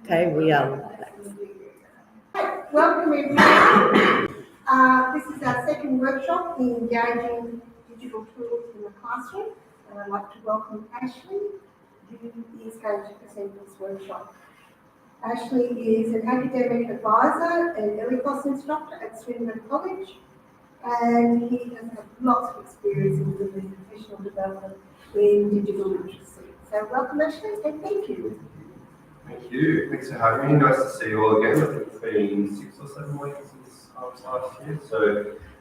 Okay, we are. Welcome everyone. This is our second workshop in engaging digital tools in the classroom, and I'd like to welcome Ashley, who is going to present this workshop. Ashley is an academic advisor and ELICOS instructor at Swindon College, and he has had lots of experience in delivering professional development in digital literacy. So welcome Ashley, and thank you. Thank you. Thanks for having me. Nice to see you all again. I think it's been 6 or 7 weeks since last year, so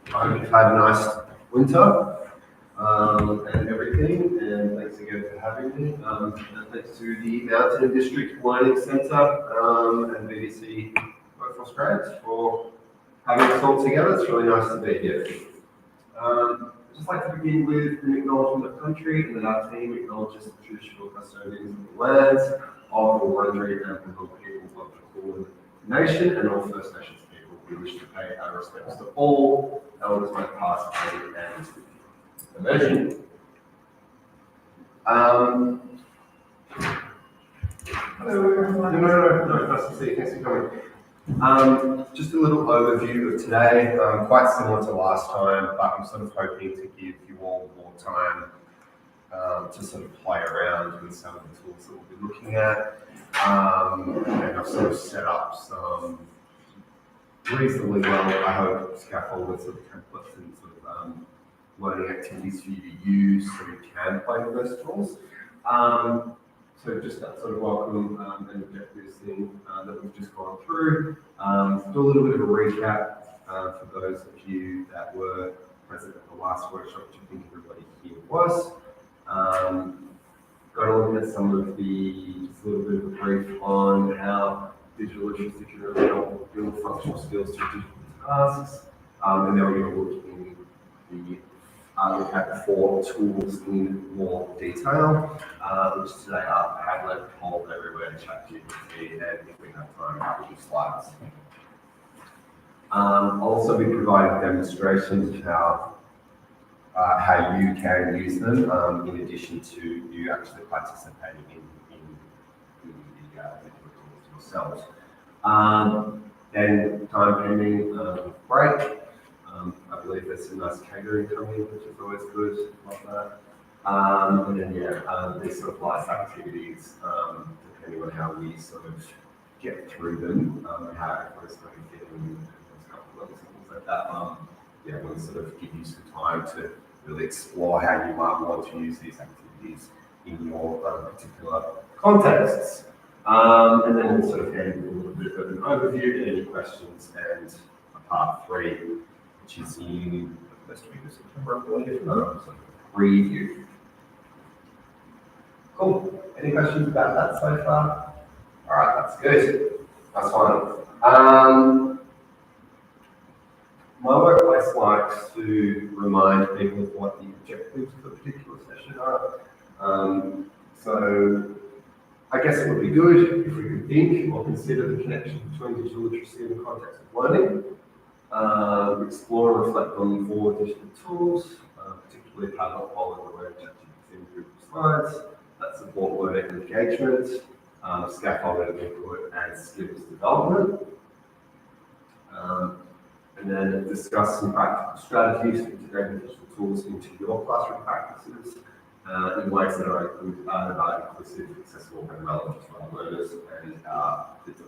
I hope you've had a nice winter and everything. And thanks again for having me. And thanks to the Mountain District Learning Centre and VDC Workforce Grants for having us all together. It's really nice to be here. I'd just like to begin with an acknowledgement of country, and that our team acknowledges the traditional custodians of the lands of the Wurundjeri and Bunjalung people of the Kulin Nation and all First Nations people. We wish to pay our respects to all elders, both past, present, and emerging. No, nice to see you. Thanks for coming. Just a little overview of today, quite similar to last time, but I'm sort of hoping to give you all more time to sort of play around with some of the tools that we'll be looking at. And I've sort of set up some reasonably well, I hope, scaffolded sort of templates and sort of learning activities for you to use so you can play with those tools. So just that sort of welcome and objectives thing that we've just gone through. Do a little bit of a recap for those of you that were present at the last workshop, which I think everybody here was. Going to look at some of the, just a little bit of a brief on how digital literacy can really help build functional skills through digital tasks. And then we're going to look at the 4 tools in more detail, which today are Padlet, Poll Everywhere, ChatGPT, and if we have time, I'll use slides. I'll also be providing demonstrations of how you can use them in addition to you actually participating in the digital tools yourselves. Then time permitting, break. I believe there's some nice catering coming, which is always good. Love that. And then these sort of life activities, depending on how we sort of get through them, and how everyone's going to get in those couple of levels and things like that. We'll sort of give you some time to really explore how you might want to use these activities in your particular contexts. And then we'll sort of end with a little bit of an overview, any questions, and part 3, which is in the first week of September, I believe, sort of review. Cool. Any questions about that so far? All right, that's good. That's fine. My workplace likes to remind people of what the objectives of a particular session are. So I guess it would be good if we could think or consider the connection between digital literacy and the context of learning. Explore and reflect on the 4 digital tools, particularly Padlet, Poll Everywhere, ChatGPT, and Google Slides, that support learning engagement, scaffolded input, and skills development. And then discuss some practical strategies for integrating digital tools into your classroom practices in ways that are inclusive, accessible, and relevant to our learners and the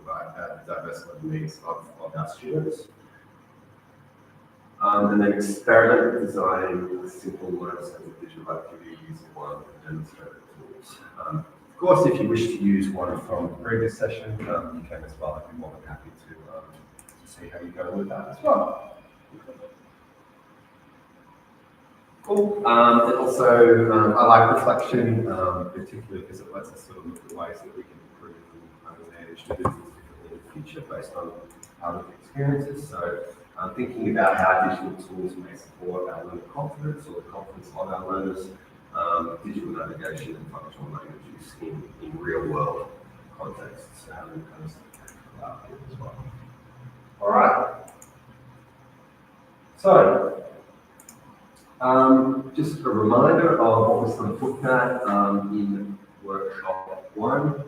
diverse learning needs of our students. And then experiment with designing simple learner-centered digital activity using one of the demonstrated tools. Of course, if you wish to use one from the previous session, you can as well. I'd be more than happy to see how you go with that as well. Cool. And also, I like reflection, particularly because it lets us sort of look at ways that we can improve and manage to do things differently in the future based on our experiences. So, thinking about how digital tools may support our learner confidence or the confidence of our learners, digital navigation and functional language use in real world contexts. So having kind of some out here as well. All right. So, just a reminder of what we sort of looked at in workshop 1.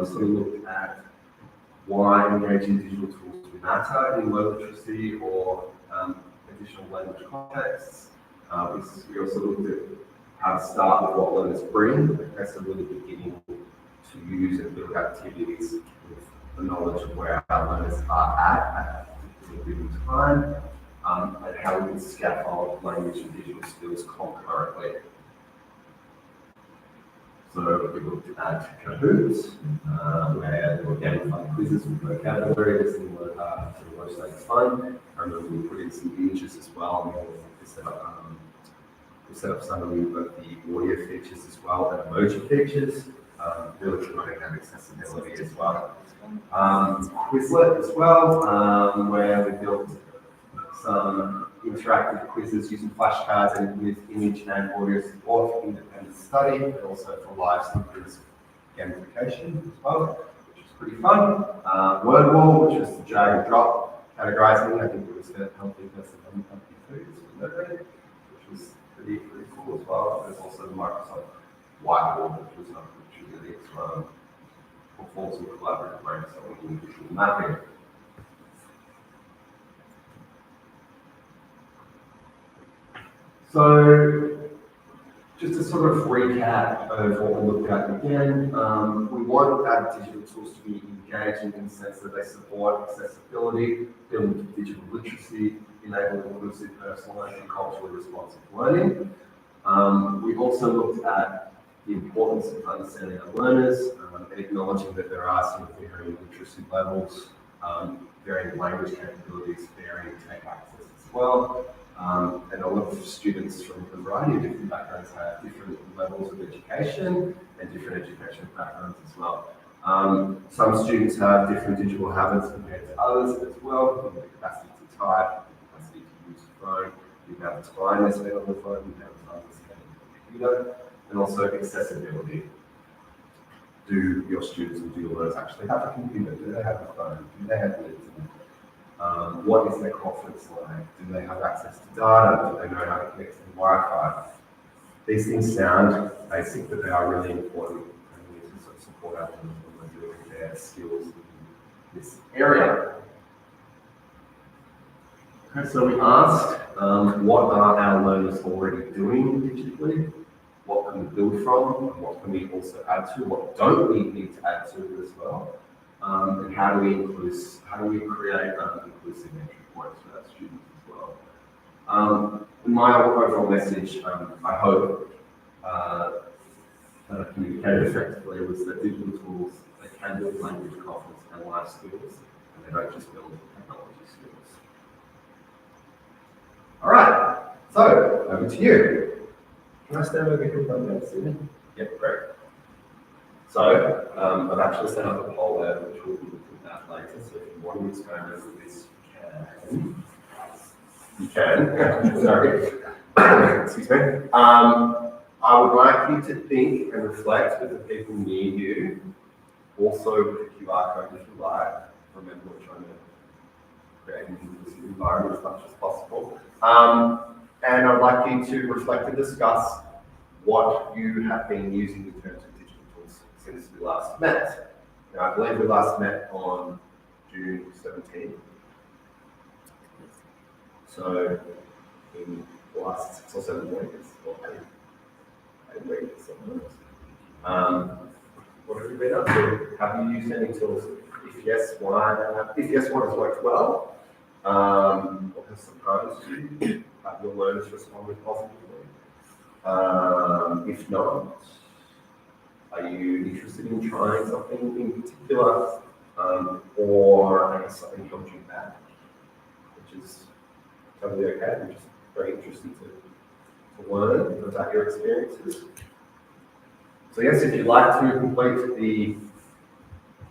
We sort of looked at why engaging digital tools matter in low literacy or additional language contexts. We also looked at how to start with what learners bring, okay, so really beginning to use and build activities with the knowledge of where our learners are at a particular given time, and how we can scaffold language and digital skills concurrently. So we looked at Kahoots, where there were gamified quizzes with vocabulary, similar to Watch Like Fun. I remember we put in some images as well. We set up some of the audio features as well, and emoji features, really promoting that accessibility as well. Quizlet as well, where we built some interactive quizzes using flashcards and with image and audio support for independent study, but also for live synchronous gamification as well, which was pretty fun. Word wall, which was the drag and drop categorizing. I think it was healthy versus unhealthy foods, which was pretty cool as well. There's also the Microsoft whiteboard, which was really for forms of collaborative brainstorming and visual mapping. So, just to sort of recap of what we looked at again, we want our digital tools to be engaging in the sense that they support accessibility, build digital literacy, enable inclusive, personalized, and culturally responsive learning. We also looked at the importance of understanding our learners and acknowledging that there are some varying literacy levels, varying language capabilities, varying tech access as well. And a lot of students from a variety of different backgrounds have different levels of education and different educational backgrounds as well. Some students have different digital habits compared to others as well, the capacity to type, the capacity to use the phone, the amount of time they spend on the phone, the amount of time they spend on the computer, and also accessibility. Do your students and do your learners actually have a computer? Do they have a phone? Do they have the internet? What is their conference like? Do they have access to data? Do they know how to connect to the Wi-Fi? These things sound basic, but they are really important, and we need to sort of support our learners when we're doing their skills in this area. Okay, so we asked, what are our learners already doing digitally? What can we build from? What can we also add to? What don't we need to add to as well? And how do we create inclusive entry points for our students as well? In my overall message, I hope that I communicated effectively was that digital tools, they can build language, confidence, and life skills, and they don't just build technology skills. All right, so over to you. Can I stand over here for a second? Yep, great. So, I've actually set up a poll there, which we'll be looking at later. So, if you want to experiment with this, you can. Sorry. Excuse me. I would like you to think and reflect with the people near you. Also, with the QR code, if you like. Remember, we're trying to create an inclusive environment as much as possible. And I'd like you to reflect and discuss what you have been using in terms of digital tools since we last met. Now, I believe we last met on June 17th. So, in the last 6 or 7 weeks, or 8 weeks, what have you been up to? Have you used any tools? If yes, why? If yes, what has worked well? What has surprised you? Have your learners responded positively? If not, are you interested in trying something in particular, or I guess something held you back, which is totally okay. I'm just very interested to learn about your experiences. So yes, if you'd like to complete the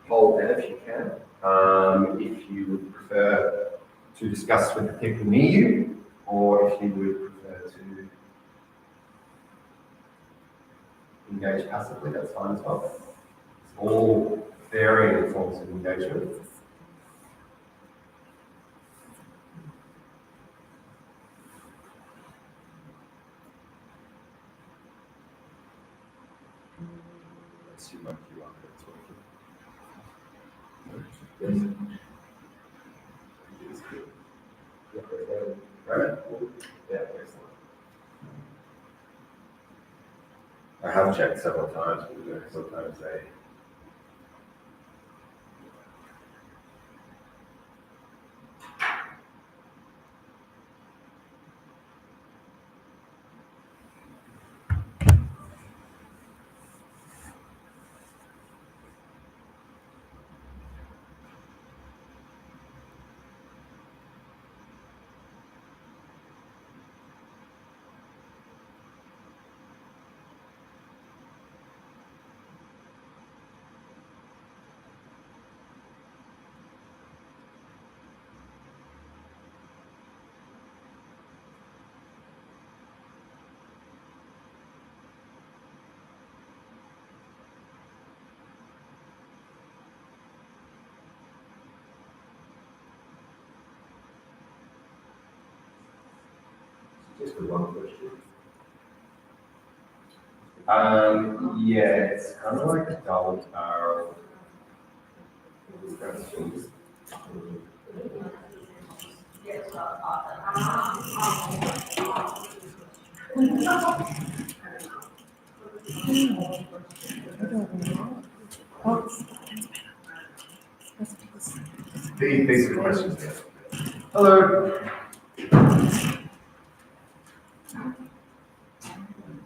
poll there, if you can. If you would prefer to discuss with the people near you, or if you would prefer to engage passively, that's fine as well. It's all varying forms of engagement. Let's see my QR code's working. Yes. Right? Yeah, excellent. I have checked several times, but sometimes they. Just the one question. Yeah, it's kind of like a double barrel. These are the questions. Hello.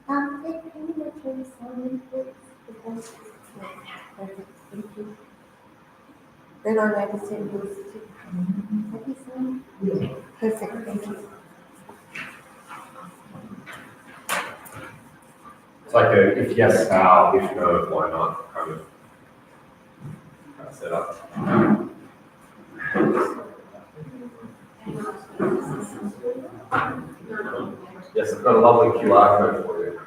Can you mention something, please? Because, perfect, thank you. Then I'm going to send this to. Have you seen? Yeah. Perfect, thank you. It's like a if yes, how, if no, why not kind of setup. Yes, I've got a lovely QR code for you.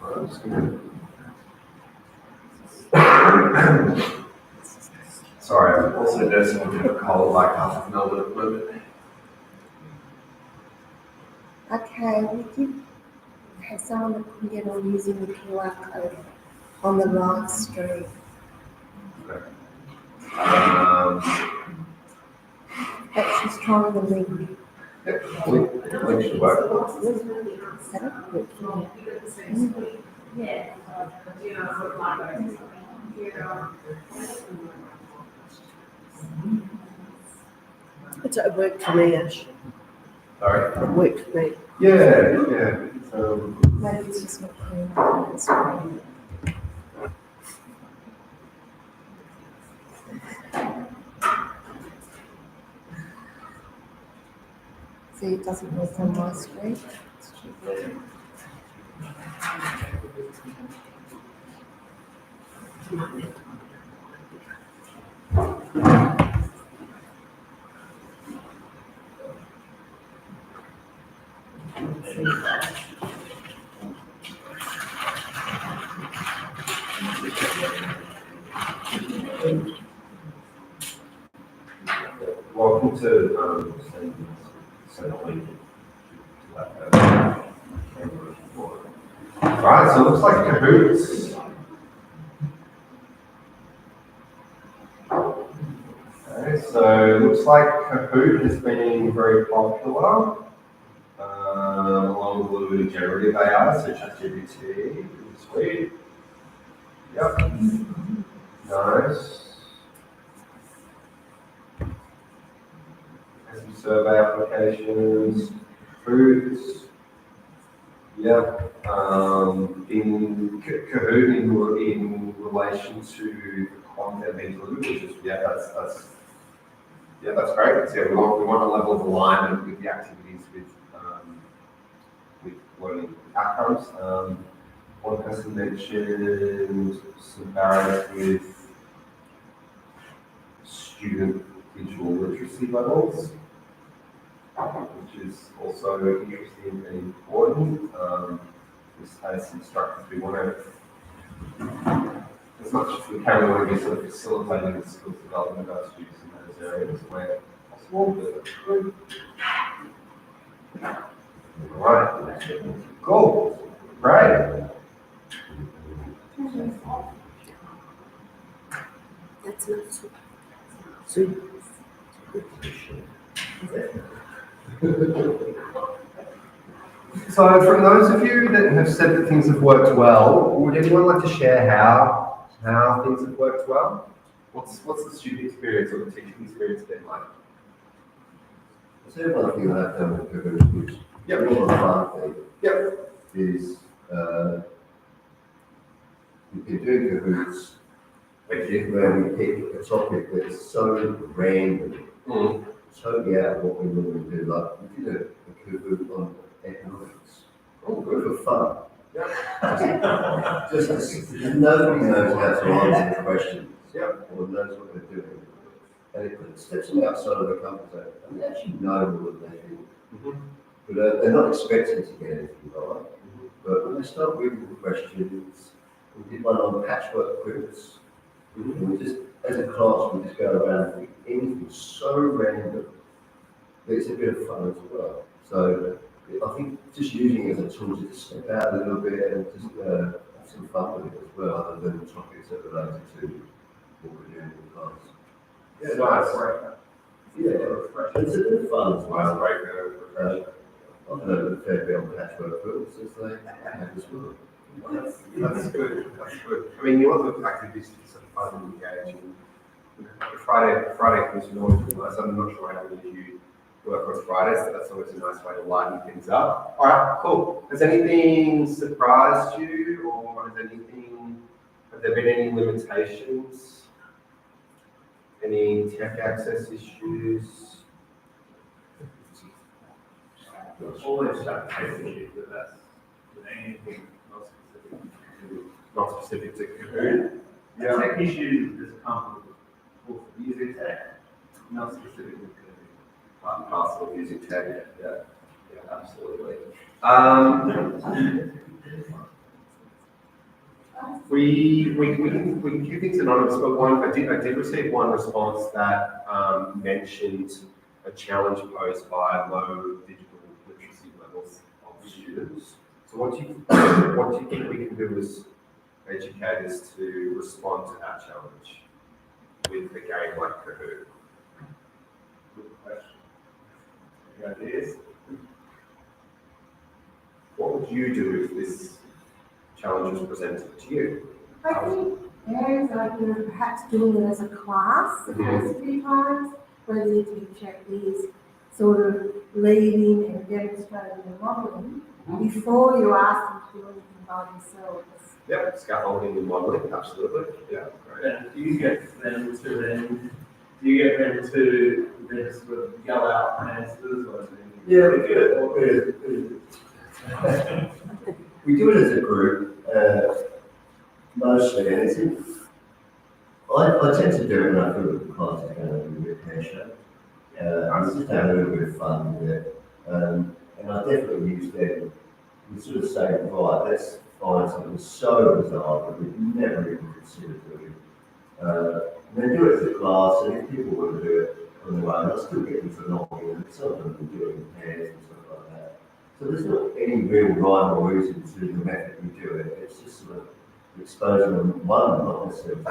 I'm just gonna- Sorry, I'm also nursing a bit of a cold like half of Melbourne at the moment. Okay, we did have someone that couldn't get on using the QR code on the live stream. Okay. But she's trying the link. Yep, link should work. Is that it? Yeah. It worked for me, Ash. Sorry. It worked for me. Yeah. Maybe it's just not clear on the screen. See, it doesn't work on my screen. Welcome to send a link to that. Alright, so it looks like Kahoots. Okay, so it looks like Kahoot has been very popular, along with a little bit of generative AI, so ChatGPT, sweet. Yep. Nice. Some survey applications, Kahoots. Yep. In Kahoot in relation to content being delivered, which is that's great. So we want a level of alignment with the activities with learning outcomes. One person mentioned some barriers with student digital literacy levels, which is also interesting and important. This has instructors we want to, as much as we can, we want to be sort of facilitating the skills development of our students in those areas where possible. But, all Right. Cool. Great. That's not So from those of you that have said that things have worked well, would anyone like to share how things have worked well? What's the student experience or the teaching experience been like? So one thing I've done with Kahoot, which one fun thing is you can do Kahoots where we pick a topic that's so random, totally out of what we normally do. Like we did a Kahoot on economics. Oh, good for fun. Just nobody knows how to answer the questions or knows what they're doing. And it steps them outside of the comfort zone. And they actually know more than they think. But they're not expecting to get anything right. But when they start reading the questions, we did one on patchwork quilts. And we just, as a class, we just go around and pick anything so random that it's a bit of fun as well. So I think just using it as a tool to just step out a little bit and just have some fun with it as well, other than the topics that relate to what we're doing in the class. Yeah, nice. Yeah, it's a bit of fun as well. I've learned a fair bit on patchwork quilts as they have as well. That's good. That's good. I mean, you want the activities to be sort of fun and engaging. Friday commission always really nice. I'm not sure how many of you work on Fridays, so that's always a nice way to lighten things up. All right, cool. Has anything surprised you, or have there been any limitations? Any tech access issues? Always have tech issues with us. With anything Not specific to Kahoot. Tech issues just come with using tech, not specific to Part and parcel of using tech. Yeah, absolutely. We can keep things anonymous, but I did receive one response that mentioned a challenge posed by low digital literacy levels of students. So what do you think we can do as educators to respond to that challenge with a game like Kahoot? Good question. Any ideas? What would you do if this challenge was presented to you? I think areas like perhaps doing it as a class the first few times, where the teacher is sort of leading and demonstrating and modelling before you ask them to do anything by themselves. Yeah, scaffolding and modelling, absolutely. Yeah, great. And do you get them to then sort of yell out answers or anything? Yeah, we do it as a group, mostly, and I tend to do it when I feel that the class is going to be a bit pear-shaped. I just have a little bit of fun with it, and I definitely use them. We sort of say, right, let's find something so bizarre that we've never even considered doing. And then do it as a class, and if people want to do it on their own, I'll still get them to log in, and some of them will do it in pairs and stuff like that. So there's not any real rhyme or reason to the method we do it. It's just sort of exposing them, not necessarily to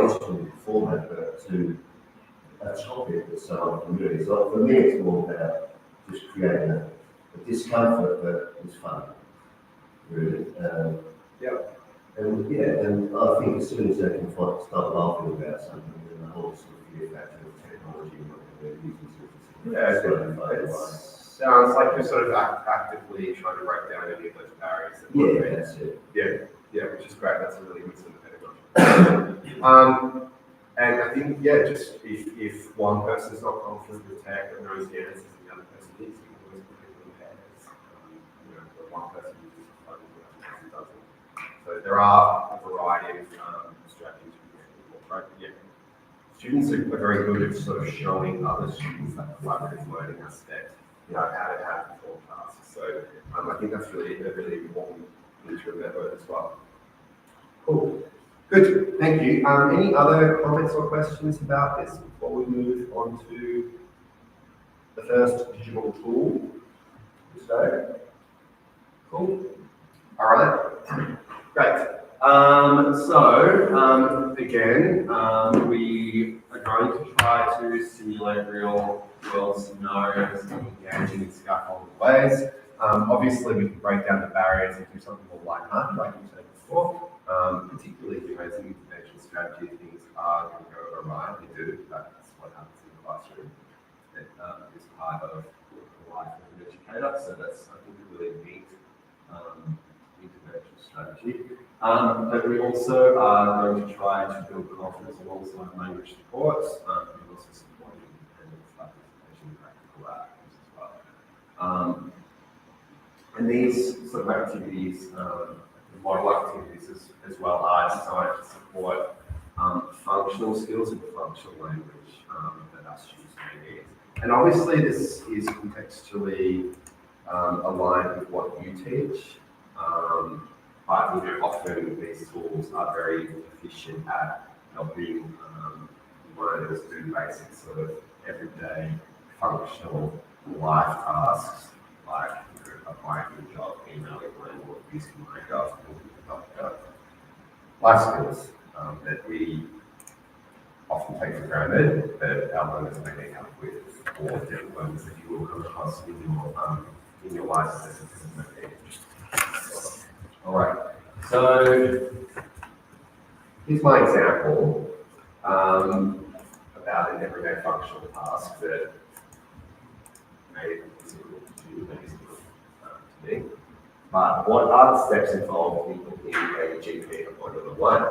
digital format, but to a topic that's so unfamiliar. So for me, it's more about just creating a discomfort that is fun, really. And I think as soon as they can start laughing about something, then the whole sort of fear factor of technology and what they're using Sounds like you're sort of actively trying to break down any of those barriers. That's it. Yeah, which is great. That's a really good sort of pedagogy. And I think, just if one person's not confident with tech and knows the answers and the other person is, you can always put people in pairs. The one person uses the phone and the other person doesn't. So there are a variety of strategies we can incorporate. Yeah. Students are very good at sort of showing other students that collaborative learning aspect, how to perform tasks. So I think that's really important thing to remember as well. Cool. Good, thank you. Any other comments or questions about this before we move on to the first digital tool today? All right, great. Again, we are going to try to simulate real world scenarios and engaging in scaffolded ways. Obviously, we can break down the barriers and do something more lighthearted, like you said before. Particularly if you're raising intervention strategy, things are going to go awry. They do. That's what happens in the classroom. It is part of the life of an educator. So that's, I think, a really neat intervention strategy. But we also are going to try to build confidence alongside language supports and also supporting independent participation in practical outcomes as well. And these sort of activities, model activities as well, are designed to support functional skills and functional language that our students may need. And obviously this is contextually aligned with what you teach. But often these tools are very efficient at helping learners do basic sort of everyday functional life tasks like applying for a job, emailing landlord, using my job, life skills that we often take for granted, but our learners may need help with, or different learners that you will come across in your life as all right, so here's my example about an everyday functional task that may be difficult to do, maybe difficult to me. But what are the steps involved in booking a GP appointment online?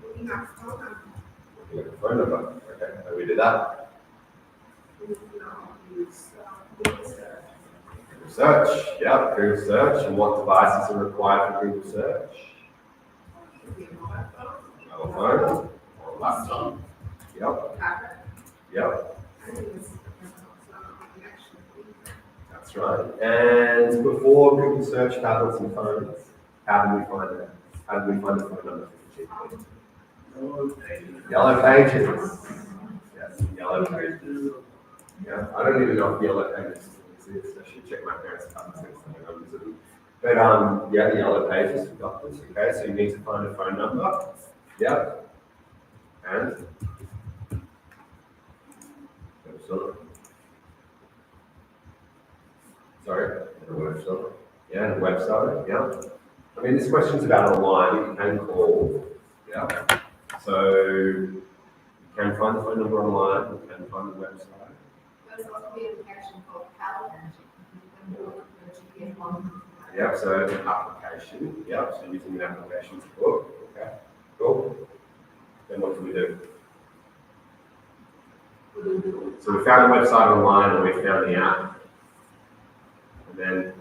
Looking at phone number. Looking at the phone number. Okay, how do we do that? We use Google search. Google search, yeah, Google search. And what devices are required for Google search? Mobile phone or laptop. Yep. Yep. That's right. And before Google search tablets and phones, how do we find that? How do we find the phone number for the GP? Yellow pages. Yes, yellow pages. Yeah, I don't even know if yellow pages exist. I should check my parents' cards next time I visit them. But yeah, the yellow pages for doctors. Okay, so you need to find a phone number. Yep. And sorry, and a website. Yeah, and a website. Yeah. I mean, this question's about online. You can call. Yeah. So you can find the phone number online. You can find the website. There's also the application called Calendar. Yep, so an application. Yep, so using an application to book. Okay, cool. Then what do we do? So we found the website online and we found the app. And then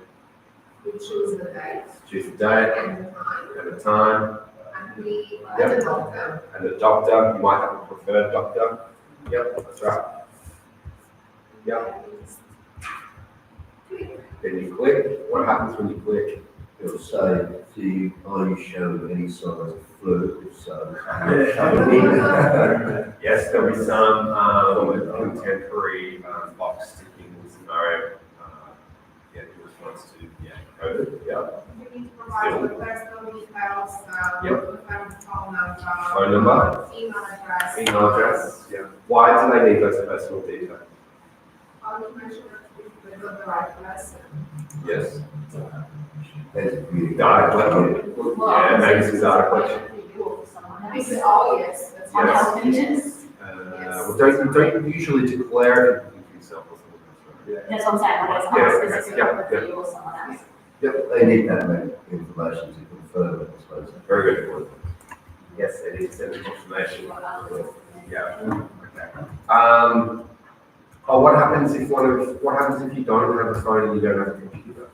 We choose the date choose the date and the time, and the time and we, Yep. and the doctor. and the doctor. You might have a preferred doctor. Yep, that's right. Yep. Then you click. What happens when you click? It'll say, are you showing any signs of flu? If so, Yes, there'll be some contemporary box ticking scenario. Yeah, the response to COVID. Yeah. We need to provide the personal details, Yep. phone number, email address. Email address. Yeah. Why do they need those personal details? To make sure that we got the right person. Yes. That's really Data collection. Yeah, maybe some data collection. Because, oh, yes, that's one Yes. of the things. Well, don't you usually declare it for yourself or something? Yeah. That's what I'm saying, like, it's Yeah, not okay, specifically yeah, for you or someone else. Yep. They need that information to confirm it, I suppose. Very good point. Yes, they need to send the confirmation. Yeah. Okay. What happens if you don't have a phone and you don't have a computer?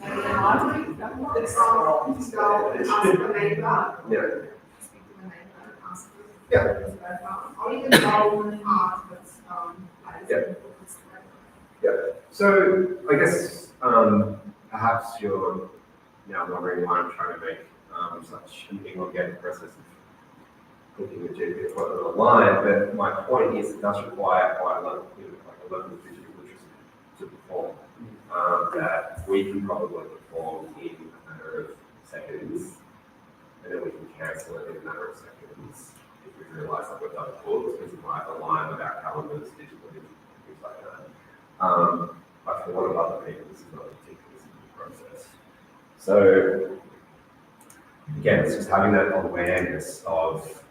It's all, ask the neighbor. Yeah. Speak to the neighbor, ask them. Yeah. Or even go and ask, but, Yeah. So I guess perhaps you're now wondering why I'm trying to make such an elongated process of booking a GP appointment online, but my point is it does require quite a level of digital literacy to perform. That can probably perform in a matter of seconds, and then we can cancel it in a matter of seconds if we realise that we've done calls, because we might align with our calendars digitally, things like that. But for a lot of other people, this is not a particularly simple process. So again, it's just having that awareness of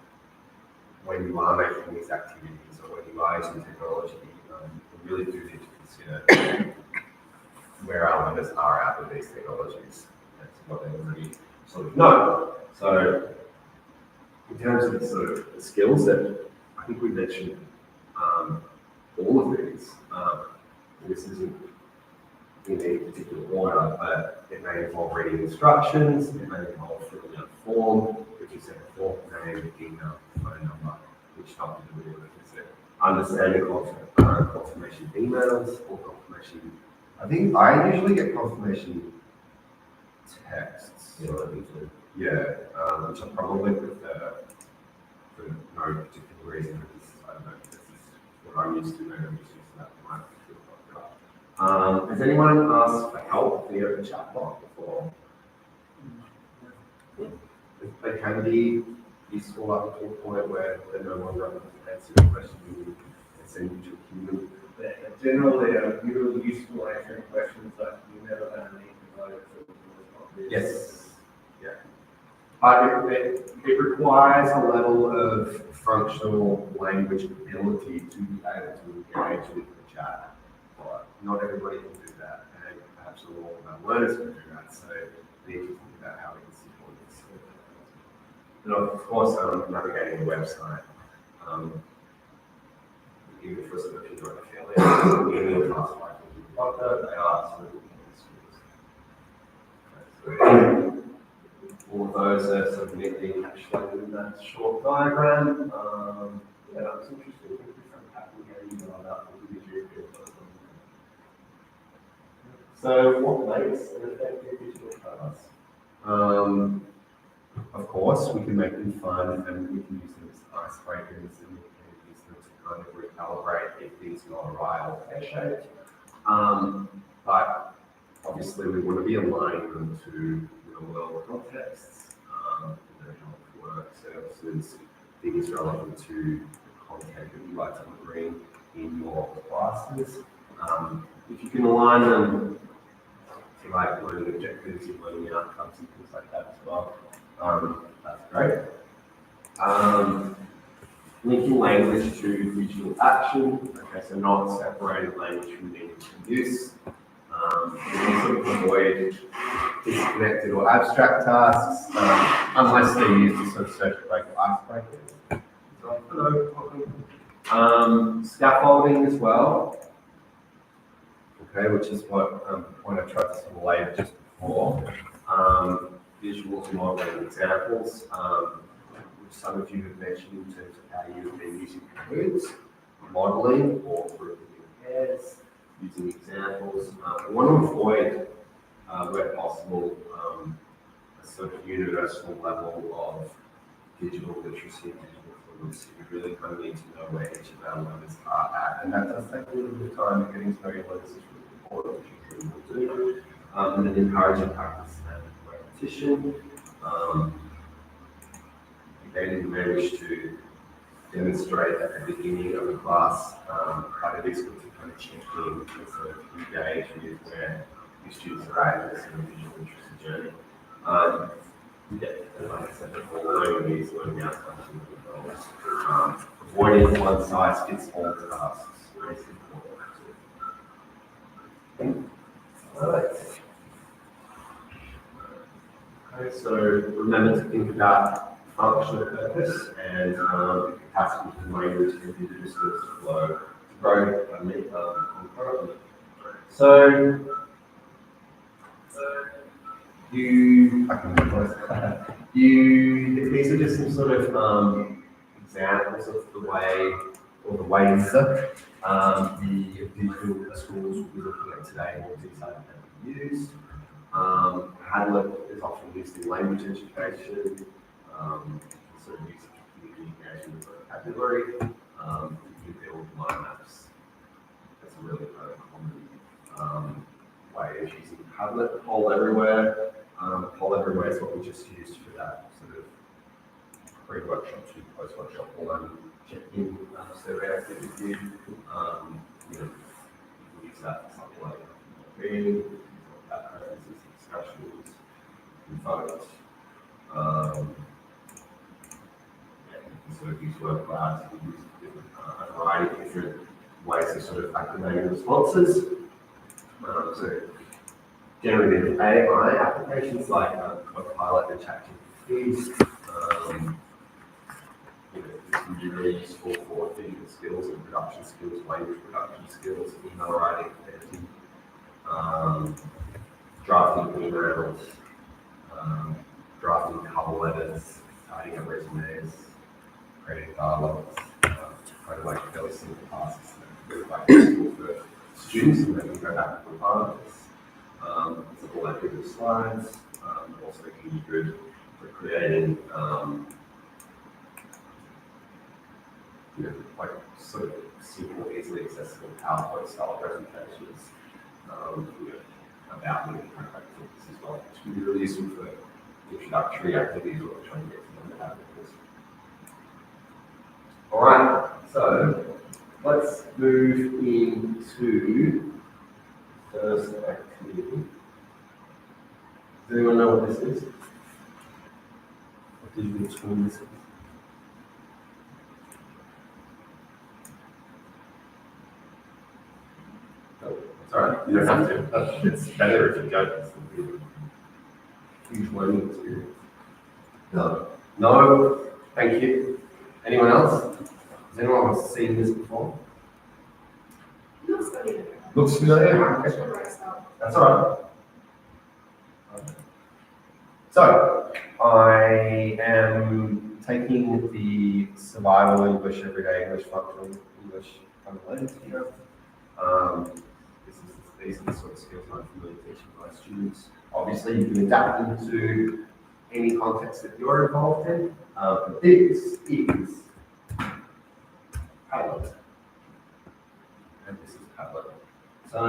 when you are making these activities or when you are using technology, you really do need to consider where our members are at with these technologies and what they already sort of know. So in terms of sort of the skills that I think we mentioned, all of these, this isn't in any particular order, but it may involve reading instructions, it may involve filling out a form, which is a form name, email, phone number, which helps you to do it. Understanding confirmation emails or confirmation. I think I usually get confirmation texts. You know, I think so. Yeah, which I probably prefer for no particular reason, because I don't know, this is what I'm used to, maybe I'm just used to that. Has anyone asked for help via the chat box before? They can be useful up to a point where they're no longer able to answer your question and send you to a human. Generally, really useful answering questions, but you never gonna need to know if Yes. Yeah. But it requires a level of functional language ability to be able to engage with the chat. But not everybody can do that, and perhaps not all of our learners can do that. So we need to think about how we can support this. And of course, navigating the website. Even for sort of people like affiliates, even the class like they are sort of all of those are sort of neatly encapsulated in that short diagram. Yeah, that was interesting. Different pattern here, you know, about the digital field. So, what makes an effective digital class? Of course, we can make them fun and we can use them as icebreakers and we can use them to kind of recalibrate if things go awry or pear-shaped. But obviously, we want to be aligning them to real-world contexts, how it works, services, things relevant to the content that you like to bring in your classes. If you can align them to like learning objectives and learning outcomes and things like that as well, that's great. Linking language to digital action. Okay, so not separating language from meaning and use. And sort of avoid disconnected or abstract tasks, unless they're used to sort of circuit breaker icebreakers. Scaffolding as well. Okay, which is what I tried to sort of lay just before. Visuals, modeling, examples, which some of you have mentioned in terms of how you've been using codes, modeling, or grouping in pairs, using examples. We want to avoid, where possible, a sort of universal level of digital literacy and digital fluency. We really kind of need to know where each of our learners are at, and that does take a little bit of time. But getting to know your learners is really important, which you really will do. And then encouraging practice and repetition. Again, we wish to demonstrate at the beginning of the class, but it is good to kind of check in and sort of engage with where your students are at in this individual literacy journey. Yeah, like I said before, learning these learning outcomes and goals. Avoiding one size fits all tasks is important. Alright. Okay, so remember to think about functional purpose and capacity for language and individual skills to flow, to grow concurrently. So, these are just some sort of examples of the way, or the ways that the digital schools will be looking at today, more detail than we used. Padlet is often used in language education, sort of using community engagement with vocabulary, you build mind maps. That's a really kind of common way of using Padlet, poll everywhere. Poll everywhere is what we just used for that sort of pre-workshop to post-workshop one check-in survey activity. You know, you can use that for something like reading, backgrounds, discussions, and votes. Yeah, you can sort of use word clouds, you can use a variety of different ways of sort of activating responses. So generative AI applications like Copilot and ChatGPT, you know, this can be really useful for thinking skills and production skills, language production skills, email writing, editing, drafting emails, drafting cover letters, writing up resumes, creating dialogues, kind of like fairly simple tasks that are quite useful for students and they can go back and forth. It's all that good with slides, also can be good for creating you know, like sort of simple, easily accessible PowerPoint style presentations, you know, about the kind of activities as well, which can be really useful for introductory activities or trying to get to know about it. All right, so let's move into the first activity. Does anyone know what this is? What digital tool this is? It's all right, you don't have to. It's better if you don't. It's a huge learning experience. No. No, thank you. Anyone else? Has anyone else seen this before? Looks familiar. Looks familiar? I'm Okay. sure myself. That's all right. So, I am taking the survival English, everyday English, functional English lens here. These are the sort of skills I'm familiar teaching my students. Obviously, you can adapt them to any context that you're involved in. But this is Padlet. And this is Padlet. So,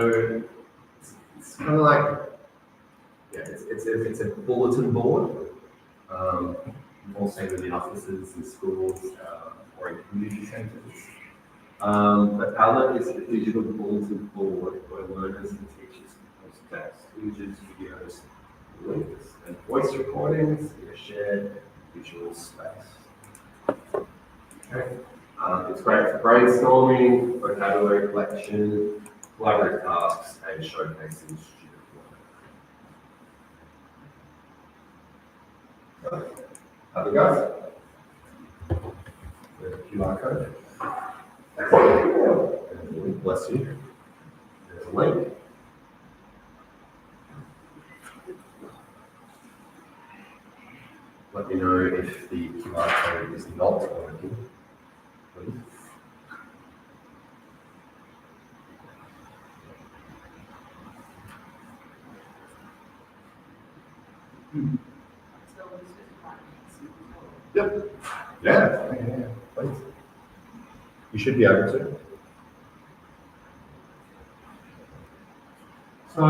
it's kind of like, yeah, it's a bulletin board. You've all seen them in offices and schools or in community centres. But Padlet is a digital bulletin board where learners and teachers can post text, images, videos, links, and voice recordings in a shared visual space. Okay. It's great for brainstorming, vocabulary collection, collaborative tasks, and showcasing student work. Have a go. The QR code. Bless you. There's a link. Let me know if the QR code is not working, please. Yep. Yeah, please. You should be able to. So,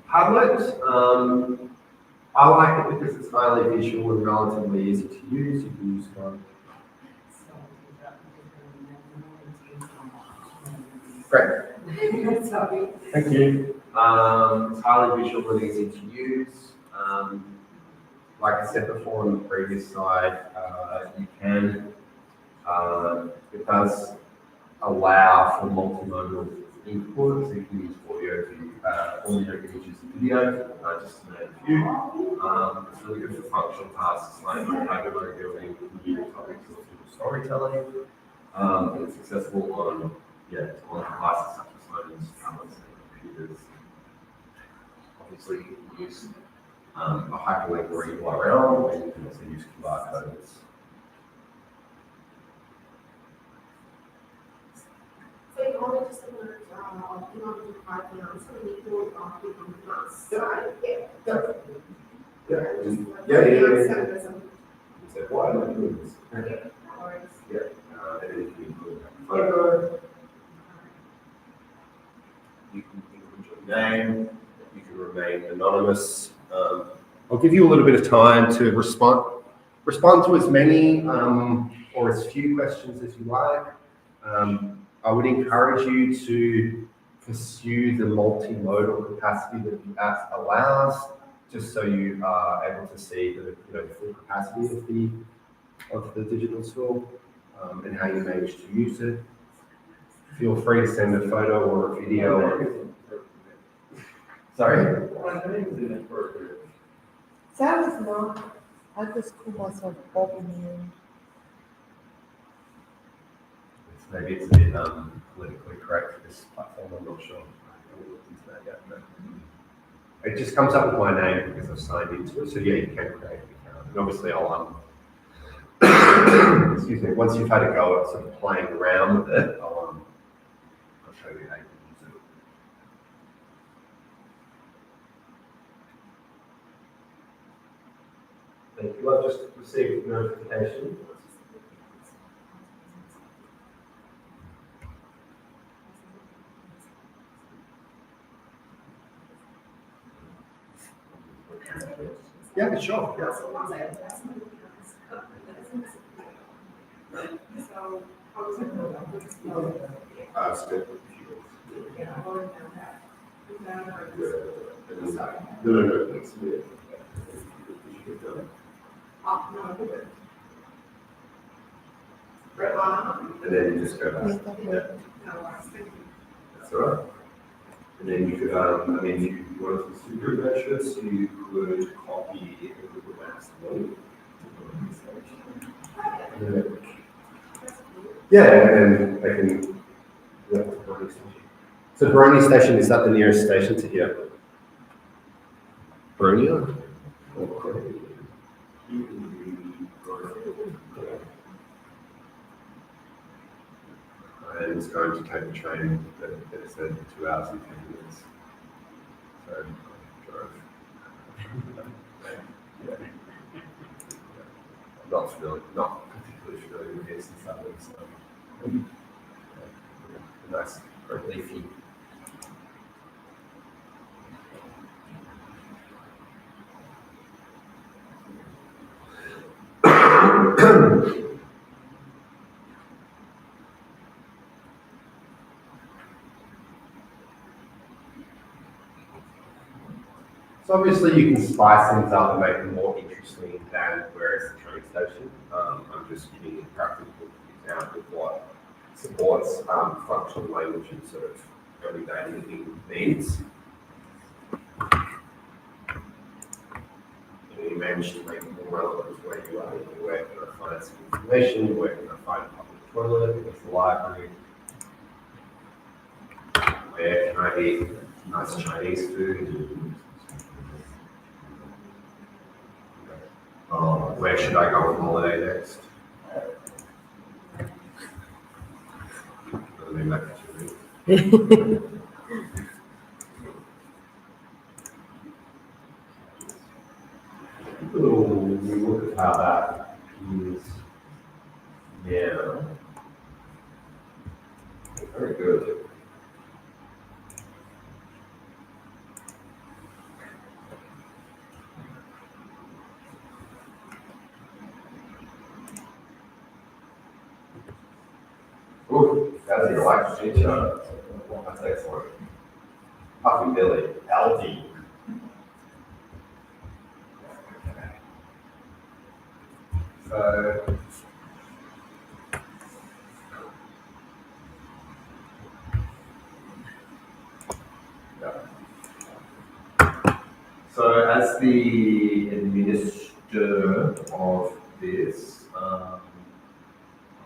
Padlet, I like it because it's highly visual and relatively easy to use. You can use one. Great. Sorry. Thank you. It's highly visual and easy to use. Like I said before on the previous slide, you can, it does allow for multimodal input, so you can use audio, images, and video, just to name a few. It's really good for functional tasks like vocabulary building, computer topics, or storytelling. It's accessible on devices such as phones, tablets, and computers. Obviously, you can use a hyperlink or URL, and you can also use QR codes. So in order to submit, in order to type the answer, we need to click on plus, right? Yeah. You said, why am I doing this? Okay, no worries. And then you can include a photo. You can include your name. You can remain anonymous. I'll give you a little bit of time to respond to as many or as few questions as you like. I would encourage you to pursue the multimodal capacity that the app allows, just so you are able to see the full capacity of the digital tool and how you manage to use it. Feel free to send a photo or a video. Sorry? Sam is not. I just call myself Bob in the end. Maybe it's a bit politically correct for this platform, I'm not sure. I haven't looked into that yet, but it just comes up with my name because I've signed into it. So yeah, you can create an account. And obviously I'll excuse me, once you've had a go at sort of playing around with it, I'll show you how you can use it. Thank you. I've just received a notification. Yeah, sure. Yeah. It's good. No. It's good. And then you just go back. That's all right. And then you could, I mean, if you wanted to do group measures, you could copy a Google Maps link. Yeah, and they can. Yeah, so Baroni Station, is that the nearest station to here? Baronia? And it's going to take the train that it said 2 hours and 10 minutes. So, drove. Yeah. I'm not particularly familiar with this and suburbs, so nice, very leafy. So obviously you can spice things up and make them more interesting than where it's the train station. I'm just giving you a practical example of what supports functional language and sort of everyday living needs. You manage to make it more relevant to where you are. Where can I find some information? Where can I find a public toilet? Where's the library? Where can I eat nice Chinese food? Where should I go on holiday next? We look at how that is now. Very good. Ooh, that's your life feature. That's excellent. Puffy Billy, LD. So, so as the administrator of this, I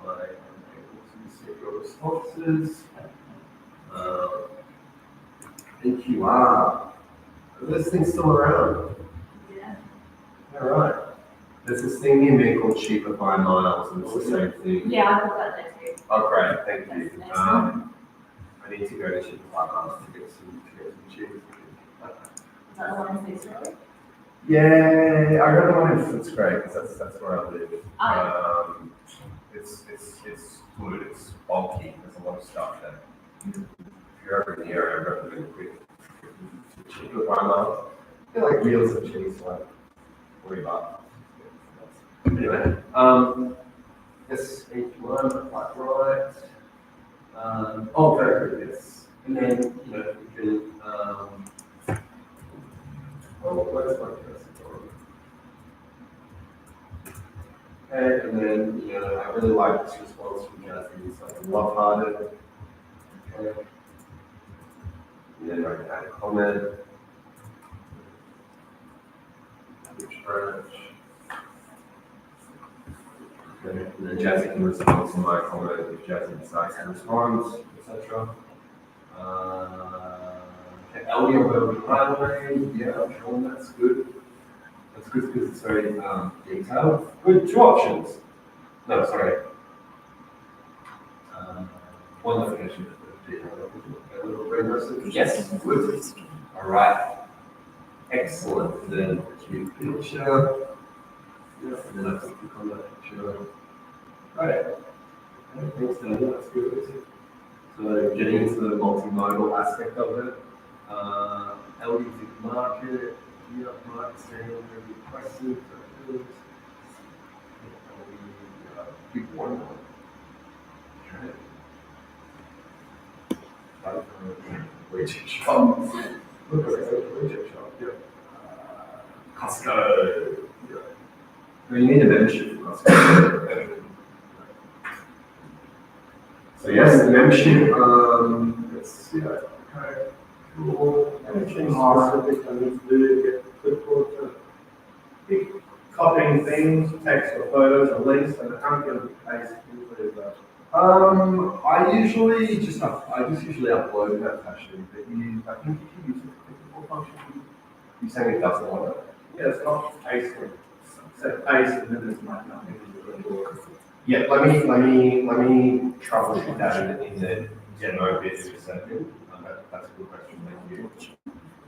am able to see your responses. I think you are. Are those things still around? Yeah. All right. There's this thing in there called cheaper by miles, and it's the same thing. Yeah, I put that there too. Oh, great, thank you. That's nice. I need to go to cheaper by miles to get some cheese. Is that the one in Fitzroy? Yeah, I got the one in Footscray because that's where I live. Oh. It's good. It's bulky. There's a lot of stuff there. If you're ever in the area, I recommend quick cheaper Primark. I feel like wheels of cheese, like $40. Anyway, yes, each one, quite right. Oh, very good, yes. And then, you know, you can, oh, where's my person? Okay, and then, you know, I really like this response from Jasmine. It's like love-hearted. Okay. And then I can add a comment. Which branch? Okay, and then Jasmine can respond to my comment if Jasmine decides to respond, etc. Okay, LD on Burwood Highway, yeah, sure, that's good. That's good because it's very detailed. Good, two options. No, sorry. One definition of detail. Yes, good. All right. Excellent. Then you picture. Yeah, and then I can click on that picture. Right. Thanks, Daniel. That's good. So getting into the multimodal aspect of it. LD market. Yeah, market standing over the prices. Keep one. Retail shop. Look at it, retail shop, yeah. Costco. Yeah. You need a membership for Costco. So yes, the membership, let's see that. Okay. Cool. Anything specific I need to do to get clipboard to keep copying things, text or photos or links, and I can't get a paste into the. I usually just upload that fashion, but I think if you use the clickable function, you're saying it doesn't want it. Yeah, it's not pasting. Set paste and then there's like nothing. Yeah, let me troubleshoot that in the demo bit in a second. That's a good question, thank you.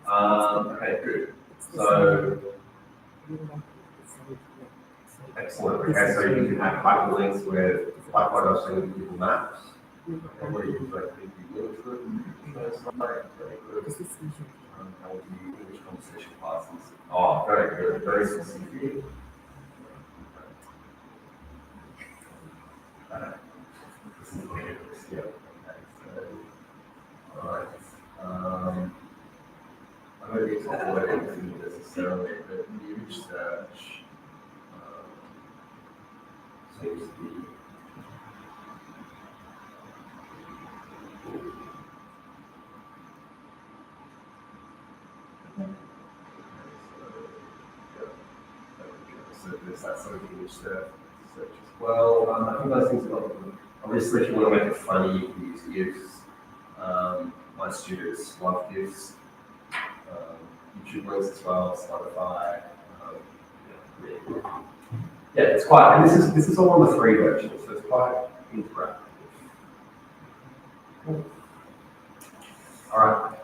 Okay, good. So, excellent. Okay, so you can have hyperlinks with, like what I was saying with Google Maps, where you can like links to it. Very good. How would you English conversation classes? Oh, very good. Very specific. Yeah. Okay. So, all right. I don't think it's all the way into necessarily, but huge search seems to be. So there's that sort of image search as well. I think those things are not good. Obviously, if you want to make it funny, you can use GIFs. My students love GIFs. YouTube links as well, Spotify. Yeah, it's quite, and this is all on the free version, so it's quite interactive. Cool. All right.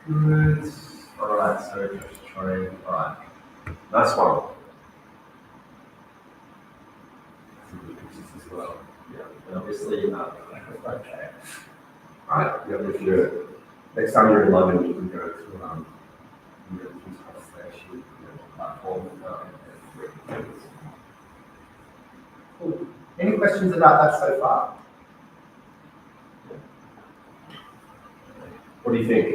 Good. All right. So just trying. All right. Nice one. Some good pictures as well. Yeah. And obviously, okay. All right. Yeah. If you're next time you're in London, you can go to King's Cross Station, platform. Cool. Any questions about that so far? What do you think?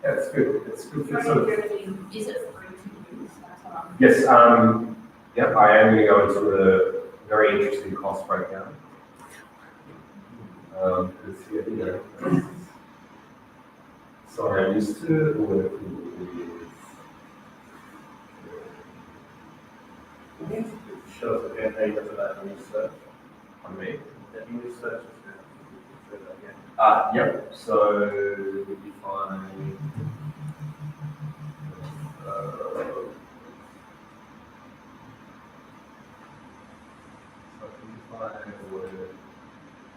Yeah, it's good. It's good for sort of. Is it free to use? That's what I'm. Yes. Yep. I am going to go into a very interesting cost breakdown. Because you know. Sorry, I used to work with. It shows again how you go to that image search. On me. That image search is there. Again. Yep. So if I were to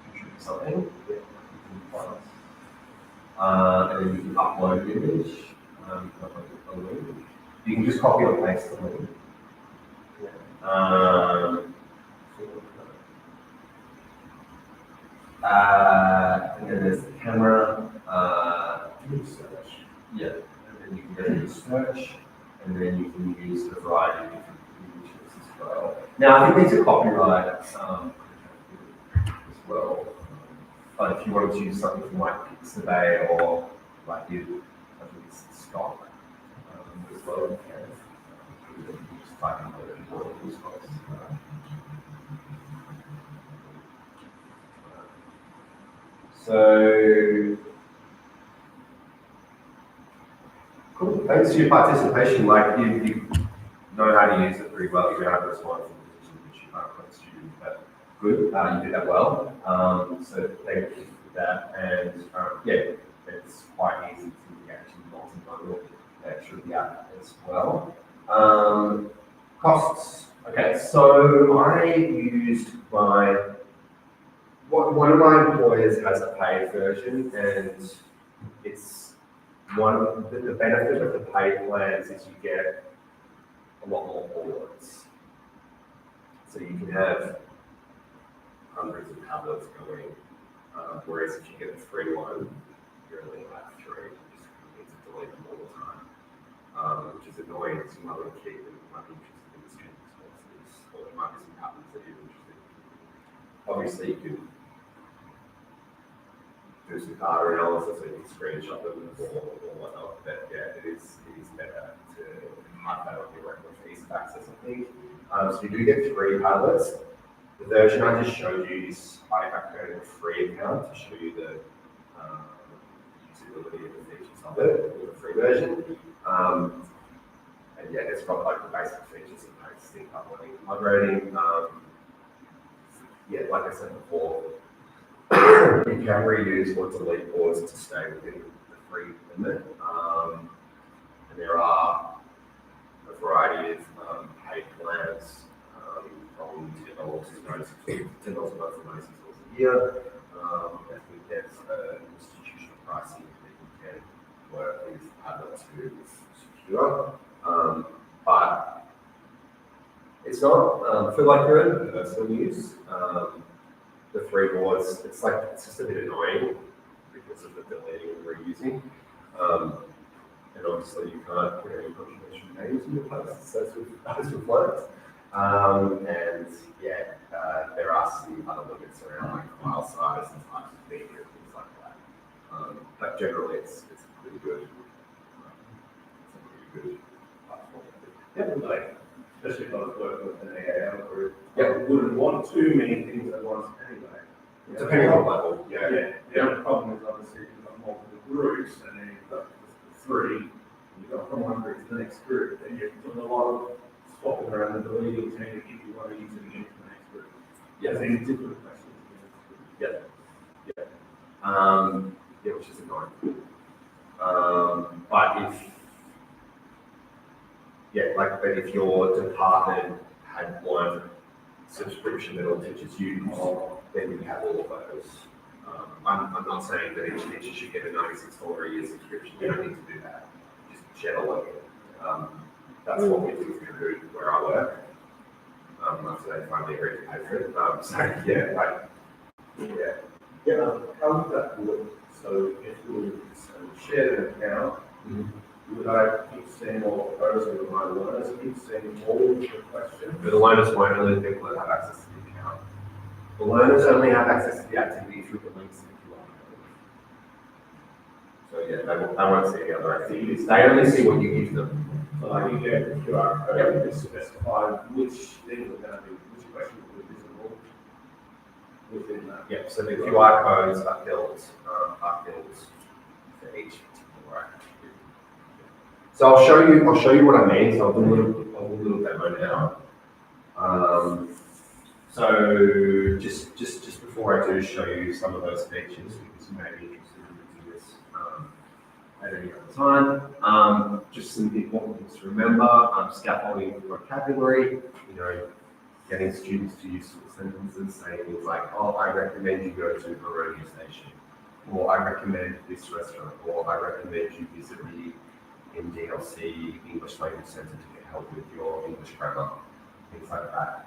contribute something, you can find us. And then you can upload the image. You can upload the link. You can just copy or paste the link. And then there's the camera. Research. Yeah, and then you can go to search, and then you can use a variety of different images as well. Now, I think these are copyright as well. But if you wanted to use something from like Pixabay or like you, I think it's stock as well, you can. Just type in the stocks. So, cool. Thanks for your participation. Like you know how to use it pretty well. You don't have to respond to the position which you can't quite student, but good. You did that well. So thank you for that. And yeah, it's quite easy to actually multi-modal that through the app as well. Costs. Okay, so I used one of my employers has a paid version, and it's one of the benefit of the paid plans is you get a lot more boards. So you can have hundreds of tablets going, whereas if you get the free one, you're only allowed 3. You just need to delete them all the time, which is annoying because you might want to keep them, you might be interested in the student responses, or there might be some tablets that you're interested in. Obviously, you can do some data analysis, so you can screenshot them or whatnot, but yeah, it is better to have that on your record for ease of access, I think. So you do get 3 tablets. The version I just showed you is I created a free account to show you the usability of the features of it, with the free version. And yeah, it's got like the basic features of posting, uploading, migrating. Yeah, like I said before, you can reuse or delete boards to stay within the free limit. And there are a variety of paid plans from $10 to $10 a month for $96 a year. I think there's institutional pricing that you can work with other to secure. But it's not for like your own personal use. The free boards, it's just a bit annoying because of the deleting and reusing. And obviously you can't put any contribution names in your posts as we've learned. And yeah, there are some other limits around like file size and types of media and things like that. But generally it's pretty good. It's a pretty good platform. Yeah, like, especially if I was working with an AAL group, Yeah. I wouldn't want too many things at once anyway. Depending on level, yeah. Yeah, the only problem is obviously you've got multiple groups and then you've got 3, and you've got from one group to the next group, and you're doing a lot of swapping around and deleting things if you want to use it again for the next group. Yeah. Any different questions. Yeah. Yeah, which is annoying. But if your department had one subscription that all teachers use, then you have all of those. I'm not saying that each teacher should get a $96 a year subscription. You don't need to do that. Just generally, that's what we do where I work. After they finally agreed to pay for it. So yeah, How would that work? So if we share an account, would I keep seeing all the photos of my learners, keep seeing all of the questions? but the learners won't only be people that have access to the account. The learners only have access to the activity through the links in the QR code. So yeah, they won't see any other activities. They only see what you give them. So like you get the QR code, you specify which things are going to be, which questions will be visible within that. Yeah, so the QR codes are built for each particular activity. So I'll show you what I mean. So I'll do a little demo now. So just before I do show you some of those features, because you may be interested in using this at any other time. Just some important things to remember: scaffolding vocabulary. Getting students to use sentences, saying things like, "Oh, I recommend you go to Baronia Station," or "I recommend this restaurant," or "I recommend you visit the MDLC English Language Centre to get help with your English grammar," things like that.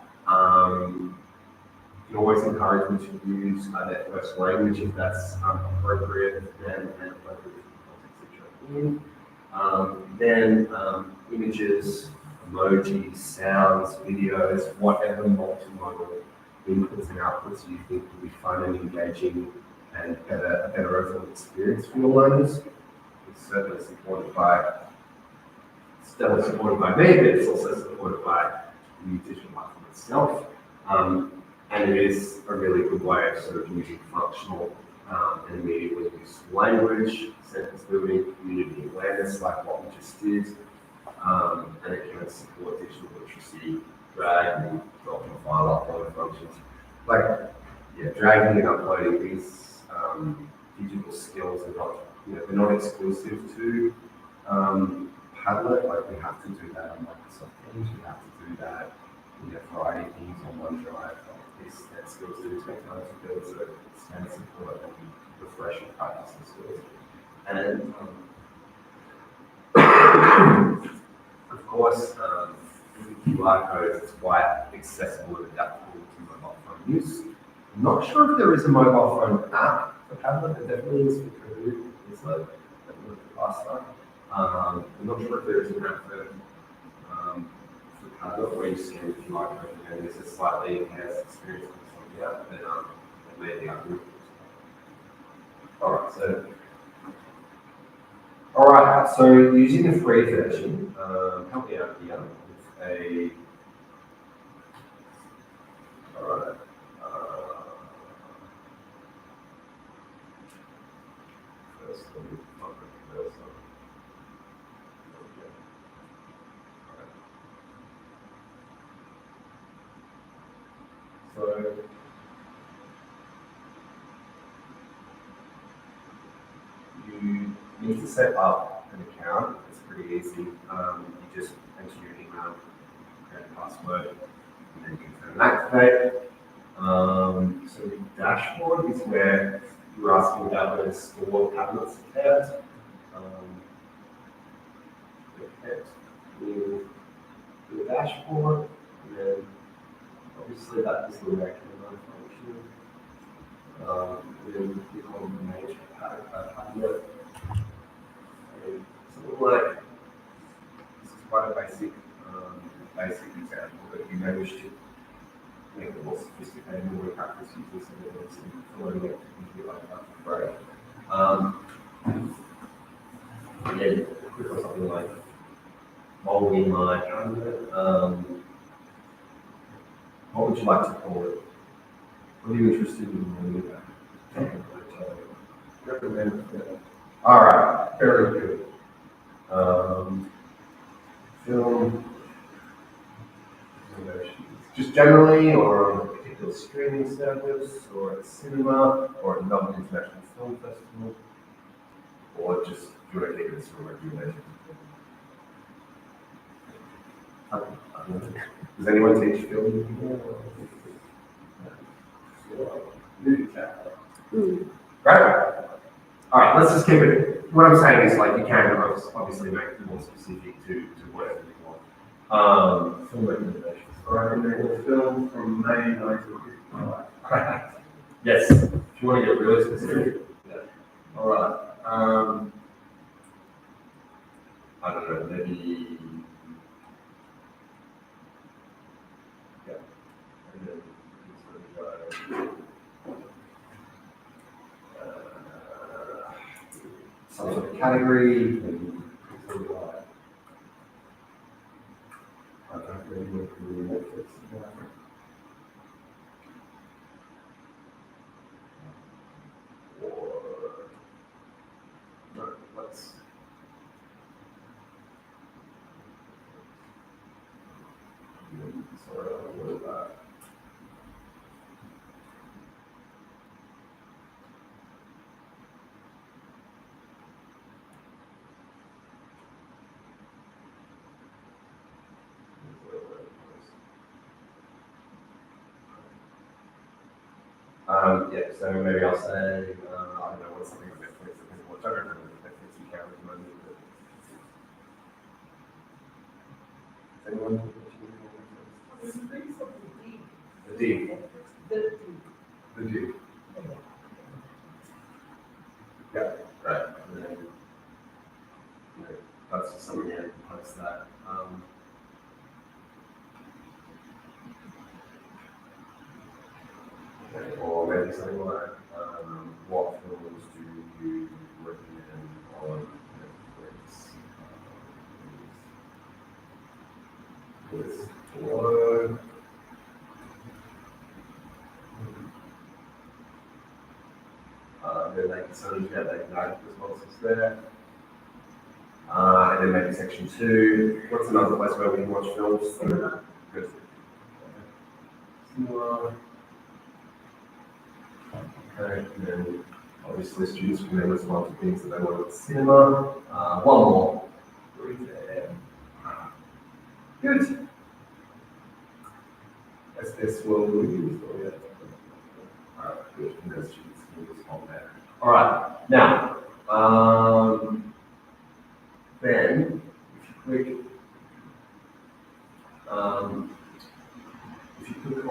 can always encourage them to use their first language if that's appropriate and appropriate for the context they're in. Then images, emojis, sounds, videos, whatever multimodal inputs and outputs you think will be fun and engaging and a better overall experience for your learners. It's certainly supported by me, but it's also supported by the digital platform itself. And it is a really good way of sort of using functional and immediately used language, sentence building, community awareness, like what we just did. And it can support digital literacy, drag and drop and file upload functions. Like, yeah, dragging and uploading these digital skills are not, they're not exclusive to Padlet. Like, we have to do that on Microsoft Teams, we have to do that in a variety of things on OneDrive. That skills do take time to build, so it's kind of support and refresh and practice the skills. And of course, with QR codes, it's quite accessible and adaptable to mobile phone use. I'm not sure if there is a mobile phone app for Padlet. There definitely is for Kahoot. It's like last time. I'm not sure if there is an app for Padlet where you scan the QR code and there's a slightly enhanced experience with something else, but it may be up. Alright, so using the free version, help me out here with a. Alright. First, let me find the first one. So, you need to set up an account. It's pretty easy. You just enter your email, create a password, and then confirm and activate. So the dashboard is where you're asking about where the store cabinets are kept. They're kept in the dashboard, and then obviously that is the regular function. Then you call the major cabinet. And something like this is quite a basic example, but you may wish to make it more sophisticated, more practice using some of this and following it into like that. Right. And then click on something like molding my cabinet. What would you like to call it? What are you interested in learning about? Recommend it. All right, very good. Film. Just generally, or on a particular streaming service, or at a cinema, or at another international film festival, or just do you want to keep this for recommendation? Does anyone teach film? Right. All right, let's just keep it. What I'm saying is, like, you can obviously make it more specific to whatever you want. Film recommendations. All right, recommended film from May 1955. Yes. If you want to get really specific. Yeah. All right. I don't know, maybe. Yeah. And then some sort of category. And sort of like, I don't really look really Netflix. Or no, let's. Sorry, what is that? Yeah, so maybe I'll say, I don't know, what's something on Netflix that people watch. I don't know what Netflix you can at the moment. Anyone? The D. Did you? Yeah, right. And then, that's just something I can post that. Or maybe something like, what films do you recommend on Netflix? This one. Then like so you have like 9 responses there. And then maybe section 2. What's another place where we can watch films? Good. Cinema. Okay, and then obviously students can then respond to things that they want at the cinema. One more. There. Good. That's what we use. Alright, good. And those students can respond there. Alright, now, then, if you click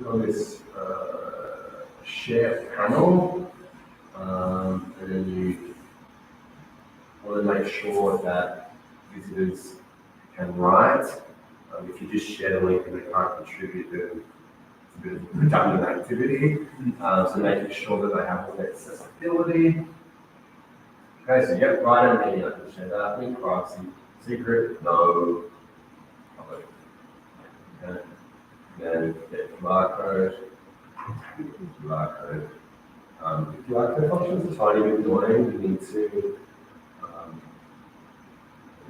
on this share panel, and then you want to make sure that visitors can write. If you just share the link and they can't contribute, then it's a bit of a redundant activity. So making sure that they have all the accessibility. Okay, so yep, write an email, I can share that, link privacy, secret, no, public. Okay. Then get QR code. QR code. The QR code function is a tiny bit annoying. You need to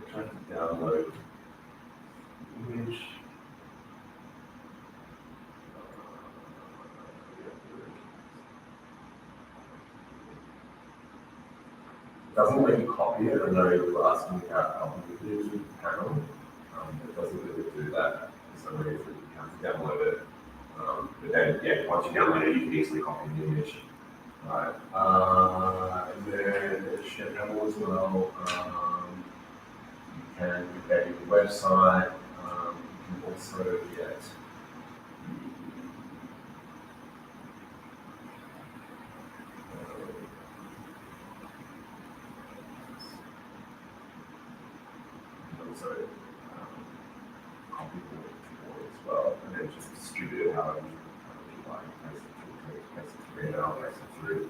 try to download image. It doesn't let you copy it. I know you were asking about copying the image with the panel. It doesn't really do that for some reason. You have to download it. But then, yeah, once you download it, you can easily copy the image. Right. And then share panel as well. You can get your website. You can also get copy the link as well, and then just distribute it however you like. Paste it through email, paste it through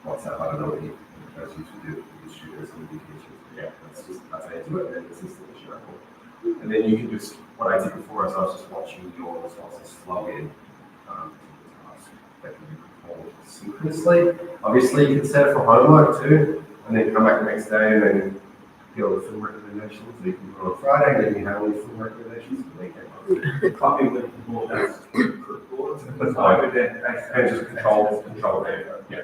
WhatsApp. I don't know what you guys usually do with distributors and DTHs. Yeah, that's how you do it, and it's instantly shareable. And then you can just, what I did before is I was just watching your responses flow in to the task that can be performed synchronously. Obviously, you can set it for homework too, and then come back the next day and then deal with film recommendations. So you can do it on Friday, and then you have all your film recommendations for the weekend. Copy the board that's That's fine. And just control there. Yeah.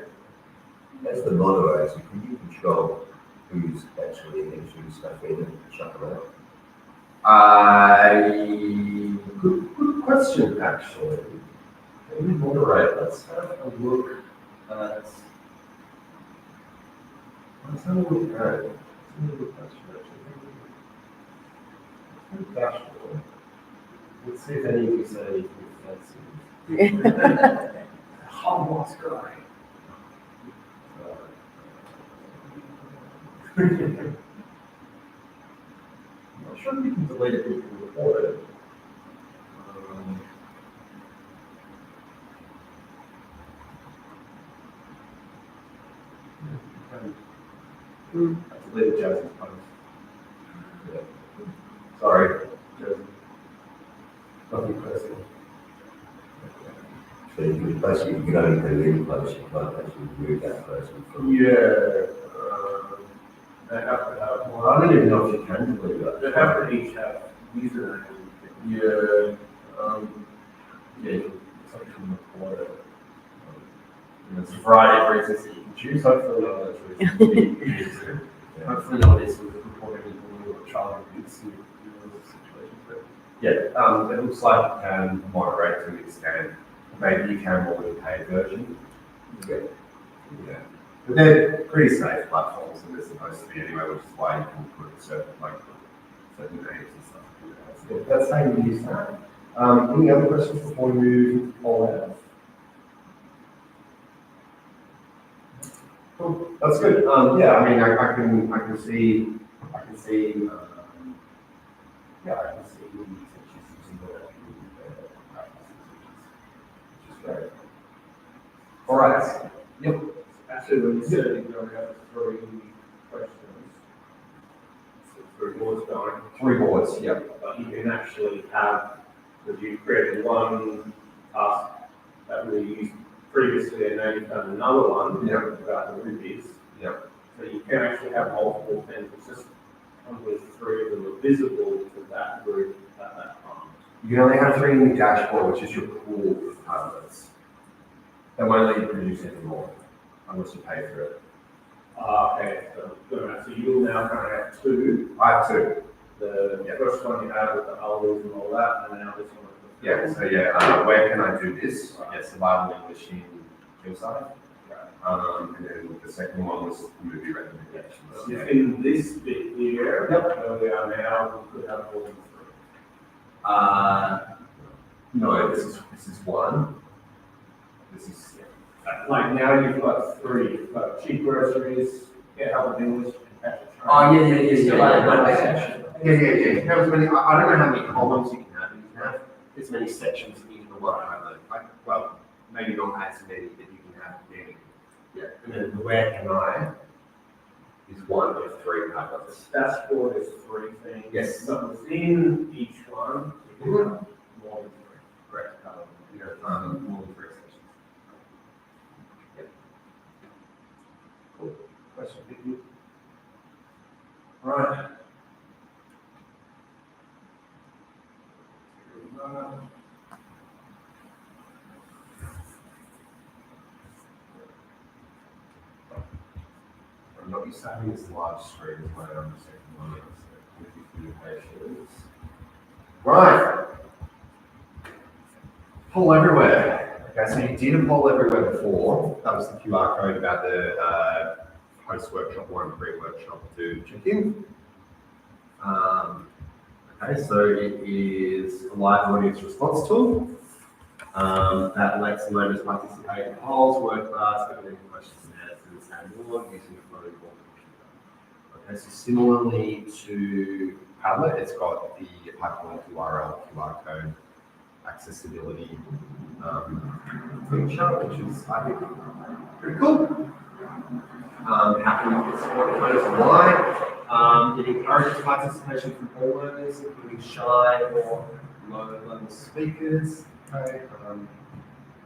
As the moderator, can you control who's actually entering stuff in and chuck them out? Good question, actually. Can we moderate? Let's have a look at. Let's have a look at. That's a good question, actually. Dashboard. Let's see if any of you say anything fancy. Oh, what's going? I'm not sure if you can delete it if you report it. I deleted Jason's post. Yeah. Sorry, Jason. Nothing personal. So you basically, you can only delete posts, you can't actually remove that person from. Yeah. They have to have, Well, I don't even know if you can delete that. they have to each have username. Yeah. Yeah, you can report it. There's a variety of reasons that you can choose. Hopefully, none of those reasons. Hopefully, none of these will report anything or child abuse in those situations. But yeah, it looks like you can moderate to an extent. Maybe you can more with the paid version. Yeah. But they're pretty safe platforms, and they're supposed to be anyway, which is why you can put certain names and stuff. Good. That's how you use that. Any other questions before we move on? Cool. That's good. Yeah, I mean, I can see, yeah, I can see the teachers using the practices, which is great. All right. Yep. Actually, when you said you're going to have 3 questions, so 3 boards going, 3 boards, yep. but you can actually have, because you created one task that we used previously, and now you've done another one about the rubies. Yep. So you can actually have multiple things, it's just only 3 of them are visible to that group at that time. You can only have 3 in the dashboard, which is your pool of tablets. They won't let you produce any more unless you pay for it. Okay, so you'll now kind of have 2. I have 2. The first one you had with the hours and all that, and now this one. Yeah, so yeah, where can I do this? Yeah, survival English in Hillside. And then the second one was movie recommendations. So in this bit here, where we are now, we could have more than 3. No, this is 1. This is Like now you've got 3, you've got cheap groceries, get help with English, and catch a train. Oh yeah. Yeah. How many? I don't know how many columns you can have. You can have as many sections in the one. Well, maybe not as many, but you can have many. Yeah. And then the where can I is 1 of 3 tablets. Dashboard is 3 things. Yes. But within each one, you can have more than 3. Correct. More than 3 sections. Yep. Cool. Question, thank you. All right. I'm not used to having this large screen as my own second one, so thank you for your patience. Right. Poll everywhere. Okay, so you did a poll everywhere before. That was the QR code about the post-workshop 1, pre-workshop 2 check-in. Okay, so it is a live audience response tool that lets learners participate in polls, work class, open questions and answers, and more using a phone or computer. Okay, so similarly to Padlet, it's got the hyperlink URL, QR code, accessibility feature, which is, I think, pretty cool. Happy with support photos online. It encourages participation from all learners, including shy or low-level speakers. Okay.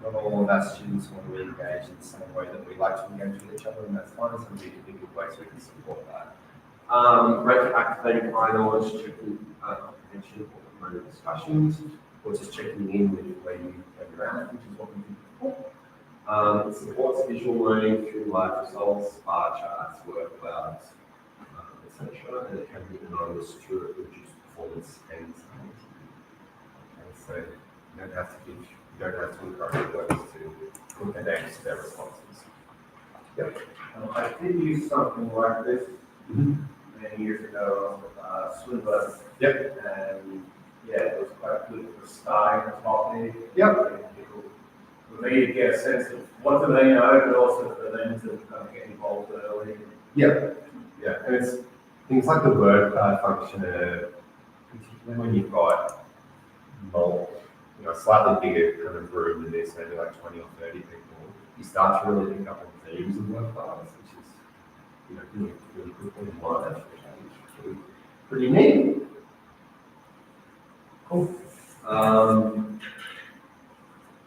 Not all of our students want to be engaged in the same way that we like to engage with each other, and that's fine. So we think of ways we can support that. Great for activating high knowledge, checking comprehension or promoting discussions, or just checking in with where you're at, which is what we did before. It supports visual learning through live results, bar charts, word clouds, etc. And it can be anonymous to reduce performance anxiety. Okay, so you don't have to encourage workers to put their names to their responses. Yep. I did use something like this many years ago on Swinburne. Yep. And yeah, it was quite good for starting the topic. Yep. For me to get a sense of what do they know, but also for them to kind of get involved early. Yeah. Yeah. And it's things like the word cloud function, particularly when you've got a slightly bigger kind of room than this, maybe like 20 or 30 people, you start to really pick up on themes of word clouds, which is, really quickly in life, which I think is really pretty neat. Cool.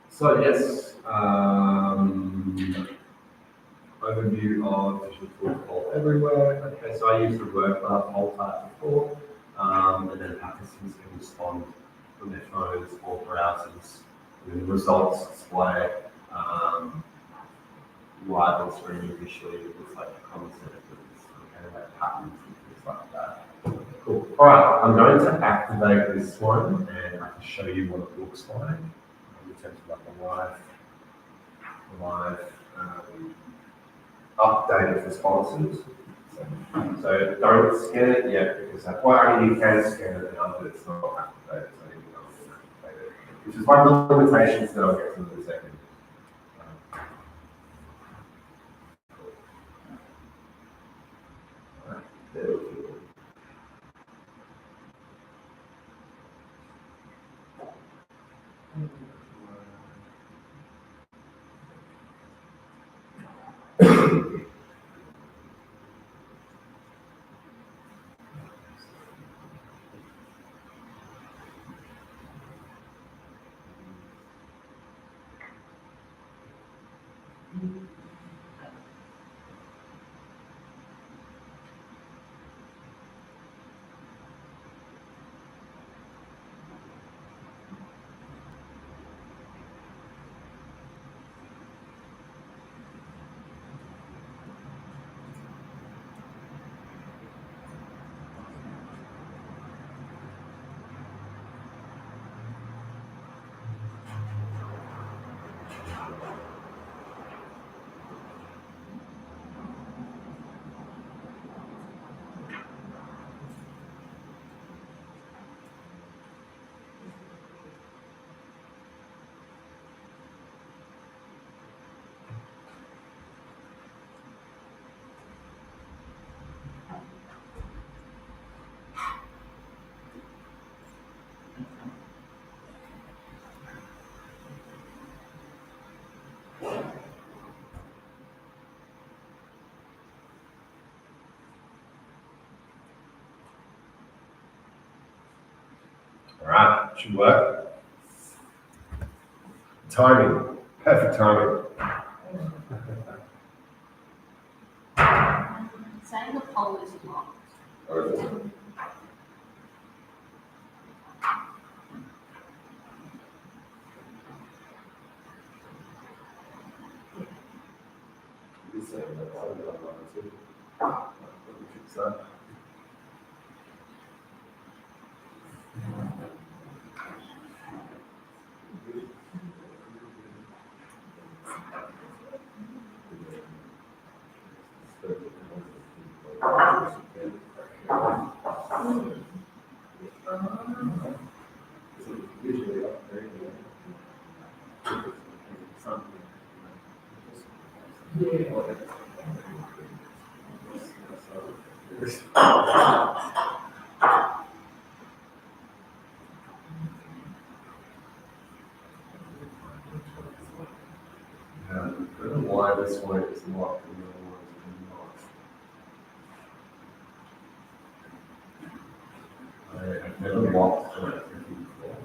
So yes, overview of digital tools poll everywhere. Okay, so I use the word cloud poll type before, and then participants can respond from their phones or browsers. And then the results display live on screen visually with like common sentences, okay, like patterns and things like that. Cool. All right, I'm going to activate this one, and I can show you what it looks like in terms of like a live updated responses. So don't scan it yet because you can scan it now, but it's not activated. So you can activate it, which is one of the limitations that I'll get to in a second. There we go. All right, should work. Timing, perfect timing. Saying the poll is locked. I don't know why this one is locked and the other one is not. I've never locked it before.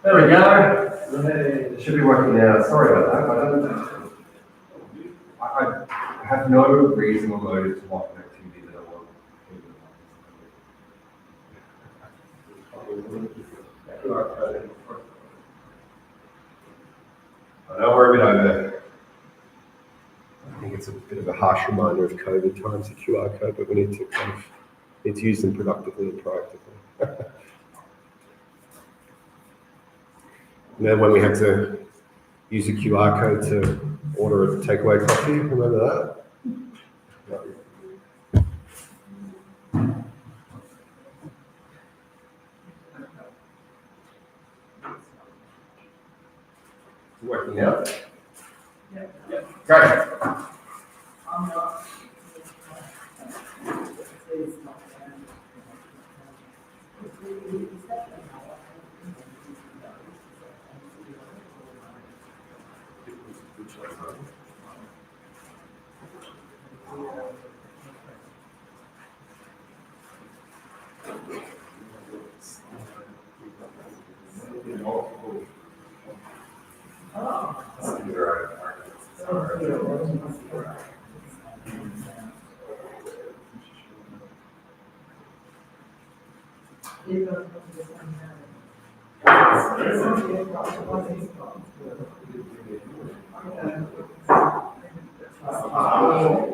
There we go. It should be working now. Sorry about that. I have no reason or motive to lock an activity that I want. I know we're a bit over. I think it's a bit of a harsh reminder of COVID times, the QR code, but we need to use them productively and proactively. And then when we had to use a QR code to order a takeaway coffee, remember that? Working out? Yeah. Great.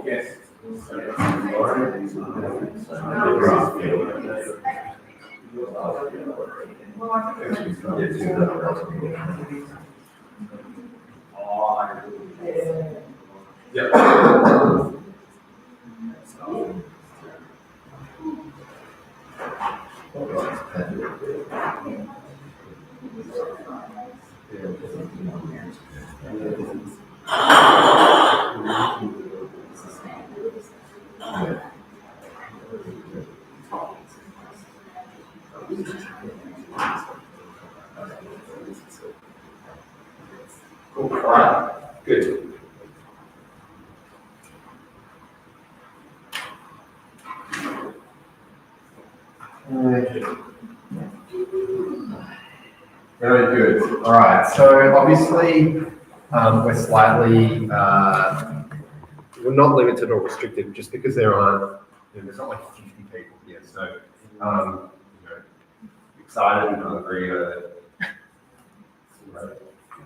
Yes. Cool. All right. Good. Very good. All right. So obviously, we're slightly we're not limited or restricted just because there aren't. There's not like 50 people here. So excited and hungry.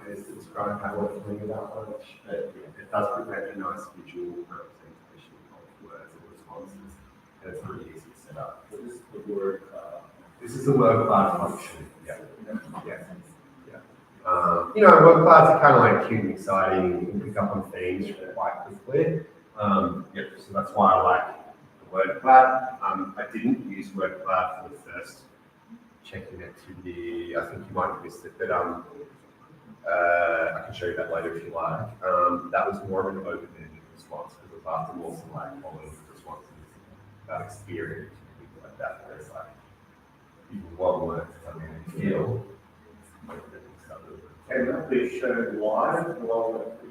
It's going to have a feeling about lunch, but it does present a nice visual representation of words and responses, and it's pretty easy to set up. This is the word, This is the word cloud function. Yeah. Word clouds are kind of like cute and exciting. You can pick up on themes quite quickly. So that's why I like the word cloud. I didn't use word cloud for the first check-in activity. I think you might have missed it, but I can show you that later if you like. That was more of an open-ended response because it was after more like following responses about experience and things like that. Where it's like people well learned something they feel. can that be shown live?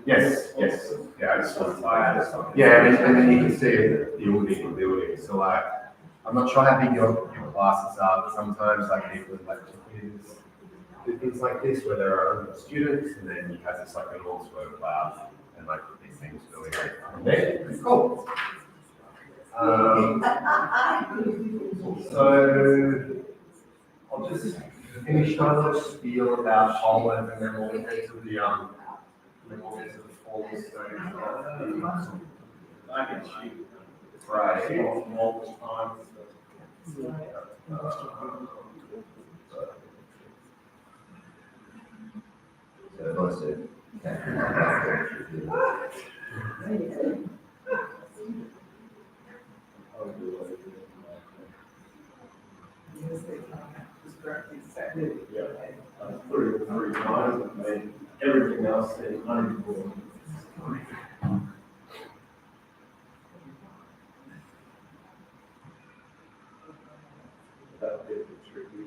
Yes. Yeah, I just want to yeah, and then you can see it building. So like, I'm not sure how big your classes are, but sometimes like people in lecture theatres do things like this where there are 100 students, and then you have this like enormous word cloud and like these things building from there. It's cool. So I'll just finish my little spiel about Poland, and then we'll get to the formal stage. I can shoot. Right. Multiple times. So if I said, Yeah. Three times, and then everything else is unequal. That bit is tricky.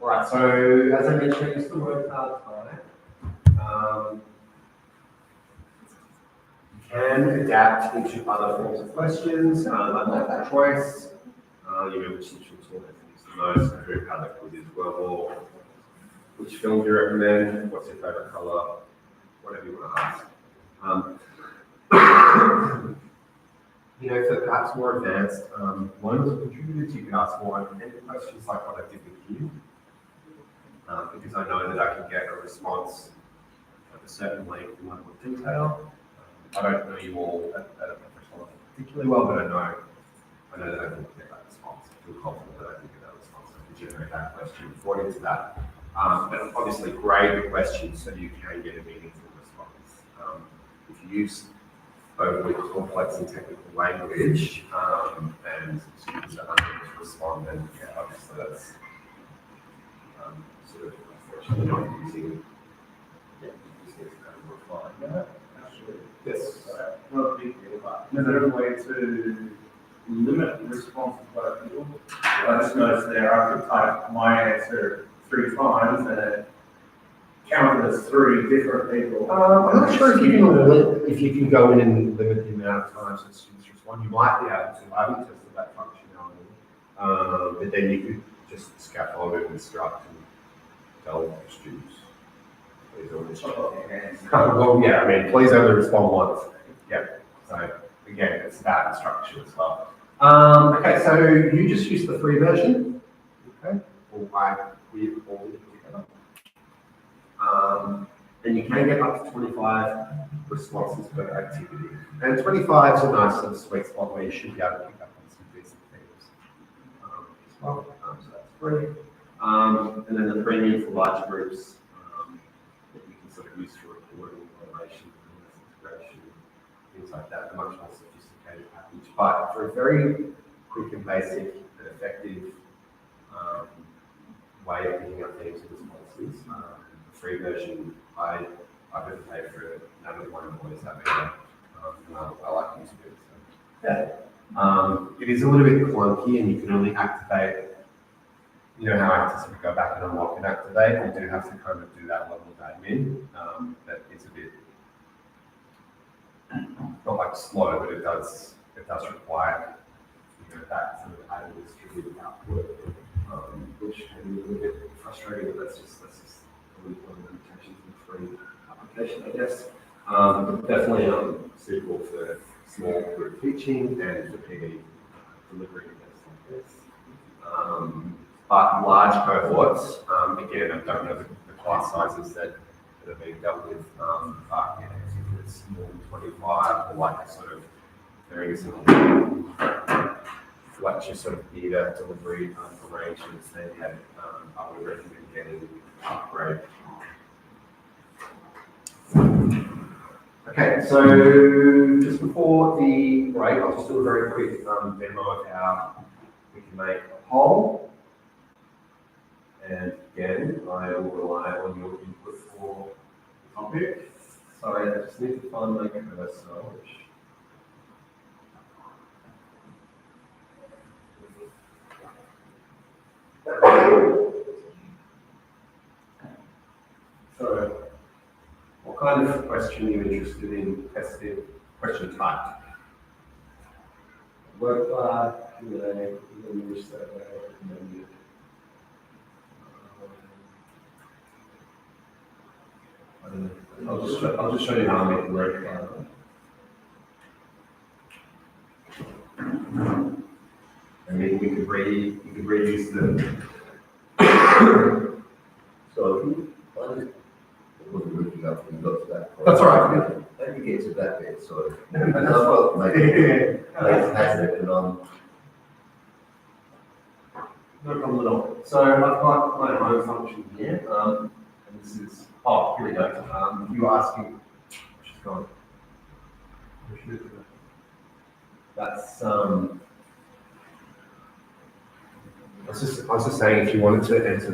All right, so as I mentioned, it's the word cloud type. You can adapt into other forms of questions, like multiple choice, which teaching tool I use the most, and how that quiz is well, or which film do you recommend, what's your favorite color, whatever you want to ask. For perhaps more advanced learners or contributors, you can ask more open-ended questions like what I did with you. Because I know that I can get a response of a certain length and level of detail. I don't know you all at a professional level particularly well, but I know that I can get that response. I feel confident that I can get that response. I can generate that question according to that. But obviously grade the question so you can get a meaningful response. If you use overly complex and technical language and students are unable to respond, then obviously that's sort of unfortunately not using Yes. Not a big deal, but is there a way to limit responses by people? I just noticed there, I could type my answer 3 times and it counted as 3 different people. I'm not sure if you can go in and limit the amount of times that students respond. You might be able to. I haven't tested that functionality. But then you could just scaffold it, instruct, and tell the students. Please only respond. Well, yeah, I mean, please only respond once. Yeah. So again, it's that instruction as well. Okay, so you just use the free version. okay? Or we all did it together. And you can get up to 25 responses per activity. And 25 is a nice sort of sweet spot where you should be able to pick up on some decent things as well. So that's free. And then the premium for large groups that you can sort of use for reporting, automation, integration, things like that. A much more sophisticated package, but for a very quick and basic and effective way of picking up things and responses. The free version, I don't pay for it. None of my employees have it. I like using it. So. Yeah. It is a little bit clunky, and you can only activate. You know how actors can go back and unlock and activate. We do have to kind of do that level of admin. That is a bit not like slow, but it does require that sort of administrative output, which can be a little bit frustrating. But that's just one of the limitations of the free application, I guess. Definitely suitable for small group teaching and for PD delivery events like this. But large cohorts, again, I don't know the class sizes that are being dealt with, but if it's more than 25 or like a sort of very simple lecture sort of theatre delivery arrangements, then I would recommend getting upgrade. Okay, so just before the break, I'll just do a very quick demo of how we can make a poll. And again, I will rely on your input for the topic. Sorry, I just need to find my cursor, which so, what kind of question are you interested in testing? Question type. Work life, Q&A, English survey, recommended. I'll just show you how I make the work. I mean, we could reuse the. So, I wasn't looking up when you got to that point. That's all right. Let me get to that bit, sorry. I've got to make it hazard and on. No problem at all. So I've got my home function here, and this is, here we go. You were asking, she's gone. That's, I was just saying, if you wanted to enter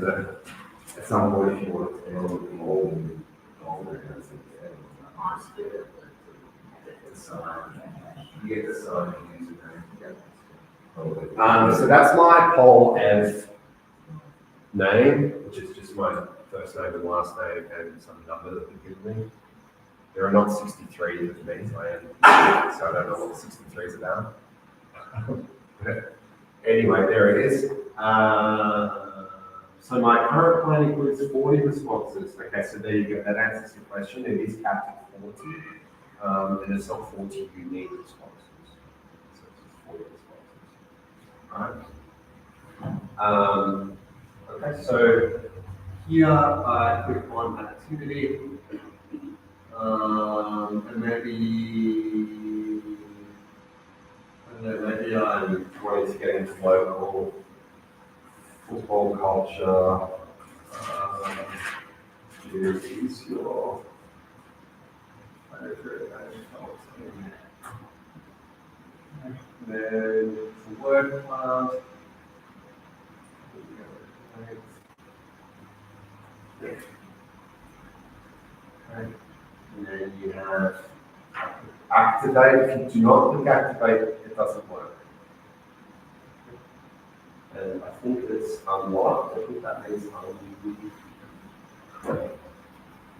at some point, if you wanted to enter the you get the sign username. So that's my poll and name, which is just my first name and last name and some number that they've given me. There are not 63 of me, so I don't know what 63 is about. Anyway, there it is. So my current plan includes 40 responses. Okay, so there you go. That answers your question. It is capped at 40, and it's not 40 unique responses. So it's just 40 responses. Right. Okay, so here I click on activity, and maybe I'm wanting to get into local football culture. Here is your favorite team. Then for word cloud. Okay. And then you have activate. If you do not click activate, it doesn't work. And I think it's unlocked. I think that means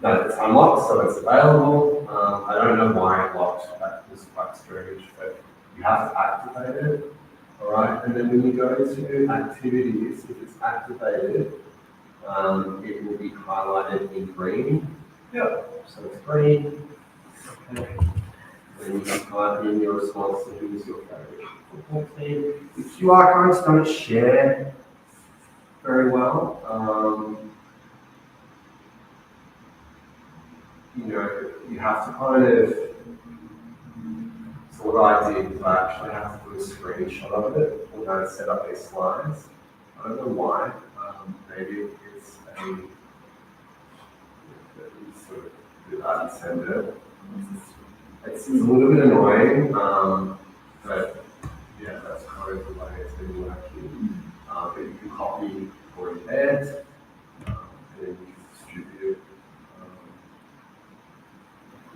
no, it's unlocked, so it's available. I don't know why it locked. That was quite strange, but you have to activate it. All right, and then when you go to activities, if it's activated, it will be highlighted in green. Yep. So it's green. Okay. Then you can type in your response to who's your favorite football team. If you are going to don't share very well. You have to kind of, so what I did was I actually have to put a screenshot of it when I set up these slides. I don't know why. Maybe it's sort of do that and send it. It's a little bit annoying, but yeah, that's kind of the way it's been working. But you can copy or embed, and then you can distribute it.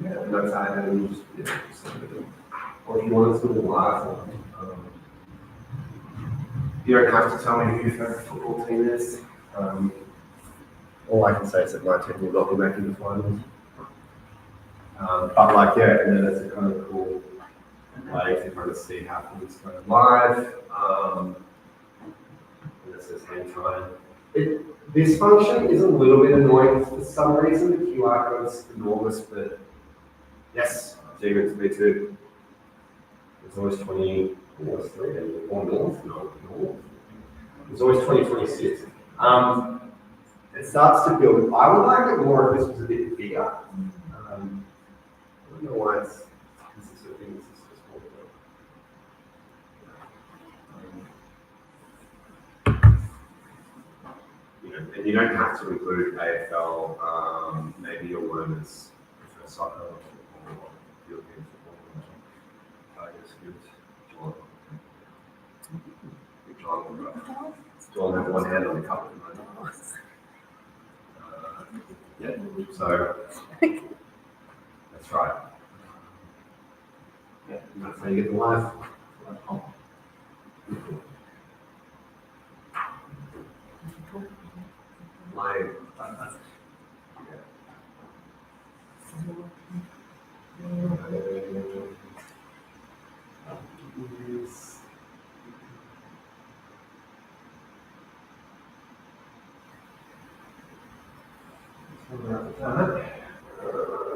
Yeah, and that's how you just send it. Or if you want to do it live, you don't have to tell me who your favorite football team is. All I can say is that my team will not be making the finals. But like, yeah, and then it's a kind of cool way to kind of see how things go live. And this is hang time. This function is a little bit annoying for some reason. The QR code is enormous, but yes, G-Mix V2. There's always 20, what's 3 or north? No, north. There's always 2026. It starts to build. I would like it more if this was a bit bigger. I don't know why it's this is a thing. This is so small. And you don't have to include AFL. Maybe your learners prefer soccer or European football. John has one hand on the cup at the moment. Yeah, so that's right. Yeah, that's how you get the live. Live.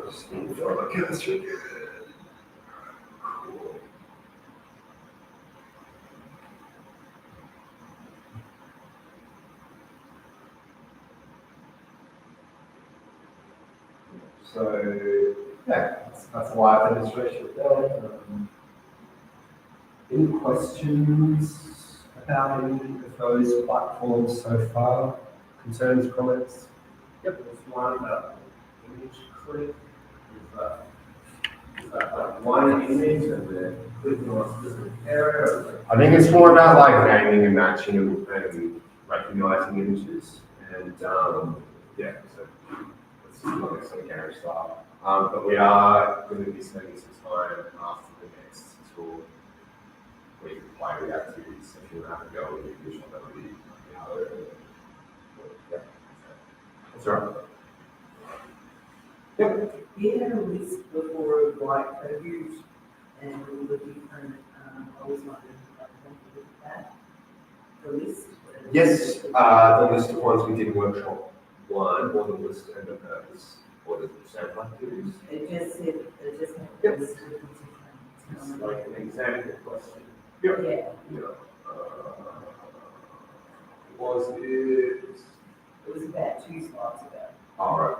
Just need to fill my chemistry. Cool. So, yeah, that's a live demonstration of that. Any questions about any of those platforms so far? Concerns, comments? Yep, there's one about image clip. Is that like one image and then clicking on a specific area? I think it's more about like naming and matching and recognizing images. And yeah, so it's not necessarily garage style. But we are going to be spending some time after the next tour where you can play with activities. So if you have to go with your visual, that would be harder. Yeah, that's right. Yep. You had a list before of like reviews and all the different, I was wondering if I could look at that. The list? Yes, the list of ones we did workshop 1, or the list and the purpose, or the sample activities. It just said, it just had a list of different. It's like an example question. Yeah. Yeah. Was it? It was about 2 slides ago. All right.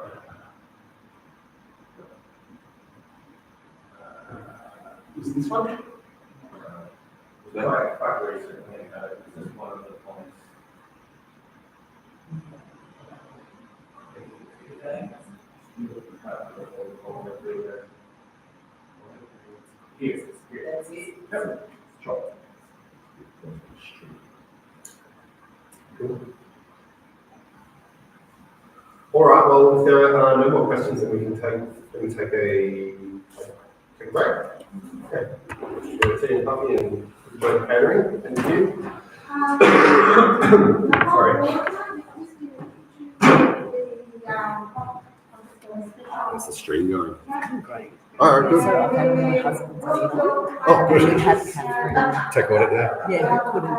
Was it this one? Was that right? Quite recently, this is one of the points. Here. That's it. Yep. Sure. Cool. All right. Well, if there are no more questions, then we can take a break. Okay. Tea and coffee and enjoy the catering. Thank you. Sorry. How's the stream going? Great. All right, good. So I've had my husband's email. Oh, good. We had Catherine. Take audit there. Yeah, he couldn't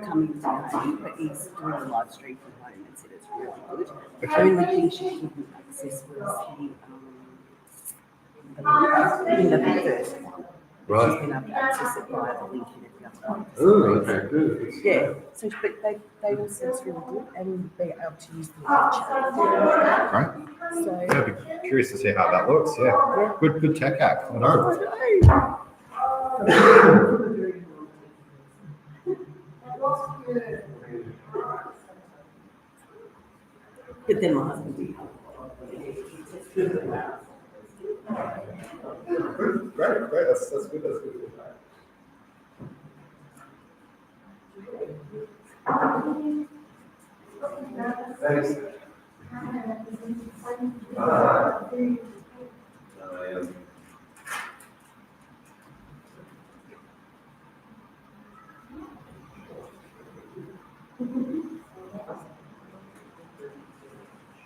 come in today, but he's doing a live stream from home and said it's really good. The only thing she couldn't access was the first one. Right. She's been able to access it via the link in every other Oh, okay, good. Yeah, so, but they all said it's really good and be able to use the chat. Right? So, Yeah, I'd be curious to see how that looks. Yeah. Good tech hack. I know. but then my husband did. Great. That's good. Thanks.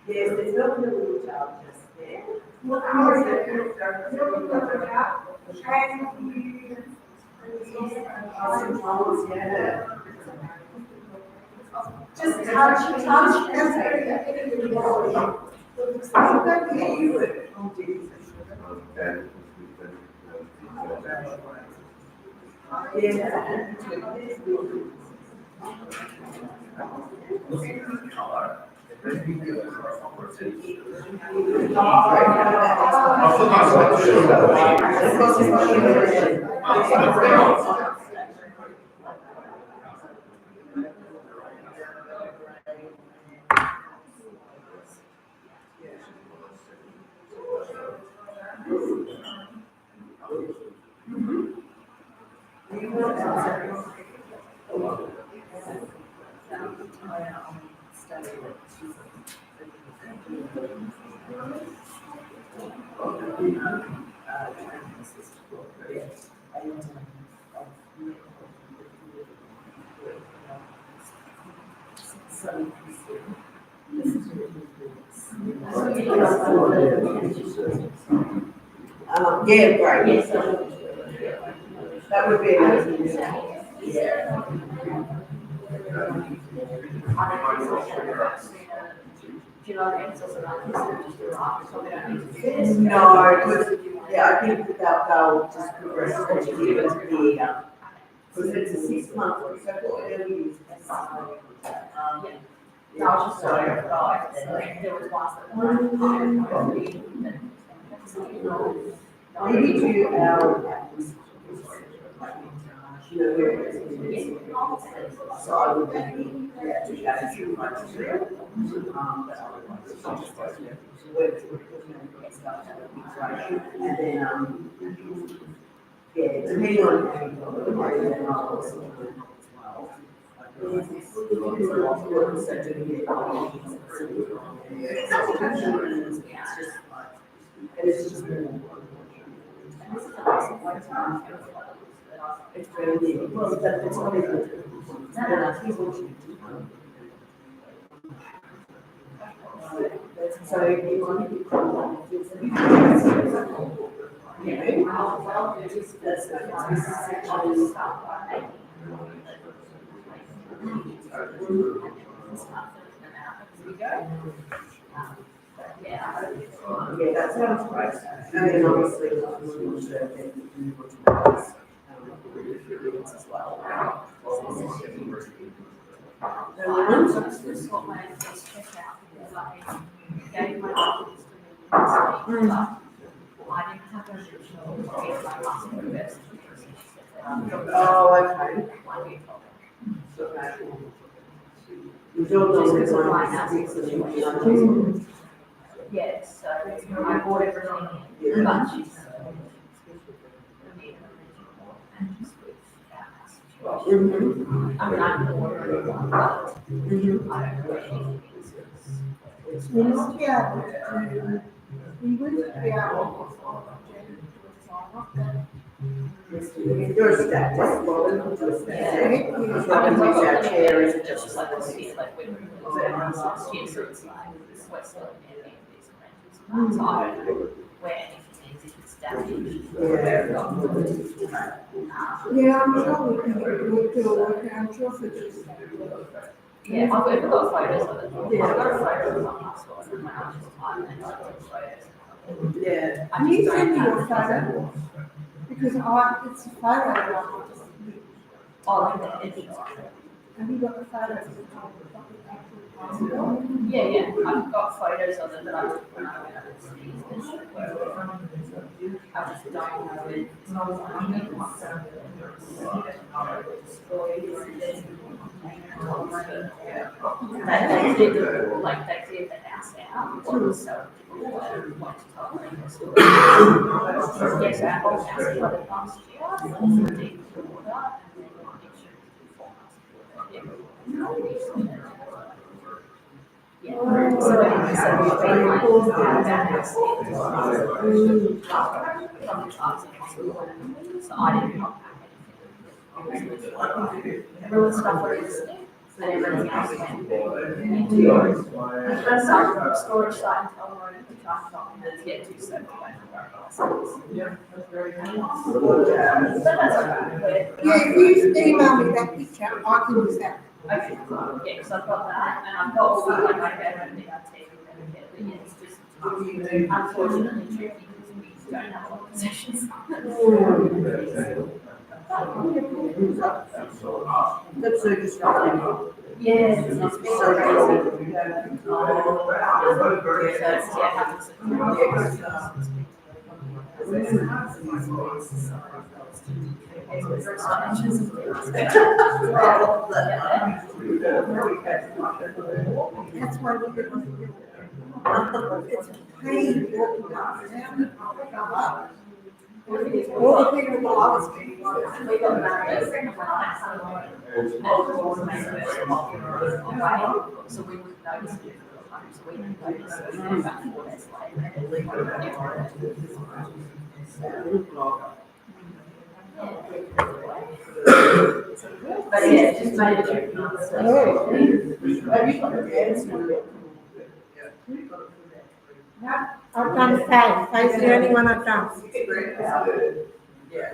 Yes, there's no little child just there. Yeah. Just touch, that's very. You would. Yeah, right. Yes. That would be amazing. Yeah. No, because, yeah, I think that they'll just progress what you give it to the, because it's a 6 month, so what early is this? No, I was just sorry, I forgot. There was one Maybe do our, you know, where it's, so I would maybe, yeah, do that through my career. But otherwise, where it's, and then, yeah, depending on how you go, then I'll also do it as well. So doing it. It's just more. It's really, well, that's what it is. So if you want to be yeah, that sounds right. And then obviously, as well. This is what my first check out because I gave my office to the I didn't have an original get my last university. Oh, okay. You don't know Just because of my house. Yes, so I bought everything in, but she's. I mean, I can order it, but I don't know anything. We won't be able to, we wouldn't be able There's that, just Robin, just that. Robin use our chair as just Just like this year, like when we were last year, so it's like Westland and these ranges. So I don't know where anything is, if it's damaged. Yeah, I'm sure we can do a work out, sure for this. Yeah, I've even got photos of it. Yeah, I've got photos of my store and my house is fine and I took photos. Yeah. Can you send me your photo? Because it's a photo. Oh, like the edges. Have you got the photos of the top of the actual hospital? Yeah, I've got photos of it that I took when I went overseas. I just don't know it. It's not they did they cleared the house out, so people want to tell them the story. Yes, our whole house flooded last year, deep water, and then make sure to do 4 months of water. Yeah, so we've been like, that house from the class of hospital, so I didn't pop back anything. Everyone's stuff was and everything else went into yours. So storage site until we're in the charge documents, yeah, 2 separate. But that's okay. Yeah, if you email me that picture, I can use that. Okay, yeah, so I've got that, and I've got all the like I read the tape and but yeah, it's just unfortunately tricky because we don't have a lot of possessions. That's so disruptive. Yeah, it's not So so crazy. That's why we did it. It's a pain walking up and down. All the people that I was speaking to. We got married, so we wouldn't notice it for the home, so we didn't notice it about 4 days later. But yeah, it just made it. Have you got the answer? I've done Faye. Faye's the only one I've done. Yeah.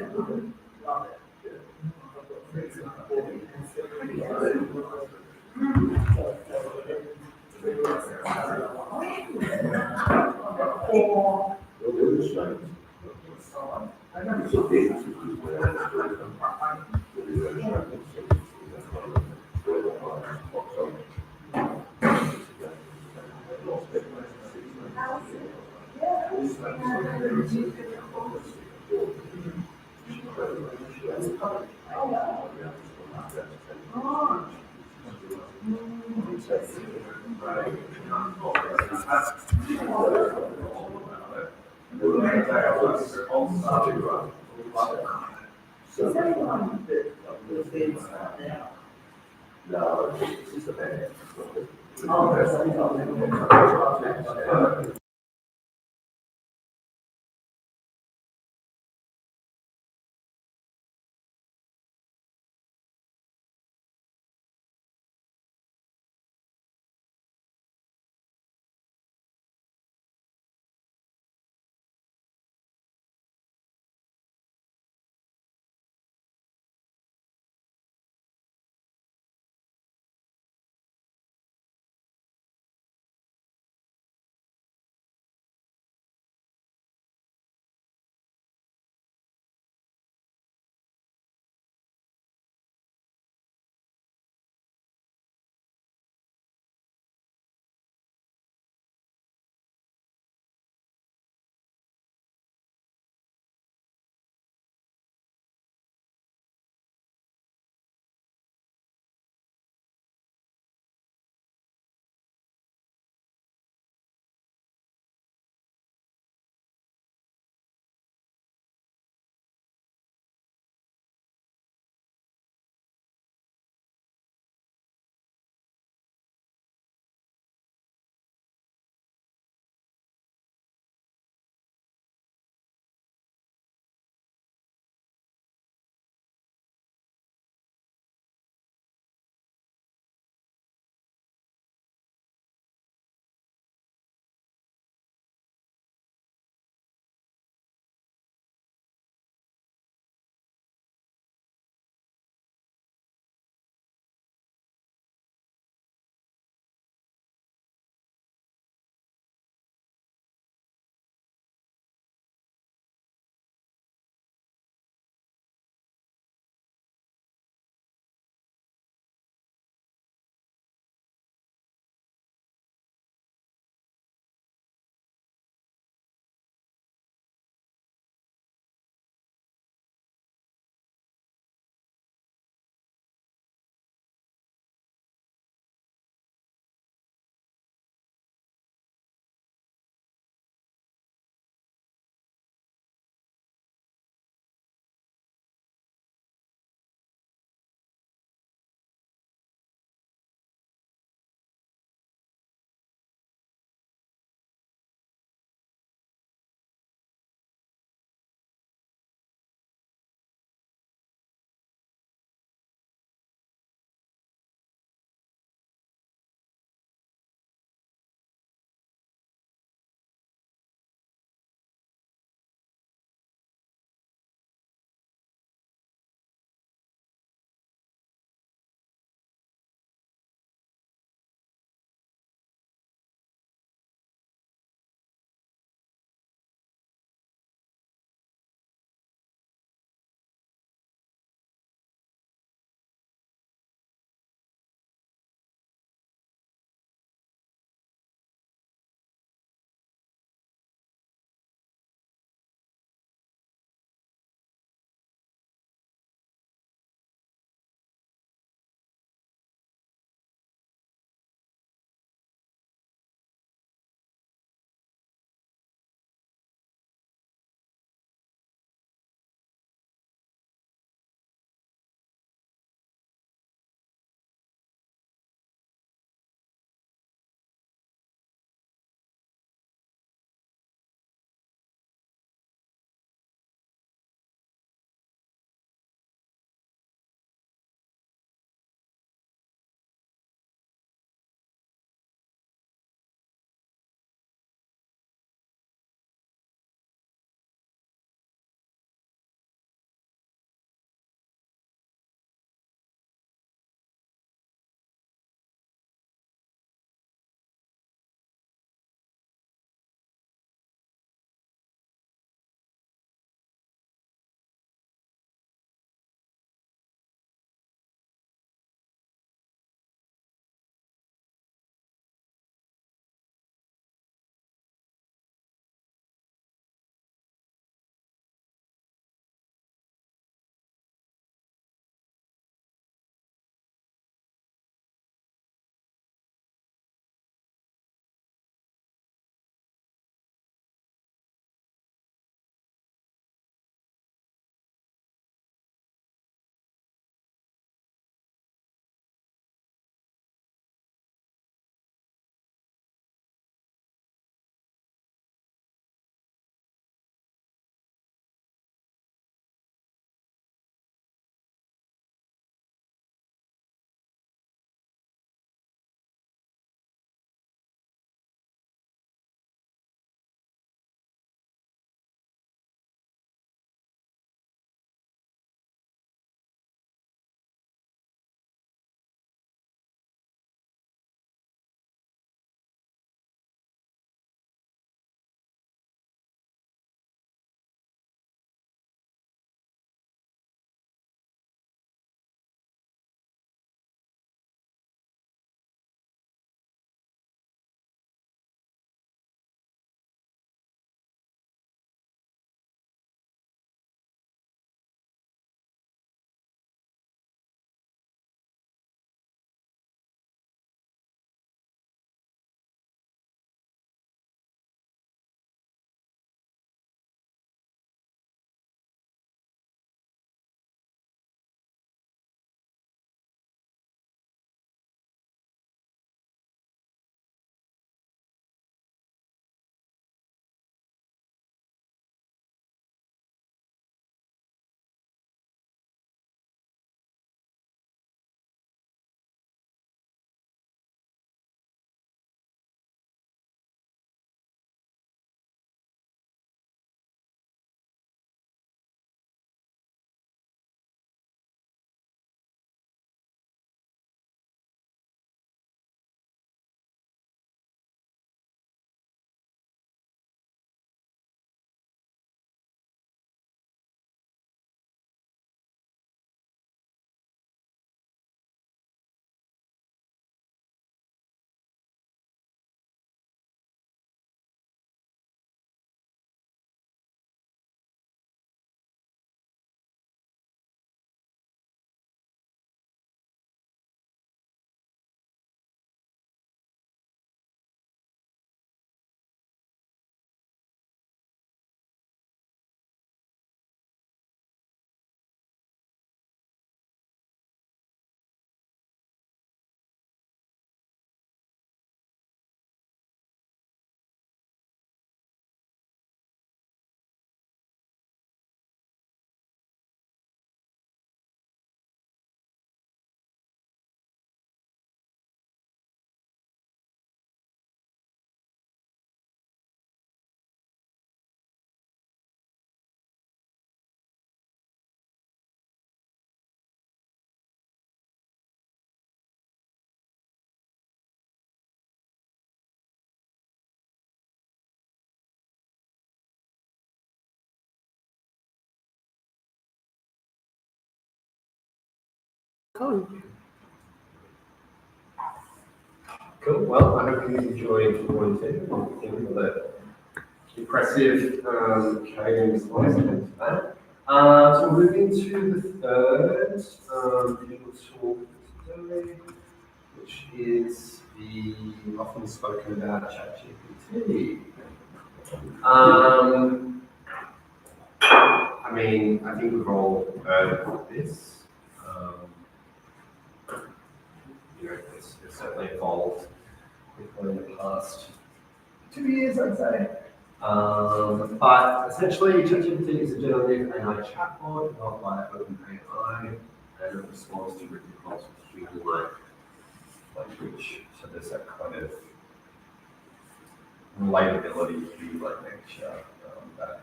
No, it's just a bad. Oh, on. Cool. Well, I hope you enjoyed quarantine. With the impressive cadence voice and that. So moving to the third digital tool for today, which is the often spoken about ChatGPT. I mean, I think we've all heard of this. You know, it's certainly evolved quickly in the past 2 years, I'd say. But essentially, ChatGPT is a generative AI chatbot developed by OpenAI, and it responds to written prompts with human-like language. So there's that kind of relatability, human-like nature that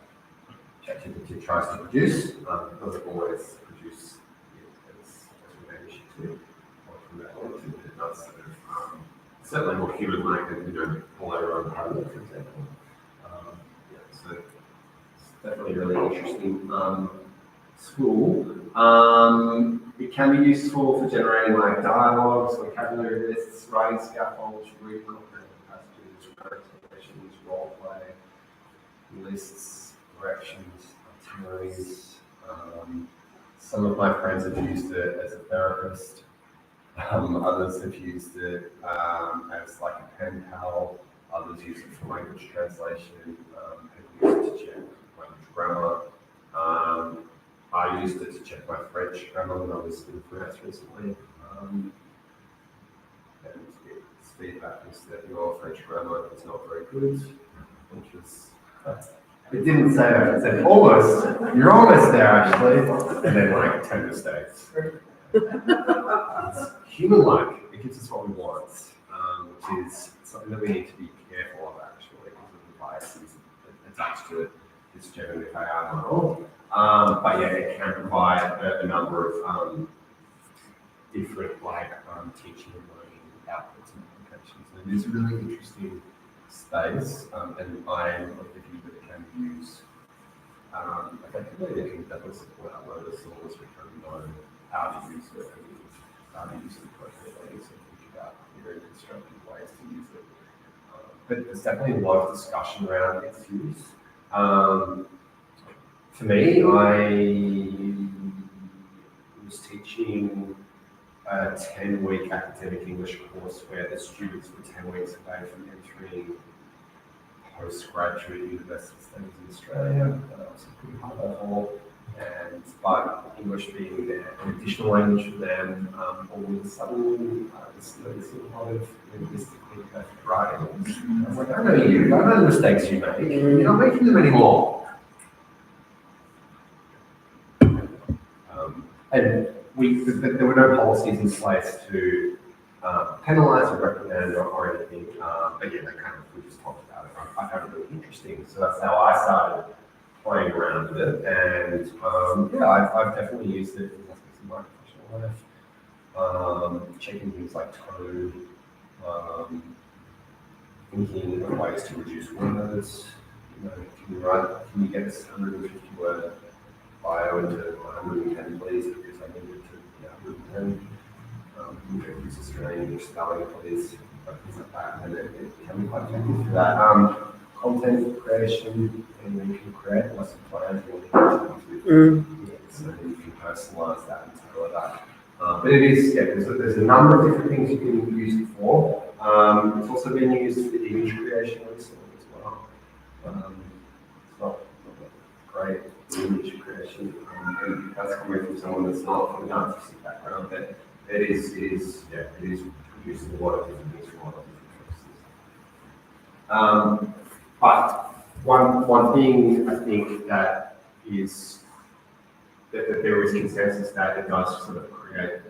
ChatGPT tries to produce. It doesn't always produce it as we manage it to. From that point of view, it does sort of, certainly more human-like than, you know, all over on Parallel, for example. So it's definitely a really interesting tool. It can be useful for generating like dialogues, vocabulary lists, writing scaffolds, reading comprehensive passages, presentations, role play, lists, directions, itineraries. Some of my friends have used it as a therapist. Others have used it as like a pen pal. Others use it for language translation. People use it to check language grammar. I used it to check my French grammar when I was in France recently. And its feedback was that your French grammar is not very good, which is, it didn't say that, it said almost, you're almost there actually, and then like 10 mistakes. It's human-like, it gives us what we want, which is something that we need to be careful of actually, because of the biases attached to it. This generative AI model. But yeah, it can provide a number of different like teaching and learning outputs and applications. And it is a really interesting space, and I'm of the view that it can be used effectively. It can definitely support our learners as long as we kind of know how to use it and how to use it appropriately. So think about very constructive ways to use it. But there's definitely a lot of discussion around its use. For me, I was teaching a 10-week academic English course where the students were 10 weeks away from entering postgraduate university studies in Australia. That was a pretty high level, but English being an additional language for them, all of a sudden, there's a lot of linguistically perfect writing. I was like, I know you, I know the mistakes you make, you're not making them anymore. And there were no policies in place to penalise or reprimand or anything. But yeah, we just talked about it. I found it really interesting. So that's how I started playing around with it. And yeah, I've definitely used it in aspects of my professional life. Checking things like tone, thinking of ways to reduce words. You know, can you get this 150 word bio into 110 please, because I need it to 110. Use Australian English spelling please, things like that, and it can be quite effective for that. Content creation, and then you can create lesson plans or so you can personalize that and tailor that. But it is, yeah, there's a number of different things you can use it for. It's also been used for image creation recently as well. It's not great image creation, and that's coming from someone that's not from an artistic background, but it is producing a lot of different things for a lot of different purposes. But one thing I think that is that there is consensus that it does sort of create,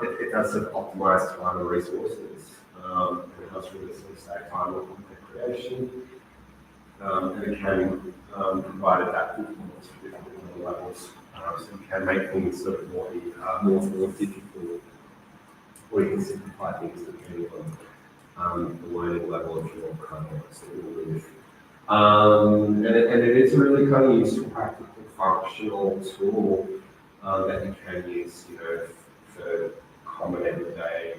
it does sort of optimize time and resources, and it does really sort of save time on content creation, and it can provide adaptive performance for different levels. So you can make things sort of more difficult, or you can simplify things depending on the learning level of your context that you're with. And it is a really kind of useful, practical, functional tool that you can use, you know, for common everyday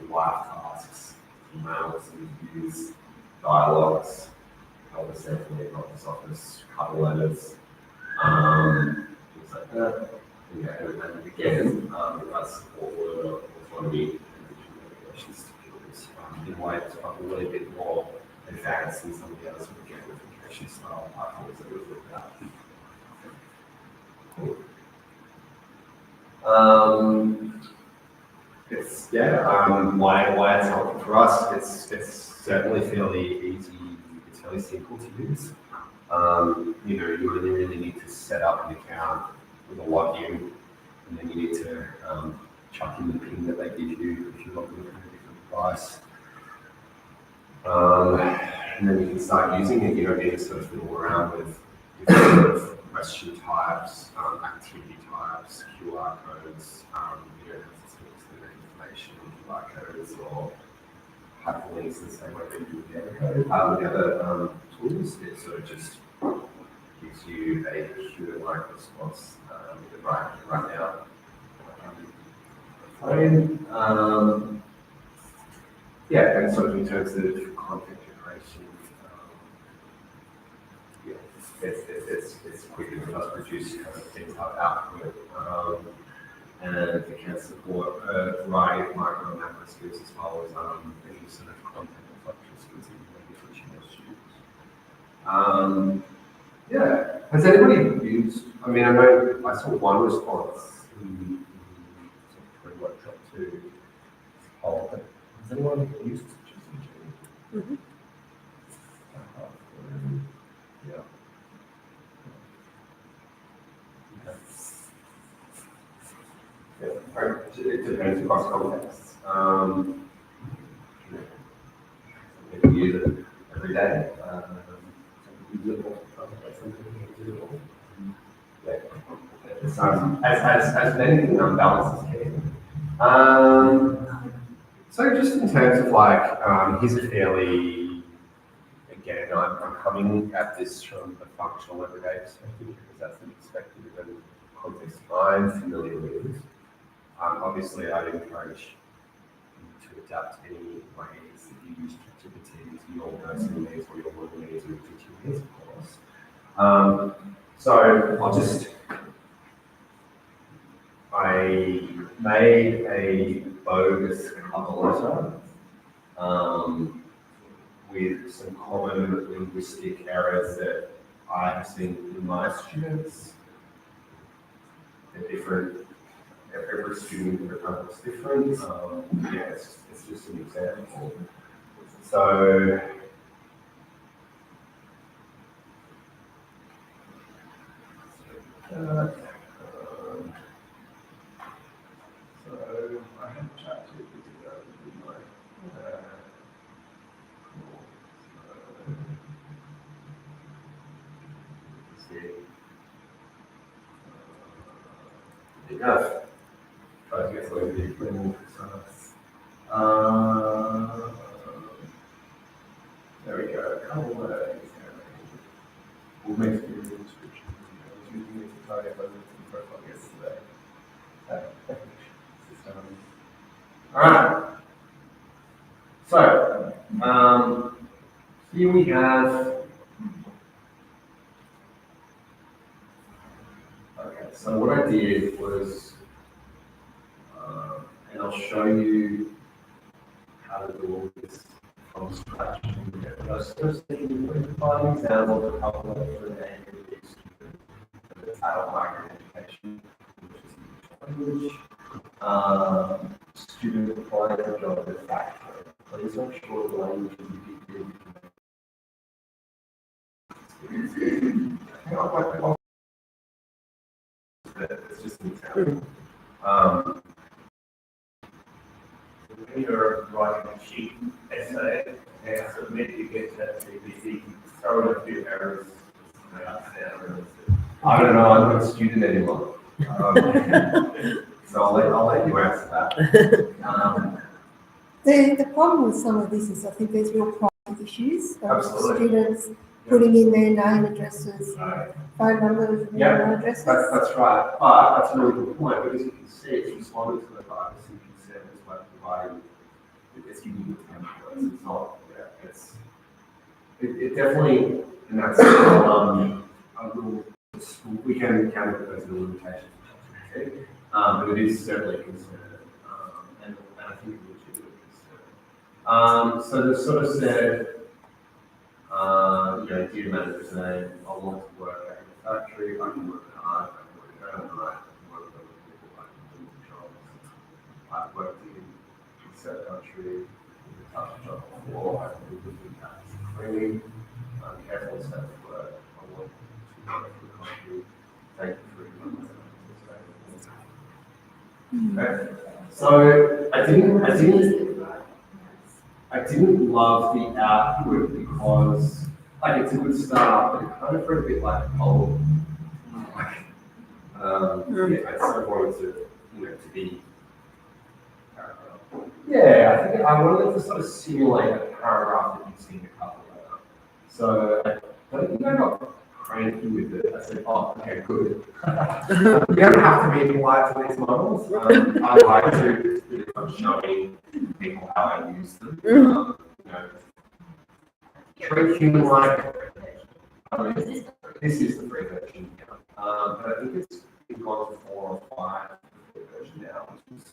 life tasks, emails, interviews, dialogues, office office, cover letters, things like that. And again, that's support were autonomy and navigation skills in ways probably a bit more advanced than some of the other sort of gamification style platforms that we've looked at. Cool. Why it's helpful for us, it's certainly fairly easy, it's fairly simple to use. You only really need to set up an account with a login, and then you need to chuck in the PIN that they give you if you're looking for a different device. And then you can start using it. You don't need to sort of fiddle around with different sort of question types, activity types, QR codes, you don't have to sort of send information, QR codes, or hyperlinks the same way that you do with the other tools. It sort of just gives you a human-like response right now. Yeah, and sort of in terms of content generation, it's quick and fast produce kind of things like output, and it can support a variety of micro and macro skills as well as any sort of content or functional skills that you may be teaching your students. Yeah, has anybody used? I mean, I saw one response in sort of pre-workshop to poll, but has anyone used GCG? Mm-hmm. Yeah. Yeah, it depends across contexts. Some people use it every day. Some people use it all the time. Some people use it all. Yeah. It's, as anything, balance is key. So just in terms of like, here's a fairly, again, I'm coming at this from a functional everyday perspective because that's the perspective and context I'm familiar with. Obviously, I'd encourage you to adapt any ways that you use ChatGPT to your personal needs or your learning needs or your teaching needs, of course. So I'll just, I made a bogus cover letter with some common linguistic errors that I have seen in my students. They're different. Every student is different. Yeah, it's just an example. So, I have ChatGPT with my there you go. Try to get something different. There we go. A couple of we'll make it a description. I was using it to target my LinkedIn profile yesterday. Alright. So, here we have. Okay, so what I did was, and I'll show you how to do all this from scratch. I was first thinking, find an example of a couple of different activities for the adult market education, which is language, student applying for a job at a factory. Please make sure the language you it's just an example. When you're writing a sheet essay and submit, you get that CPC, throw in a few errors. I don't know, I'm not a student anymore. So I'll let you answer that. The problem with some of this is I think there's real private issues of Absolutely. students putting in their name, addresses, phone numbers, and Yeah, email addresses. That's right, but that's a really good point, because you can see it's responded to the privacy consent as well, providing it's giving you templates, it's not, yeah, it definitely, and that's a little, we can count it as a limitation, but it is certainly a concern, and I think a legitimate concern. So they've sort of said, dear manager's name, I want to work at the factory, I can work hard, I can work overnight, I can work with people, I can do jobs. I've worked in research country, in the touch job before, I've been looking at cleaning, I'm careful to have work, I want to work for the country, thank you for your okay. So I didn't love the output because like it's a good start, but it kind of felt a bit like oh, like yeah, I sort of wanted to be. Yeah, I think I wanted to sort of simulate a paragraph that you've seen a couple of. So I don't think I got cranky with it. I said, oh, okay, good. You don't have to be polite to these models. I like to do showing people how I use them. Treat human like. This is the free version. But I think it's gone to 4 or 5 version now, which is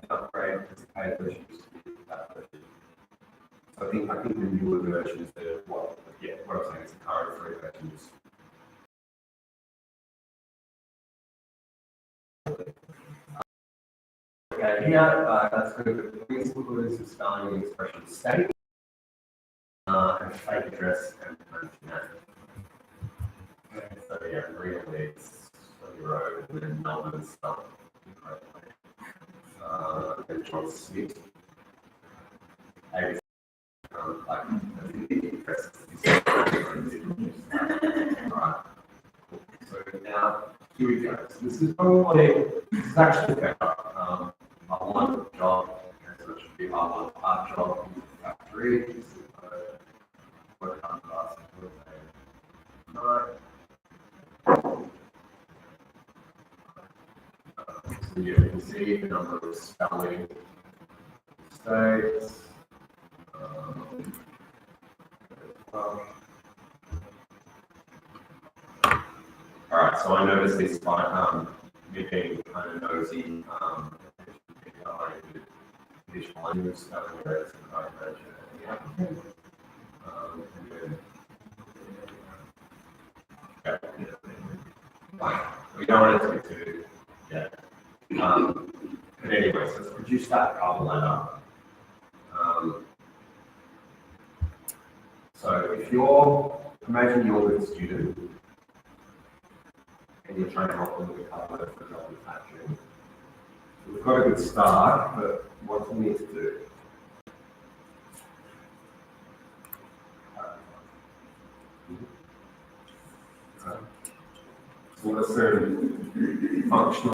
an upgrade because the paid version used to be that version. So I think the newer versions are what I'm saying is the current free version is. Okay, here that's good. Please include some spelling and expression state and fake address and name. Okay, so yeah, really it's on your own with Melbourne stuff. And John Smith. Like the address right. So now here we go. So this is actually better. I want a job, so it should be I want a part job in the factory. This is work on class so you can see the number of spelling mistakes. All right, so I noticed this by me being kind of nosy, additional language spelling errors and I imagine the applicant. We don't want it to be too, but anyway, so let's produce that cover letter. So if imagine you're a student and you're trying to help them with a cover letter for job manufacturing. We've got a good start, but what do we need to do? So what are certain functional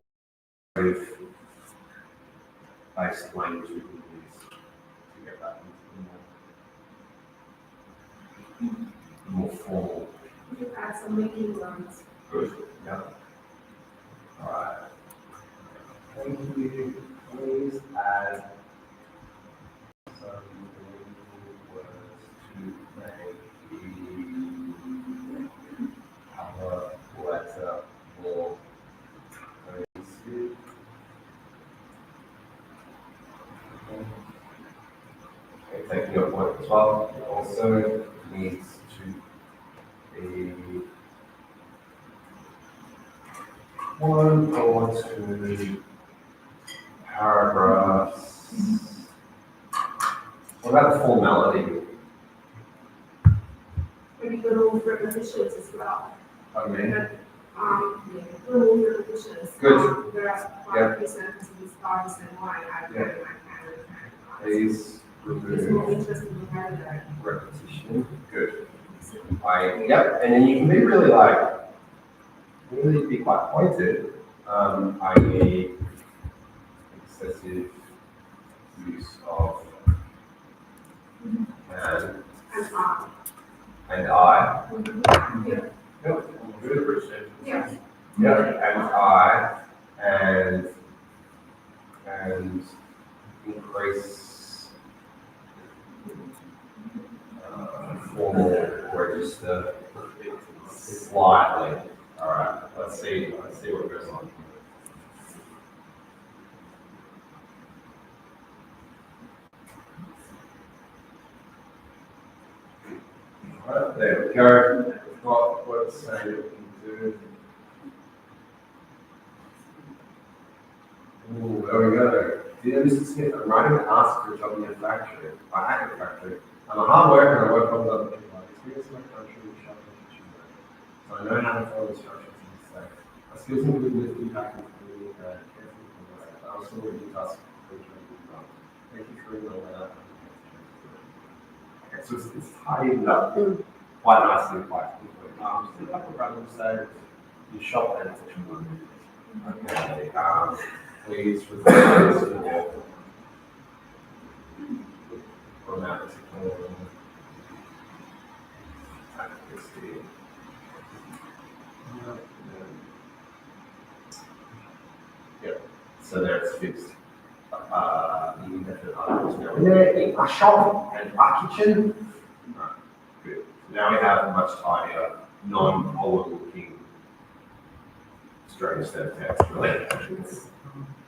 based language we can use to get that into more formal? You can add some linking lines. Good, yeah. All right. Thank you. Please add some words to make the cover letter more cohesive. Okay, taking your point as well. It also needs to be 1 or 2 paragraphs. What about the formality? Maybe little repetitions as well. Okay. Little repetitions. Good. There are 5% to stars and why I Yeah. Please It's more remove interesting to have that. repetition. Good. Yep. And then you can be really be quite pointed, i.e. excessive use of and and I. Yeah. Yep. Good. Yeah. Yeah, and I, and increase formal register slightly. All right, let's see what goes on. All right, there we go. We've got what's saying we can do. Ooh, there we go. Dear Mr. Smith, I'm writing to ask for a job in your factory. I hack a factory. I'm a hard worker and I work on other people. I experience my country with shop kitchen work. So I know how to follow instructions and mistake. My skills include lifting, packing, cleaning, and carefully from the but I'm still working tasks for the training department. Thank you for reading all that. Okay, so it's tidied up quite nicely, quite quickly. Just a couple of random saves. You shop and section one. Okay, please replace grammatical accuracy. Yep, so there it's fixed. Indefinite articles now in there. A shop and a kitchen. Right, good. So now we have a much tidier, non-polar looking strange set of text, really.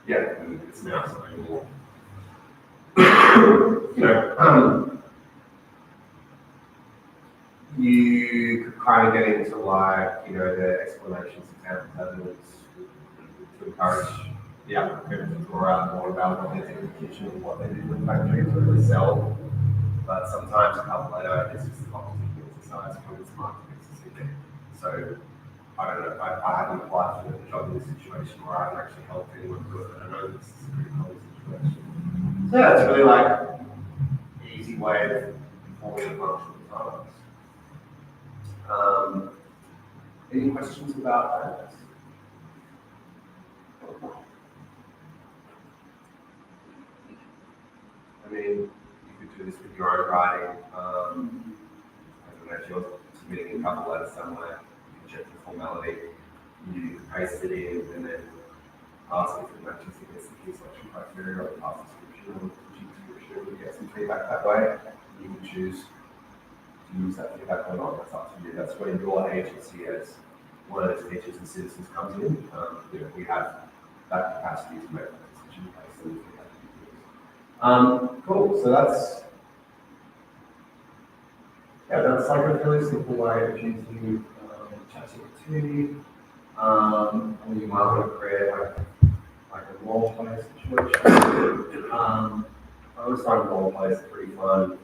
Yeah, and it's now something more. You could kind of get into like, the explanations of example tables to encourage the applicant to draw out more about what they do in the kitchen and what they do in the factory to really sell. But sometimes a couple later, it's just a cognitive exercise when it's marketing specific. So I don't know if I haven't applied for a job in this situation where I've actually helped anyone do it. I know this is a pretty common situation. So yeah, it's really like an easy way of forming functional tasks. Any questions about that? I mean, you could do this with your own writing. I don't know if you're submitting a cover letter somewhere, you can check the formality, you paste it in, and then ask if it matches against the key selection criteria or the task description or the teaching description. You get some feedback that way. You can choose to use that feedback or not. That's up to you. That's where your agency as one of those teachers and citizens comes in. We have that capacity to make that decision based on the feedback you use. Cool. So that's like a really simple way of using ChatGPT. And you might want to create like a role play situation. I always find role plays pretty fun.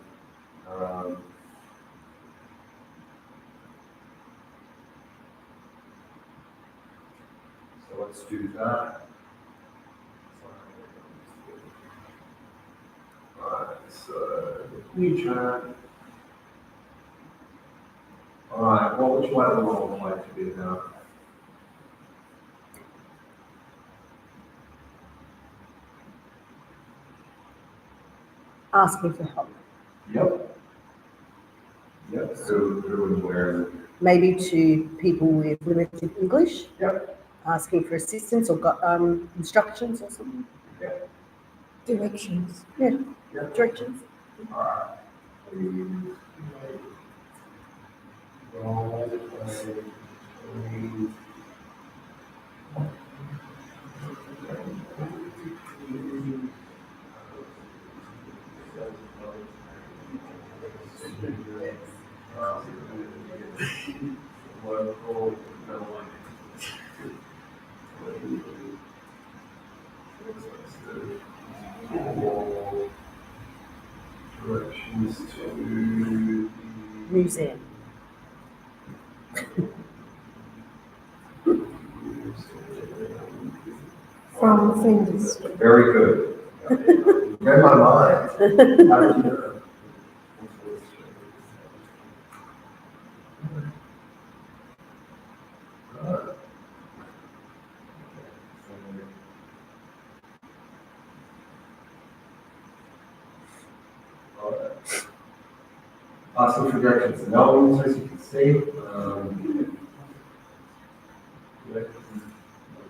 So let's do that. Alright, so new chat. Alright, what would you like the role play to be about? Asking for help. Yep. Who and where? Maybe to people with limited English. Yep. Asking for assistance or instructions or something. Yep. Directions. Yeah. Yep. Directions. Alright. Role play. Local directions to Museum. From Flinders. Very good. Read my mind. How did you know? asking for directions to Melbourne, so as you can see.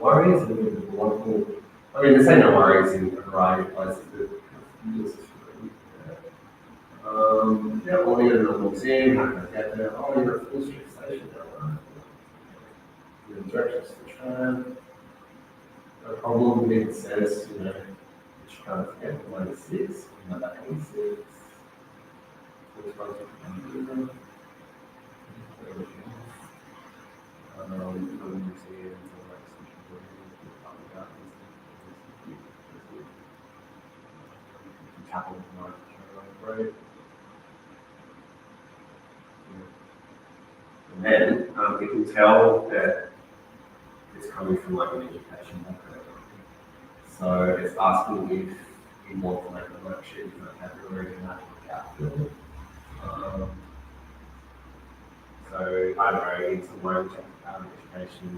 Worries, and the local, I mean, there's no worries in a variety of places, yeah, all the other museum, how can I get there? Oh, you're at Full Street Station now. The directions to the tram. No problem, it says, which kind of get 96, another 86. Which one's the museum, Chapel of North Carolina, right? And then we can tell that it's coming from like an education background. So it's asking if you want to make a worksheet with vocabulary and that capital. So I don't know, in some way, education,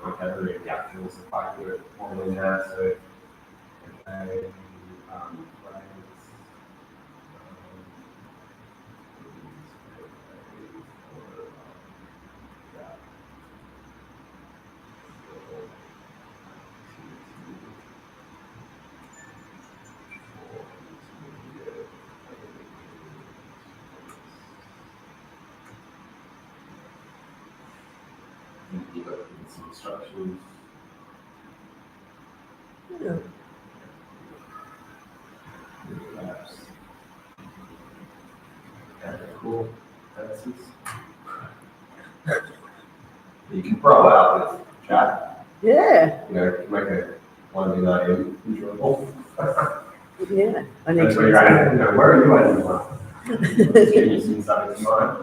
vocabulary and capitals are quite good at modeling that. So okay, you got some instructions. Perhaps. Cool. Answers. You can pro out with chat. Yeah, Make a one in enjoyable. yeah. I need That's to. where you're at. Where are you at in life? Genius inside of mine.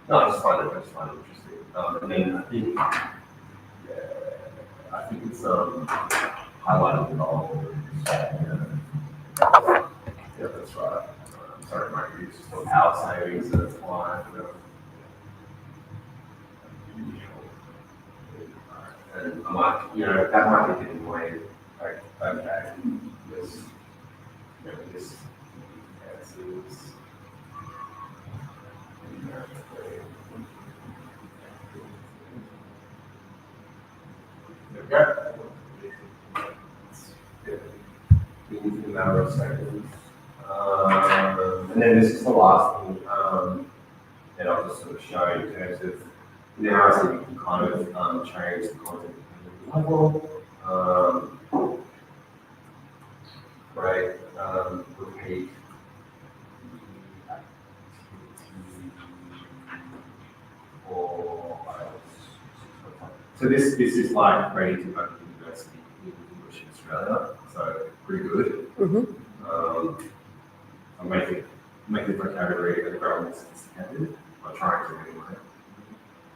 No, I just find it interesting. And then I think it's highlighting the goal. Yeah, that's right. Sorry, my use for power savings, so that's why. And I might, that might be getting away. Like, okay, this, this is. There we go. In a matter of seconds. And then this is the last thing that I'll just sort of show in terms of now I see you can kind of change the content level. Right, repeat. So this is like ready to go to university in English in Australia, so pretty good. I'm making vocabulary and grammar sophisticated. I'm trying to anyway.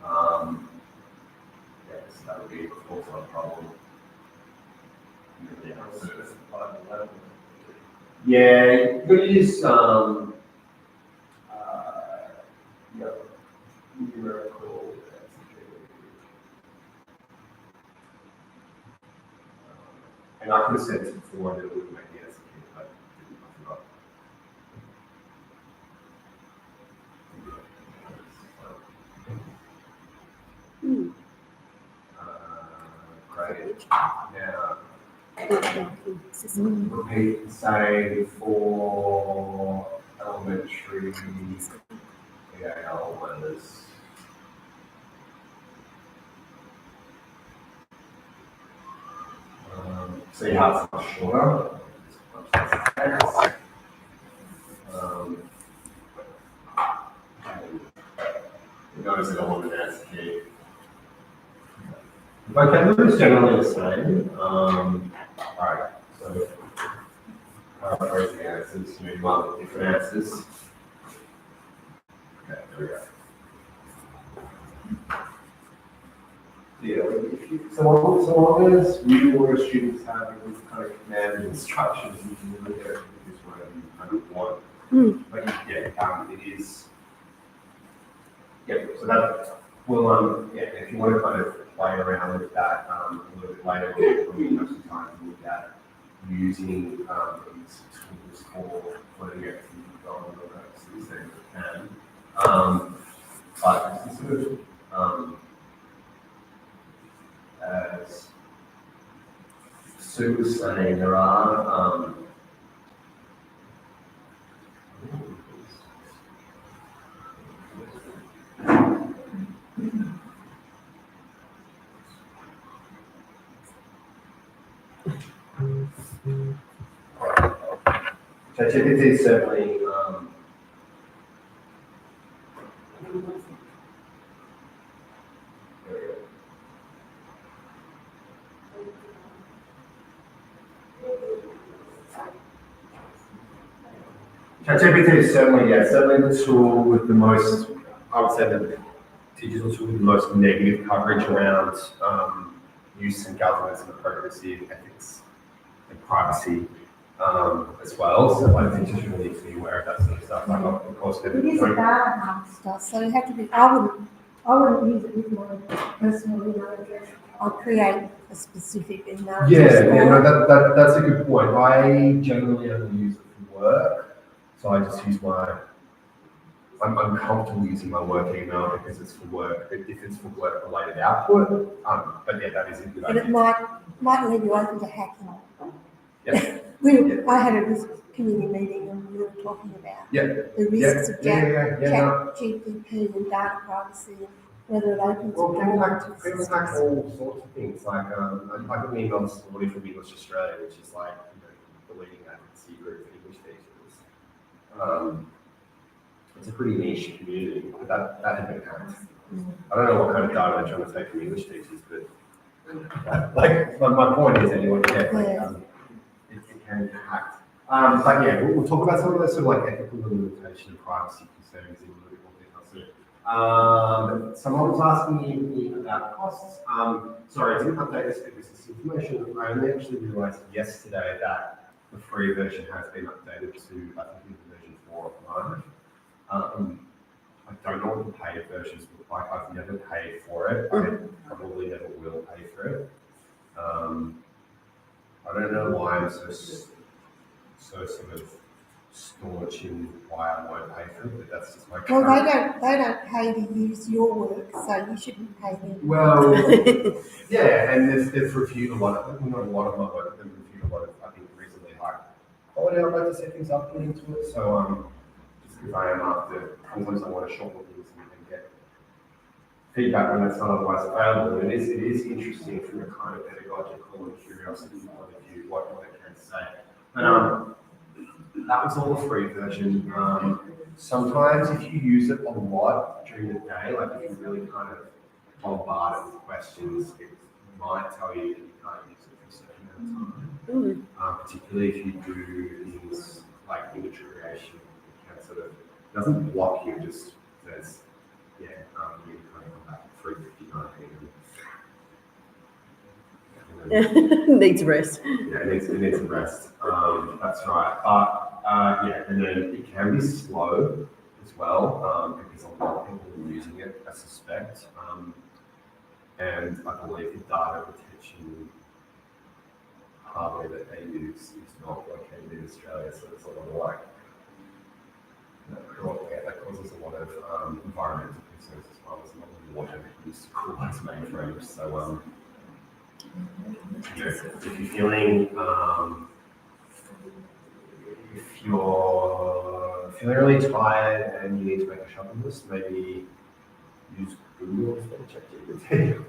So that would be also a problem. Yeah, you could use numerical. And I could have said before that it would make the answer, but I forgot. Great. Now, repeat, say for elementary EAL letters. See how it's much shorter. Notice that I want an answer key. Vocabulary is generally the same. Alright, so paraphrase the answers, you might look different answers. Okay, there we go. Yeah, so long as you or students have these kind of command instructions, you can really go this way you kind of want. But yeah, it is. Yeah, so that will if you want to kind of play around with that a little bit later, we have some time to look at using these tools for learning everything you've got on the notes. is then you can. But it's sort of, as Sue was saying, there are, ChatGPT is certainly, ChatGPT is certainly the tool with the most, I would say the digital tool with the most negative coverage around use in governance and appropriacy, ethics and privacy as well. So I think just really need to be aware of that sort of stuff. Like, of course, It is a data hub stuff, so you have to be, I wouldn't use it with my personal email address. I'll create a specific email address. No, that's a good point. I generally only use it for work, so I just use I'm comfortable using my work email because it's for work, if it's for work related output, but yeah, that is a good But it idea. might leave you open to hacking. Yeah. I had a risk committee meeting and we were talking about Yeah. the risks of No. GPP and data privacy and whether it opens Well, a people door hack to systems. all sorts of things. Like, I got an email this morning from English Australia, which is like, the leading advocacy group for English teachers. It's a pretty niche community, but that had been hacked. I don't know what kind of data they're trying to take from English teachers, but my point is anyway, it can be hacked. But yeah, we'll talk about some of those sort of like ethical limitation and privacy concerns in a little bit more detail soon. Someone was asking me about costs. Sorry, I didn't update this because this information. I only actually realized yesterday that the free version has been updated to, I think, version 4 of March. I don't know what the paid versions look like. I've never paid for it. I probably never will pay for it. I don't know why I'm so sort of staunch in why I won't pay for it, but that's just my Well, current. they don't pay to use your work, so you shouldn't pay them. Well, yeah, and they've reviewed a lot of, well, not a lot of my work, but they've reviewed a lot of, I think, reasonably high quality. I'd like to set things up into it. So, just because I am after, sometimes I want to shorten things and get feedback when it's not otherwise available. And it is interesting from a kind of pedagogical and curiosity point of view, what it can say. But that was all the free version. Sometimes if you use it a lot during the day, like if you really kind of bombard it with questions, it might tell you that you can't use it for a certain amount of time. Particularly if you do things like image creation, it can sort of, doesn't block you, just says, you kind of come back at 3:59 Needs rest. Yeah, it needs a rest. That's right. But and then it can be slow as well, because a lot of people are using it, I suspect. And I believe the data retention hardware that they use is not located in Australia, so it's a lot of like, that causes a lot of environmental concerns as well as a lot of water used to cool those mainframes. So, if you're feeling really tired and you need to make a shopping list, maybe use Google instead of ChatGPT.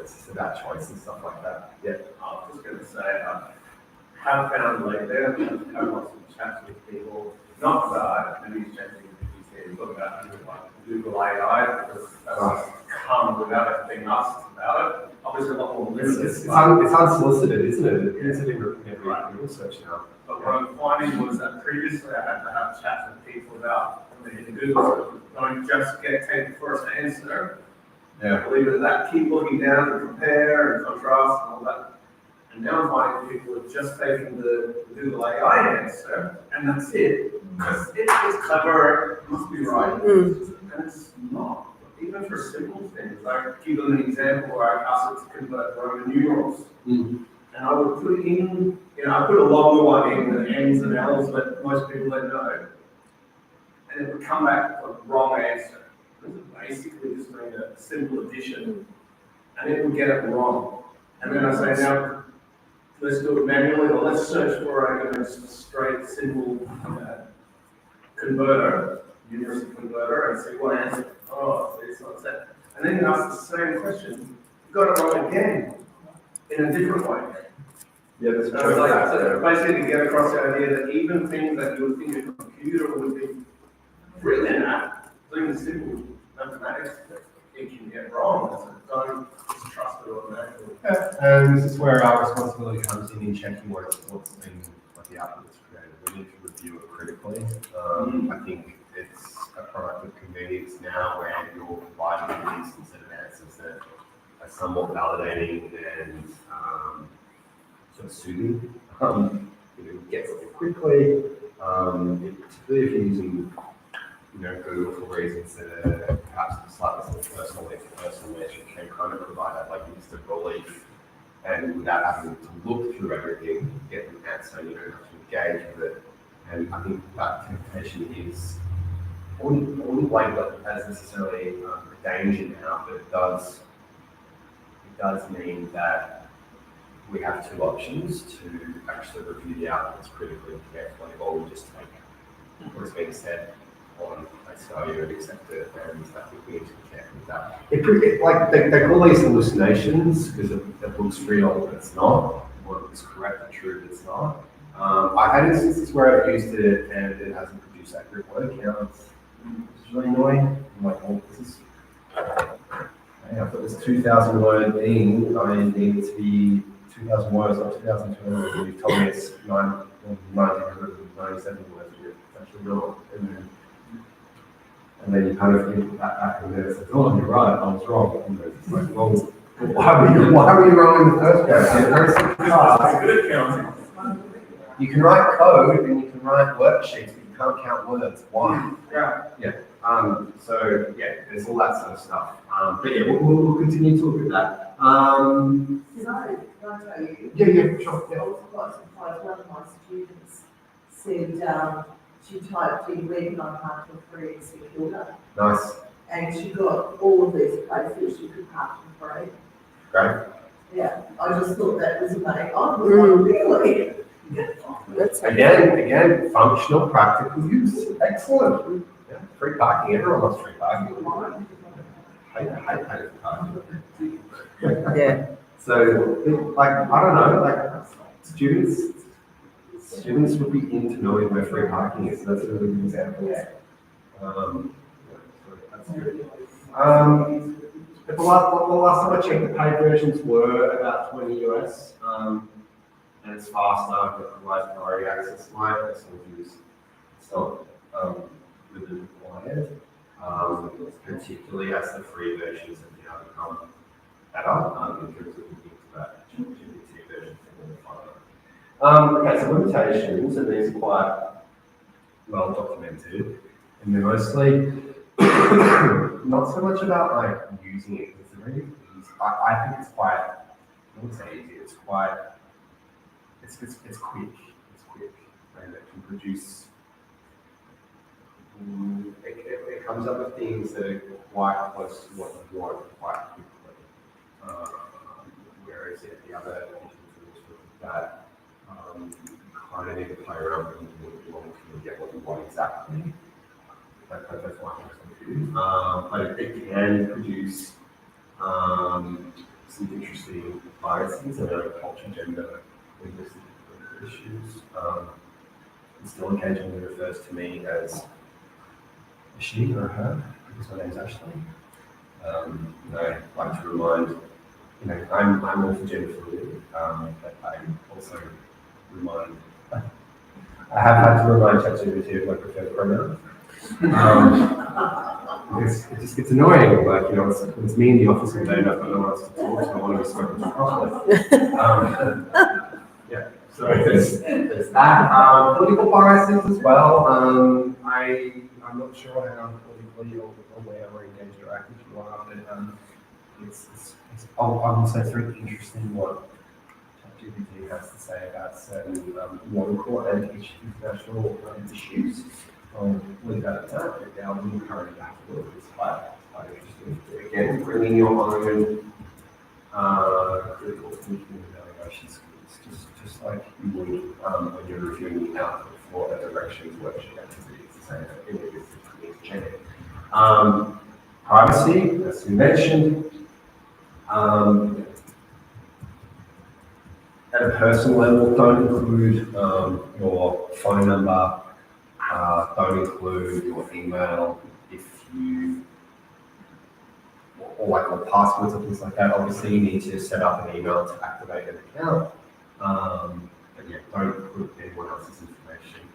It's about choice and stuff like that. Yeah. I was just going to say, I have found lately, I've had lots of chats with people, not that I use ChatGPT, talk about Google AI, because that's come without us being asked about it. Obviously, a lot more limited. It's unsolicited, isn't it? It's in every Google search now. But what I'm finding was that previously I had to have chats with people about when they hit Google, don't just get take the first answer. Yeah. Believe it or not, keep looking down and compare and contrast and all that. And now I'm finding people have just taken the Google AI answer and that's it. Because it is clever, it must be right. And it's not. Even for simple things, like give them an example where I asked it to convert Roman numerals. and I would put in, I put a longer one in the N's and L's that most people don't know, and it would come back with a wrong answer. It was basically just doing a simple addition, and it would get it wrong. And then I say, now, let's do it manually, or let's search for just a straight, simple converter, numeracy converter, and see what answer. Oh, it's not that. And then you ask the same question, you got it wrong again, in a different way. Yeah, that's So it's like, so basically to get across the idea that even things that you would think a computer would be brilliant at, doing simple mathematics, it can get wrong. So don't just trust it automatically. And this is where our responsibility comes in checking what's been, what the output is created. We need to review it critically. I think it's a product of convenience now where you're providing a decent set of answers that are somewhat validating and sort of soothing. Get something quickly, particularly if you're using Google for reasons that are perhaps slightly personal nature, can kind of provide that like instant relief, and without having to look through everything, get an answer, and you don't have to engage with it. And I think that temptation is, I wouldn't label it as necessarily a danger now, but it does mean that we have two options to actually review the outputs critically and carefully, or we just take what is being said on face value and accept it, and I think we need to be careful with that. Like they call these hallucinations because it looks real, but it's not. Or it looks correct and true, but it's not. I've had instances where I've used it and it hasn't produced accurate word counts, which is really annoying. I'm like, oh, this is. Hey, I've got this 2,000 word thing. I need it to be 2,000 words, not 2,200. And you've told me it's 997 words. It's actually not. And then you kind of think back and then it's like, oh, you're right, I was wrong. And it's like, well, why were you wrong in the first place? It's a very simple task. Good at counting. You can write code and you can write worksheets, but you can't count words. Why? Yeah. Yeah. So yeah, there's all that sort of stuff. But yeah, we'll continue to look at that. Can I tell you? Yeah, sure. I was quite surprised, one of my students said, she typed in where can I park for free in Secure, Nice. and she got all of these places she could park for free. Great. Yeah, I just thought that was amazing. I was like, really? That's Again, functional, practical use. Excellent. Yeah, free parking. Everyone wants free parking. I hate paying for parking. Yeah. So, like, I don't know, like, students would be into knowing where free parking is. So that's a really good example. So that's good. But the last time I checked, the paid versions were about 20 US. And it's faster, but provides priority access. My personal view is it's not really required, particularly as the free versions have now become better in terms of looking into that GPT version Okay, so limitations, and these are quite well documented, and they're mostly not so much about like using it. It's very easy. I think it's quite, I wouldn't say easy, it's quite. It's quick. It's quick, and it can produce. It comes up with things that are quite close to what you want quite quickly. Whereas the other tools that you kind of need to play around with what you want to get what you want exactly. That's my personal view. But it can produce some interesting biases around culture, gender, linguistic issues. It still occasionally refers to me as a she or a her, because my name's Ashley. I like to remind, I'm all for gender fluid, but I also remind, I have had to remind ChatGPT of my preferred pronoun. Because it just gets annoying, like, it's me in the office all day and I've got no one else to talk to, I want to be spoken to properly. Yeah, so there's that. Political biases as well. I'm not sure how politically or where we're engaged or active you are, but I would say it's very interesting what ChatGPT has to say about certain local and international issues. Leave that at that. But I would encourage that to work. It's quite interesting. Again, bringing your own critical thinking and evaluation skills, just like you would when you're reviewing the output for a directions workshop activity. It's the same thing. It is genetic. Privacy, as we mentioned. At a personal level, don't include your phone number, don't include your email if you, or like your passwords or things like that. Obviously, you need to set up an email to activate an account. But yeah, don't put anyone else's information.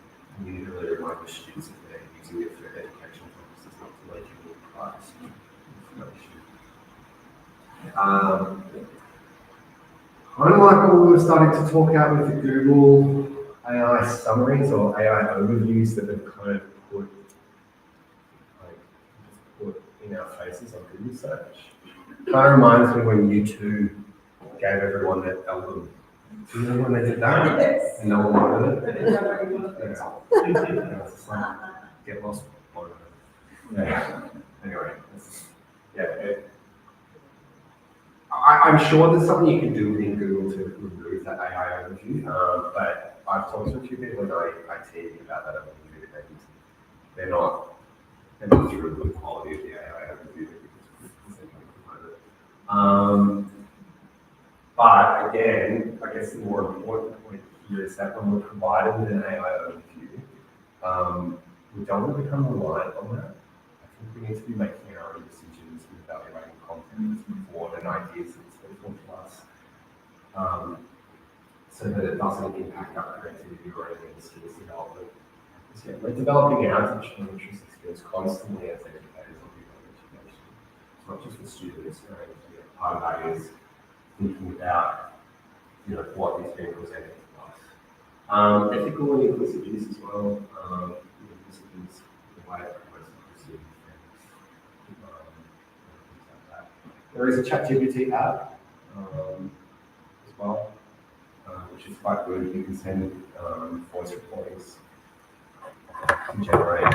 You need to really remind your students if they're using it for educational purposes, not to leak any privacy information. Kind of like what we were starting to talk about with the Google AI summaries or AI overviews that have kind of put in our faces on Google search. Kind of reminds me when YouTube gave everyone that album. Do you know when they did that? Yes. And no one wanted it? Yeah. It's just like, get lost. Yeah. Anyway, yeah. I'm sure there's something you can do within Google to remove that AI overview, but I've talked to a few people in IT about that overview, and they're not through the quality of the AI overview because they come from it. But again, I guess the more important point here is that when we're provided an AI overview, we don't want to become reliant on that. I think we need to be making our own decisions and evaluating content before and ideas that's helpful to us, so that it doesn't impact our creativity or any skills development. So, yeah, we're developing our digital literacy skills constantly as educators on digital education. It's not just for students, right? Part of that is thinking about, what is being presented to us. Ethical and inclusive use as well. Inclusive use the way that promotes inclusive things like that. There is a ChatGPT app as well, which is quite good. You can send voice recordings to generate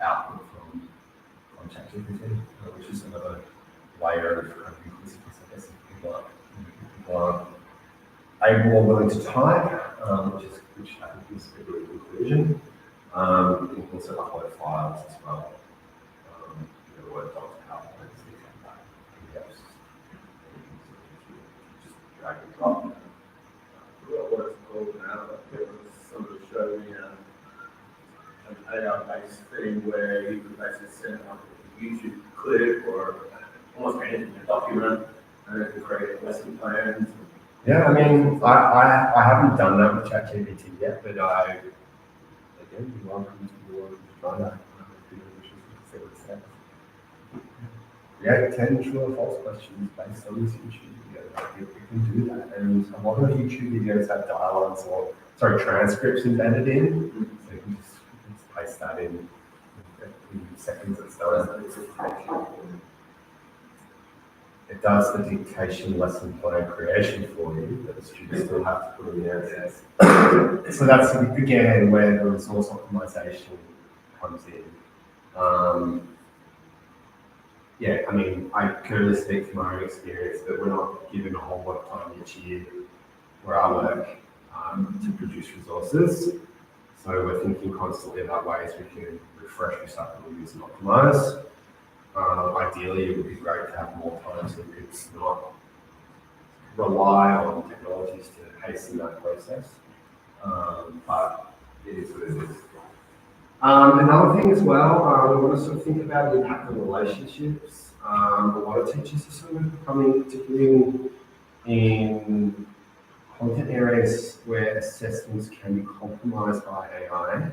output from ChatGPT, which is another layer of inclusiveness, I guess, if people are able or willing to type, which I think is a good conclusion. You can also upload files as well. Word docs, PowerPoint, things like that. PDFs. Just drag and drop. What it's called now, it was somebody showed me an AI-based thing where you could basically send like a YouTube clip or almost anything, a document, and it could create lesson plans. Yeah, I mean, I haven't done that with ChatGPT yet, but again, you're welcome to try that. See what it says. Yeah, 10 true or false questions based on this YouTube video. You can do that, and a lot of YouTube videos have dialogues or transcripts embedded in, so you can just paste that in seconds. It's done. It does the dictation lesson plan creation for you, but the students still have to put in the answers. So that's again where the resource optimization comes in. Yeah, I mean, I can only speak from my own experience, but we're not given a whole lot of time each year where I work to produce resources. So we're thinking constantly about ways we can refresh, recycle, reuse, and optimize. Ideally, it would be great to have more time so we could not rely on technologies to hasten that process. But it is what it is. Another thing as well, we want to sort of think about the impact on relationships. A lot of teachers are sort of becoming, particularly in content areas where assessments can be compromised by AI.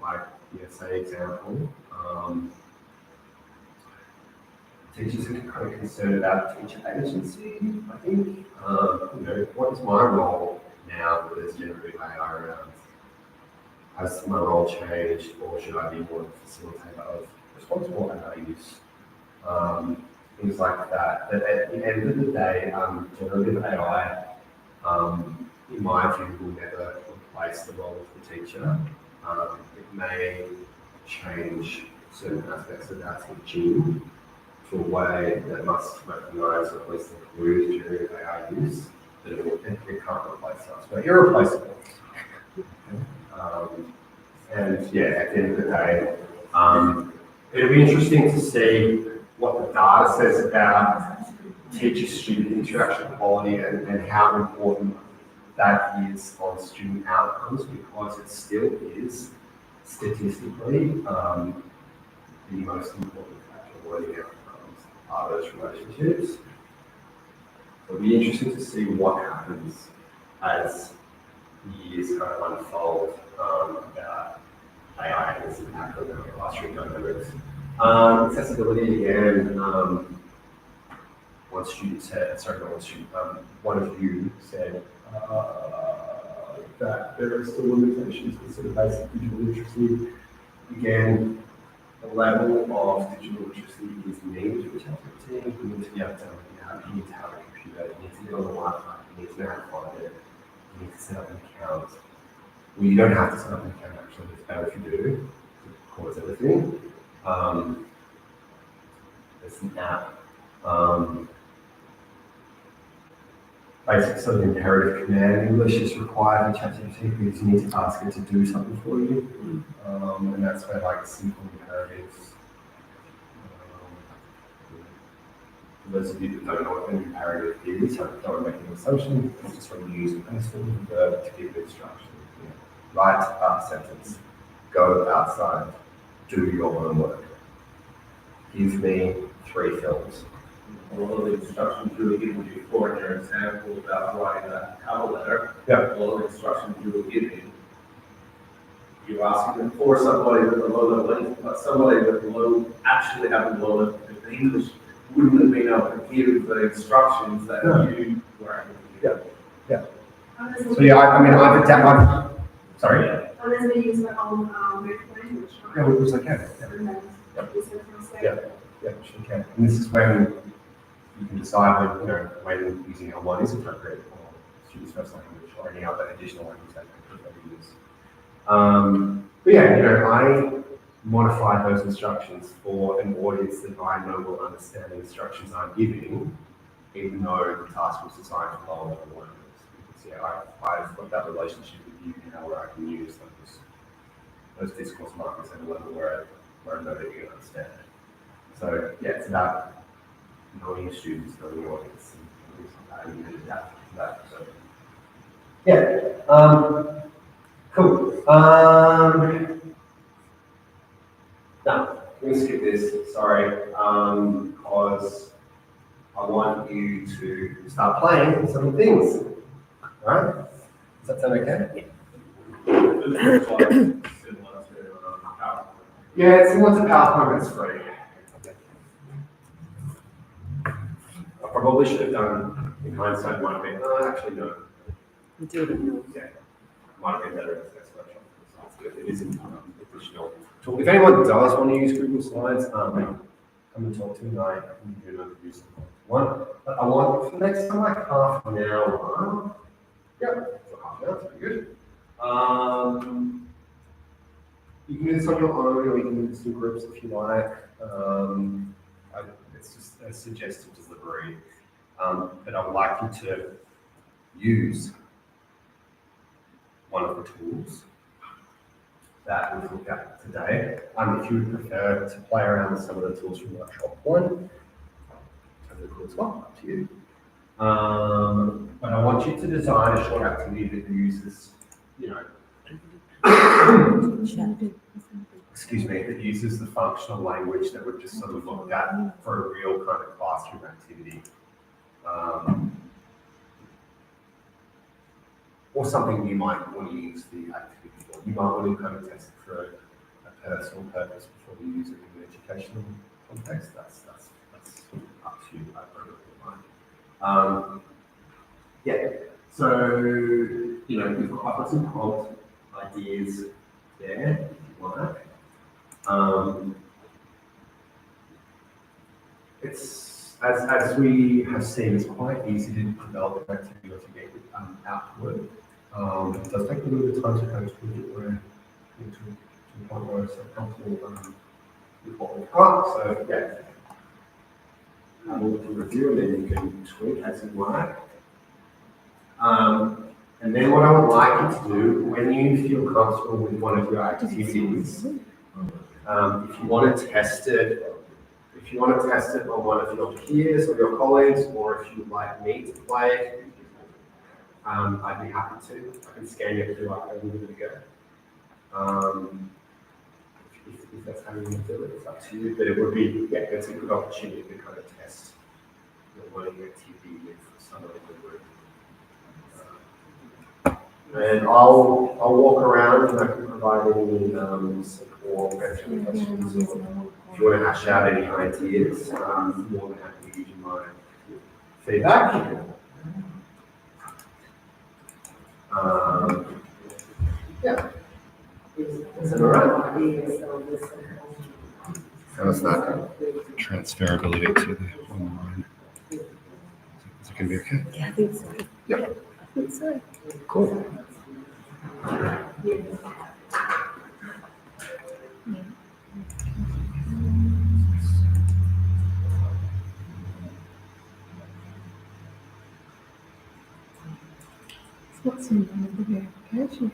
Like the essay example. Teachers are kind of concerned about teacher agency, I think. What is my role now that there's generative AI around? Has my role changed, or should I be more of a facilitator of responsible AI use? things like that. But at the end of the day, generative AI, in my view, will never replace the role of the teacher. It may change certain aspects of our teaching to a way that must recognise or at least include generative AI use, but it can't replace us. We're irreplaceable. And yeah, at the end of the day, it'll be interesting to see what the data says about teacher-student interaction quality and how important that is on student outcomes, because it still is statistically the most important factor of learning outcomes are those relationships. It'll be interesting to see what happens as years kind of unfold about AI and its impact on the classroom dynamics. Accessibility again, one of you said that there are still limitations with sort of basic digital literacy. Again, the level of digital literacy is needed for ChatGPT. You need to be able to, you need to have a computer, you need to be on the Wi-Fi, you need to know how to find it, you need to set up an account. Well, you don't have to set up an account actually, it's better if you do, of course, everything. It's an app. Basic sort of imperative command English is required in ChatGPT because you need to ask it to do something for you. And that's where like simple imperatives. For those of you that don't know what an imperative is, I don't make any assumption, it's just when you use a pencil and verb to give instruction. You know, write a sentence, go outside, do your homework, give me 3 films. A lot of the instructions you were given before in your example about writing a cover letter, Yeah. a lot of the instructions you were given, you're asking for somebody with a low level English, but somebody with low, actually having low level English wouldn't have been able to give the instructions that you were able to give. So yeah, I mean, I've adapted, sorry. Unless they use their own native language, right? Yeah, it was like, yeah, And then use it translate. yeah, sure can. And this is when you can decide when using L1 is appropriate for students' first language or any other additional language they prefer to use. But yeah, I modify those instructions for an audience that I know will understand the instructions I'm giving, even though the task was designed for lower level learners. Because I've got that relationship with you now where I can use those discourse markers at a level where I know that you understand. So yeah, it's about knowing your students, knowing your audience, and things like that, and you can adapt to that. So yeah, cool. No, we're gonna skip this. Sorry, because I want you to start playing some of the things. All right? Does that sound okay? It's like similar to PowerPoint. Yeah, it's similar to PowerPoint, it's free. I probably should have done, in hindsight, might have been, actually, no. Do it. Yeah, might have been better as next workshop. That's good. It is an additional tool. If anyone does want to use Google Slides, come and talk to me. I can give you another use one. But I want for the next time, like half an hour. Yep, for half an hour, that's pretty good. You can do this on your own, or you can do this in groups if you like. It's just a suggested delivery. But I would like you to use one of the tools that we've looked at today. If you would prefer to play around with some of the tools from workshop 1, totally cool as well, up to you. But I want you to design a short activity that uses, that uses the functional language that we've just sort of looked at for a real kind of classroom activity. Or something you might want to use the activity for. You might want to kind of test it for a personal purpose before you use it in an educational context. That's up to you. I don't know. Yeah. So we've got some prompt ideas there if you like. It's as we have seen, it's quite easy to develop an activity or to get outward. It does take a little bit of time to coach with where to the point where it's comfortable with what we've got. So yeah, have a look and review, and then you can tweak as you like. And then what I would like you to do, when you feel comfortable with one of your activities, if you want to test it, on one of your peers or your colleagues, or if you would like me to play it, I'd be happy to. I can scan your QR code and give it a go. If that's how you want to do it, it's up to you. But it would be, yeah, it's a good opportunity to kind of test your learning activity with someone in the group. And I'll walk around and I can provide any support, questions, or if you want to hash out any ideas, I'm more than happy to give you my feedback. Yeah. Is that all right? How's that transferability to the online? Is it going to be okay? Yeah, I think so. Yep. I think so. Cool. It's not seen on the verification.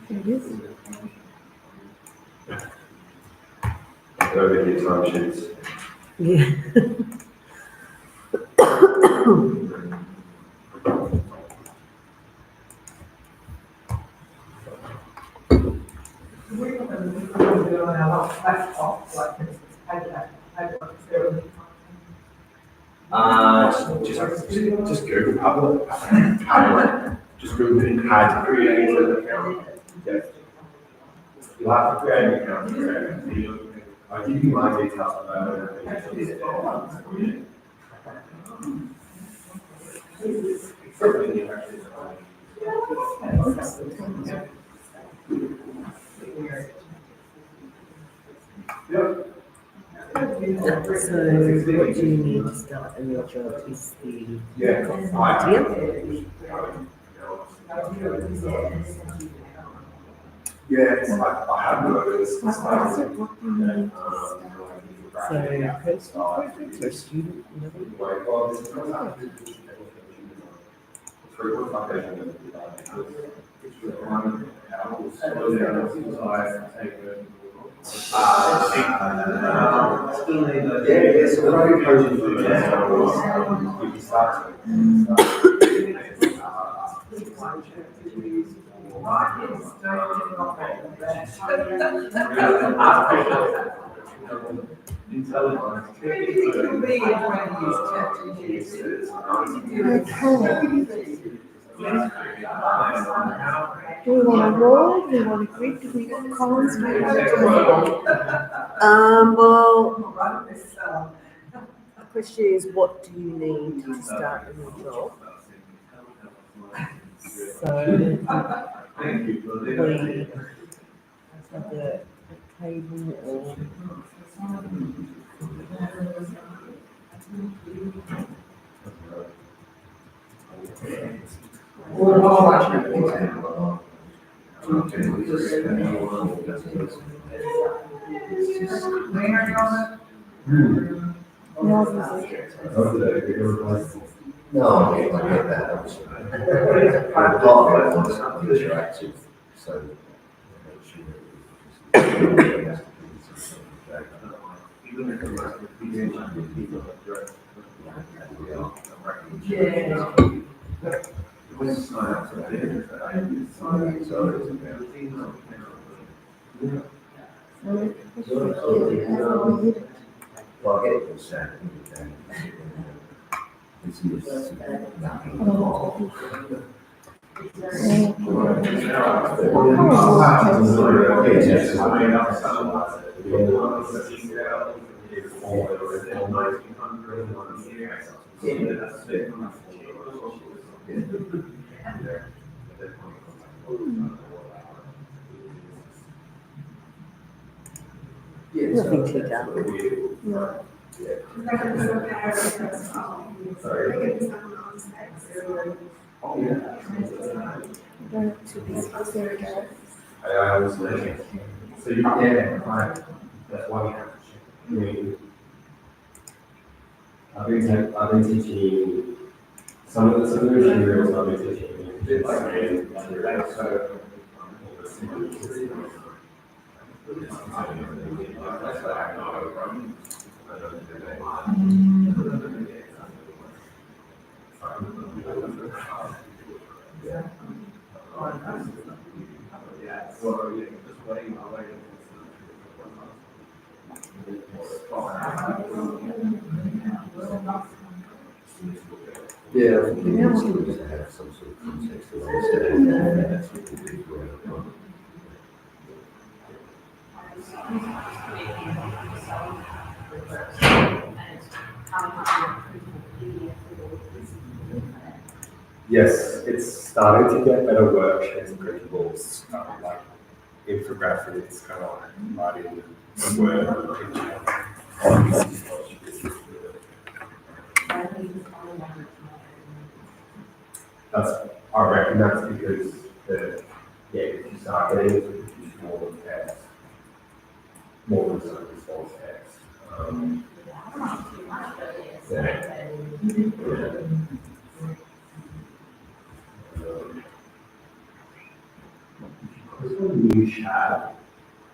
There it is. Over here, time sheets. Yeah. Just Google Public. Just Google how to create an account. Yes. You'll have to create an account. I'll give you my details about it. Yep. So what do you need to start a new job is the Yeah, I have noticed. What is it? What do you need to start? So personal preference or student living? Yeah, so what I'm encouraging you to do is you start Do we want a roll? Do we want a grid? Do we got columns? Do we Well, the question is, what do you need to start a new job? So, we have a table or No, I get that. I'm part of it, I want something interactive, so. Well, I get it, it's sad. This is nothing. Nothing too dark. No. They can be some parents as well. They can be someone on stage. Don't have to be there we go. I was learning. So you can, fine. That's why we have to check. I mean, I've been teaching some of the materials I've been teaching. It's so Yeah, I think you need to have some sort of context to understand that that's what it is going on. yes, it's starting to get better worksheets and printables, like infographics, it's kind of like writing the word on the picture. I reckon that's because if you start getting into produce more than text, more than some response text. This one new chat,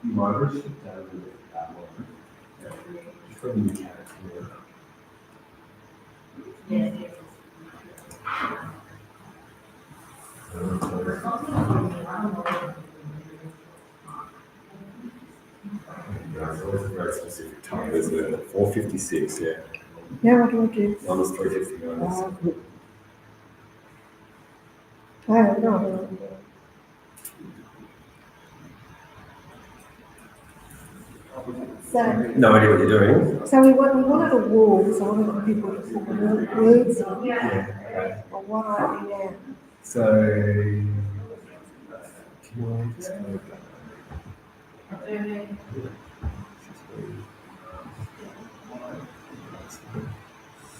you might have restrict down a little bit that one. Just for new chat. It's always a very specific time, isn't it? 4:56, yeah. Yeah, what do I do? Minus 3:59. I don't know. So, No idea what you're doing? so we wanted a wall, so I wanted people to put the words in. Yeah. Or what I do now. So, can I just go back?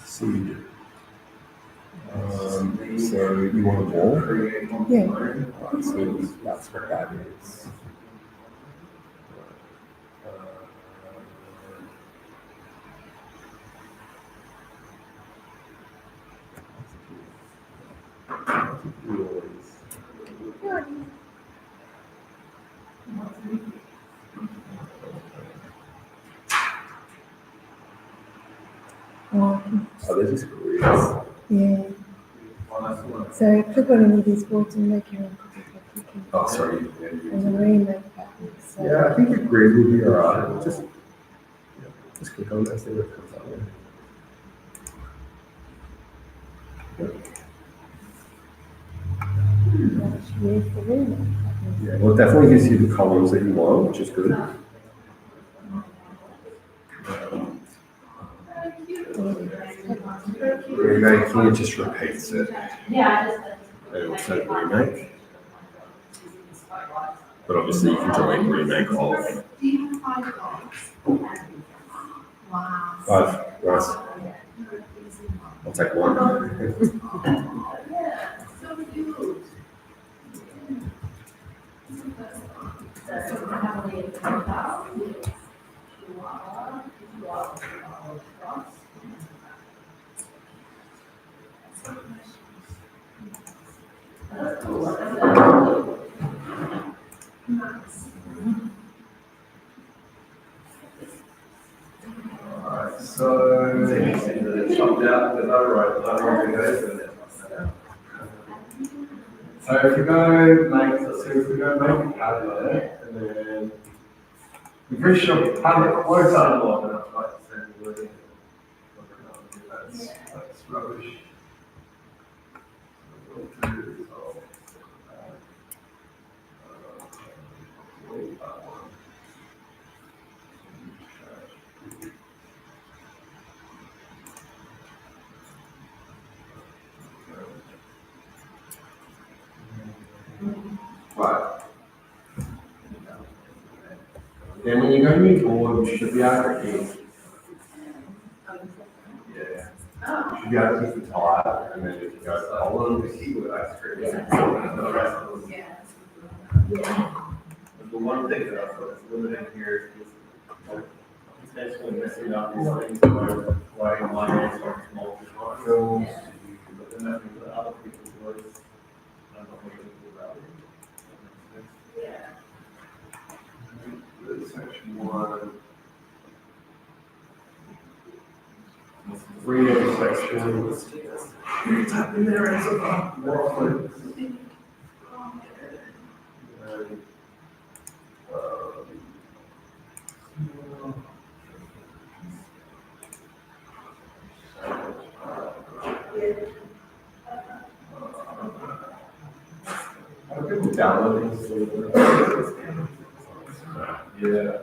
See. So you want a wall? Yeah. Right, so that's what that is. Oh, Oh, they're just grids. yeah. So click on any of these boards and make your own copy by clicking Oh, sorry. on the remake button. So, Yeah, I think a grid will be alright. Just click on that, see what comes up with. that's use the remake button. Yeah, well, it definitely gives you the columns that you want, which is good. Remaking, it just repeats it. And also remake. But obviously you can delete remake of. Do you have 5 dogs? Wow. 5, nice. I'll take one. So cute. Alright, so chopped out the override. So if we go make, let's see if we go make a cut there, and then I'm pretty sure we can't get close on long enough, like to send the word in. That's rubbish. Then when you go to your board, you should be able to pick. Yeah. You should be able to pick the type and then just go column. The keyword I script. The one thing that I thought was limiting here is potentially messing up these things by writing one answer multiple times. But then that means that other people's words are not going to be valid. Section 1. Read every section. Type in there and more often. Yeah.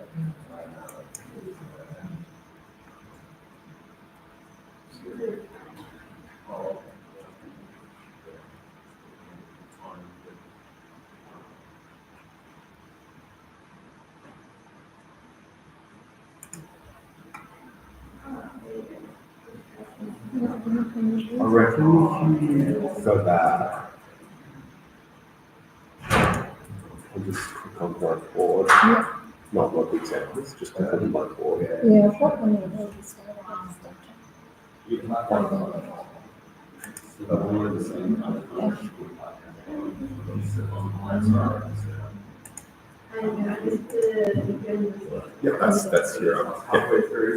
I reckon if you go back, I'll just click on whiteboard. Yeah. Not what the examples, just click on whiteboard. Yeah, what one of those? You can have one. But we're the same. Yeah, that's your halfway through.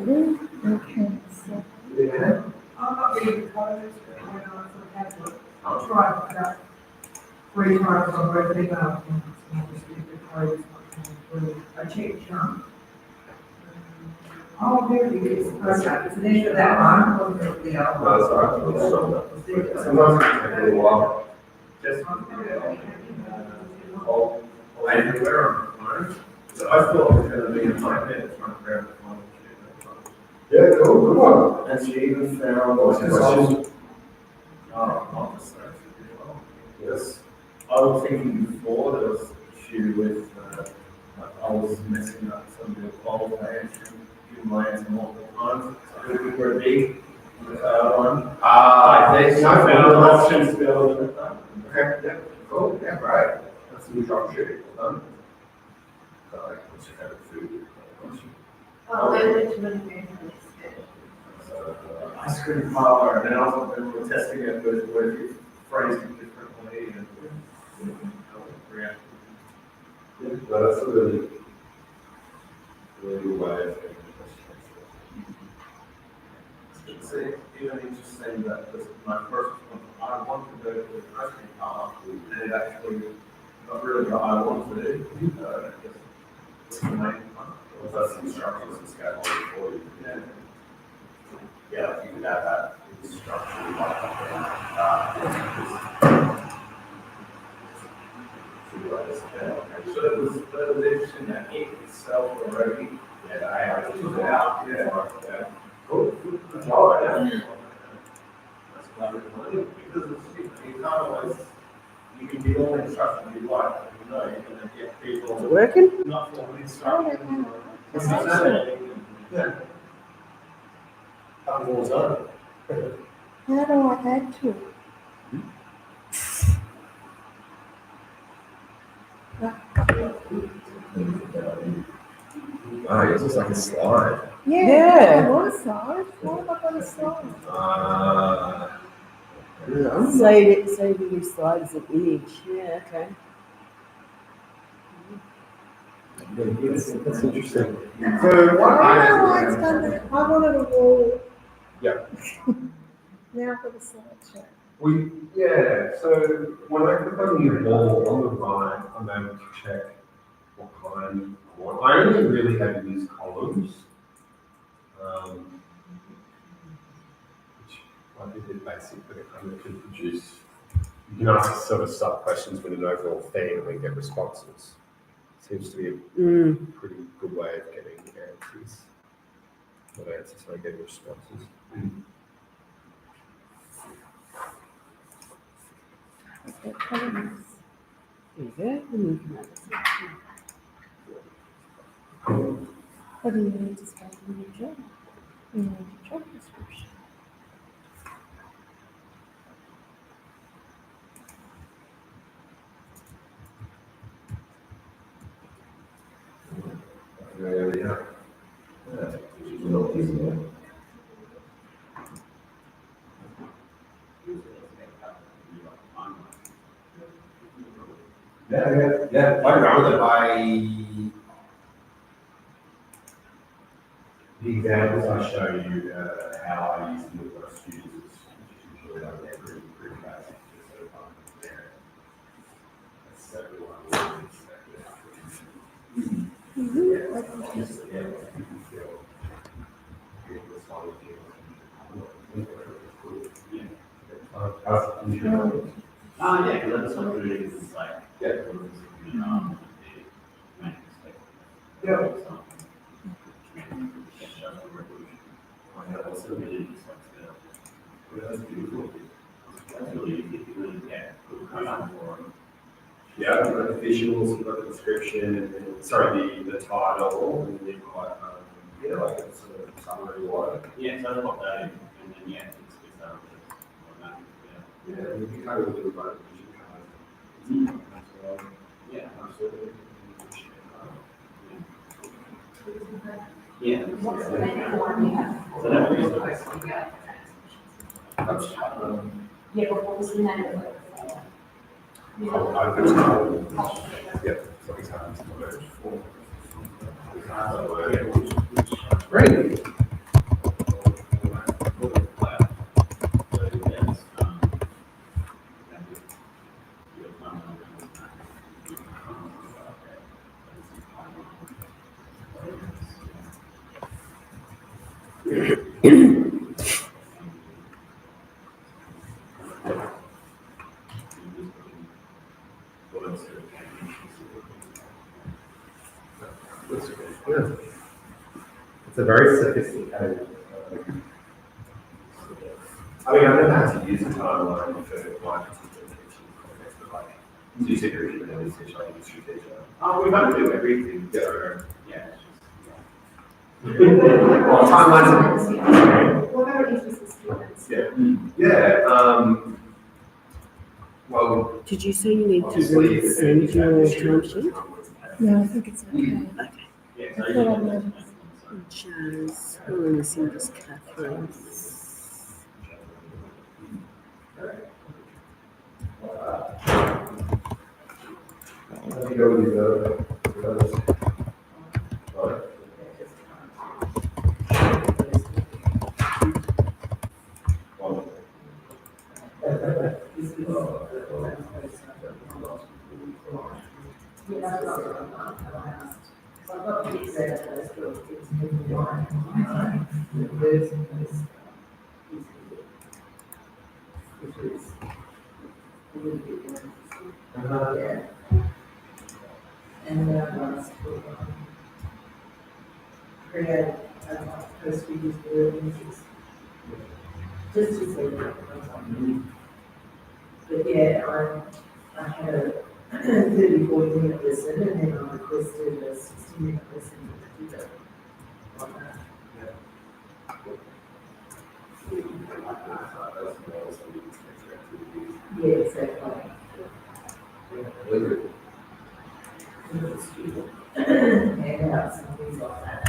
Really? Okay, so. Yeah. I'm not reading codes, I'll try about 3 times on both emails. I'll just read the codes. I checked junk. Oh, there it is. Okay, so then for that one, wasn't the other one? That's all right. Sometimes it can take a little while. Just anywhere on the phone. So I thought it was going to be in 5 minutes trying to grab the phone. Yeah, cool, good one. And she even found. What's the question? Office search as well. Yes. I was thinking before there was an issue with, I was messing up some of the qualifiers, giving my answer multiple times. So looking for a big, one. There's I found options built in that. Okay, yeah, cool, yeah, right. That's some troubleshooting, well done. What's your favorite food? Ice cream parlor, and then also we were testing it with where you phrased it differently and. react. Yeah, that's a really good way of thinking. It's even interesting that this is my first one. I want to go to the ice cream parlor, and it actually not really what I want to do. Just the main one. Well, that's instructions and scaffolding for you. Yeah. Yeah, you could add that instruction like So it was interesting that it itself already. Yeah, I have Took it out, yeah. Cool. Oh, yeah. That's what I really, because it's, you can't always, you can be all instruction you like, you know, you're gonna get people. Is it working? Not full instruction. Yeah. That was all done. How do I add to it? Oh, it's just like a slide. Yeah. On one side, why have I got a slide? Saving your slide as an image. Yeah, okay. That's interesting. So, I don't know why it's done that. I wanted a wall. Yeah. Now I've got a slideshow. So when I click on the wall on the right, I'm able to check what kind I want. I only really have used columns. which might be a bit basic, but it kind of can produce. You can ask sort of sub-questions with an overall theme and then get responses. Seems to be a pretty good way of getting answers. Not answers, so getting responses. There you go. And you can have a section. What do you need to start in your job? You need a job description. There we go. Yeah. Play around with it. The examples I show you how I use them with my students, which is usually done there pretty basic, just sort of there. That's exactly what I want. Yeah, because that's what it is. It's like, Yeah, you've got the visuals, you've got the description, and then, sorry, the title, and then you've got, like a sort of summary or yeah, so I've got that in, and then, yeah, it's yeah, and you can kind of do like vision cards. yeah. Absolutely. Yeah. So that was basically. Yeah, but what was the name of it? Great. Yeah. It's a very sophisticated. I mean, I've never had to use a timeline for my particular teaching context, but like, do security and then teach like industry teacher. Oh, we kind of do everything. Yeah. Yeah. Well, timelines. Whatever interests the students. Yeah. Well, Did you say you need to obviously, resend your timesheet? No, I think it's okay. Okay. Yeah, I thought I'd noticed. Jazz. Oh, let me see this, Catherine. I think I would use And create post videos releases. Just to say that. But yeah, I had a 30-40 minute lesson and then I requested a 60-minute lesson to do that. On that. Yeah, exactly. And out some things like that.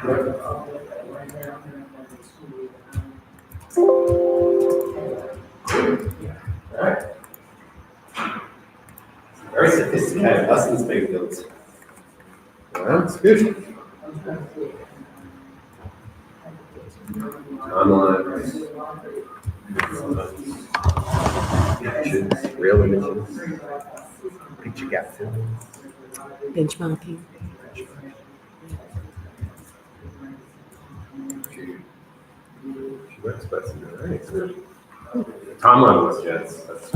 I'll do that right now, and I'm going to Alright. Very sophisticated lessons being built. Well, that's good. Timeline. Images, real images. Picture gap filling. Benchmarking. She works best in her right. Timeline was, yeah, that's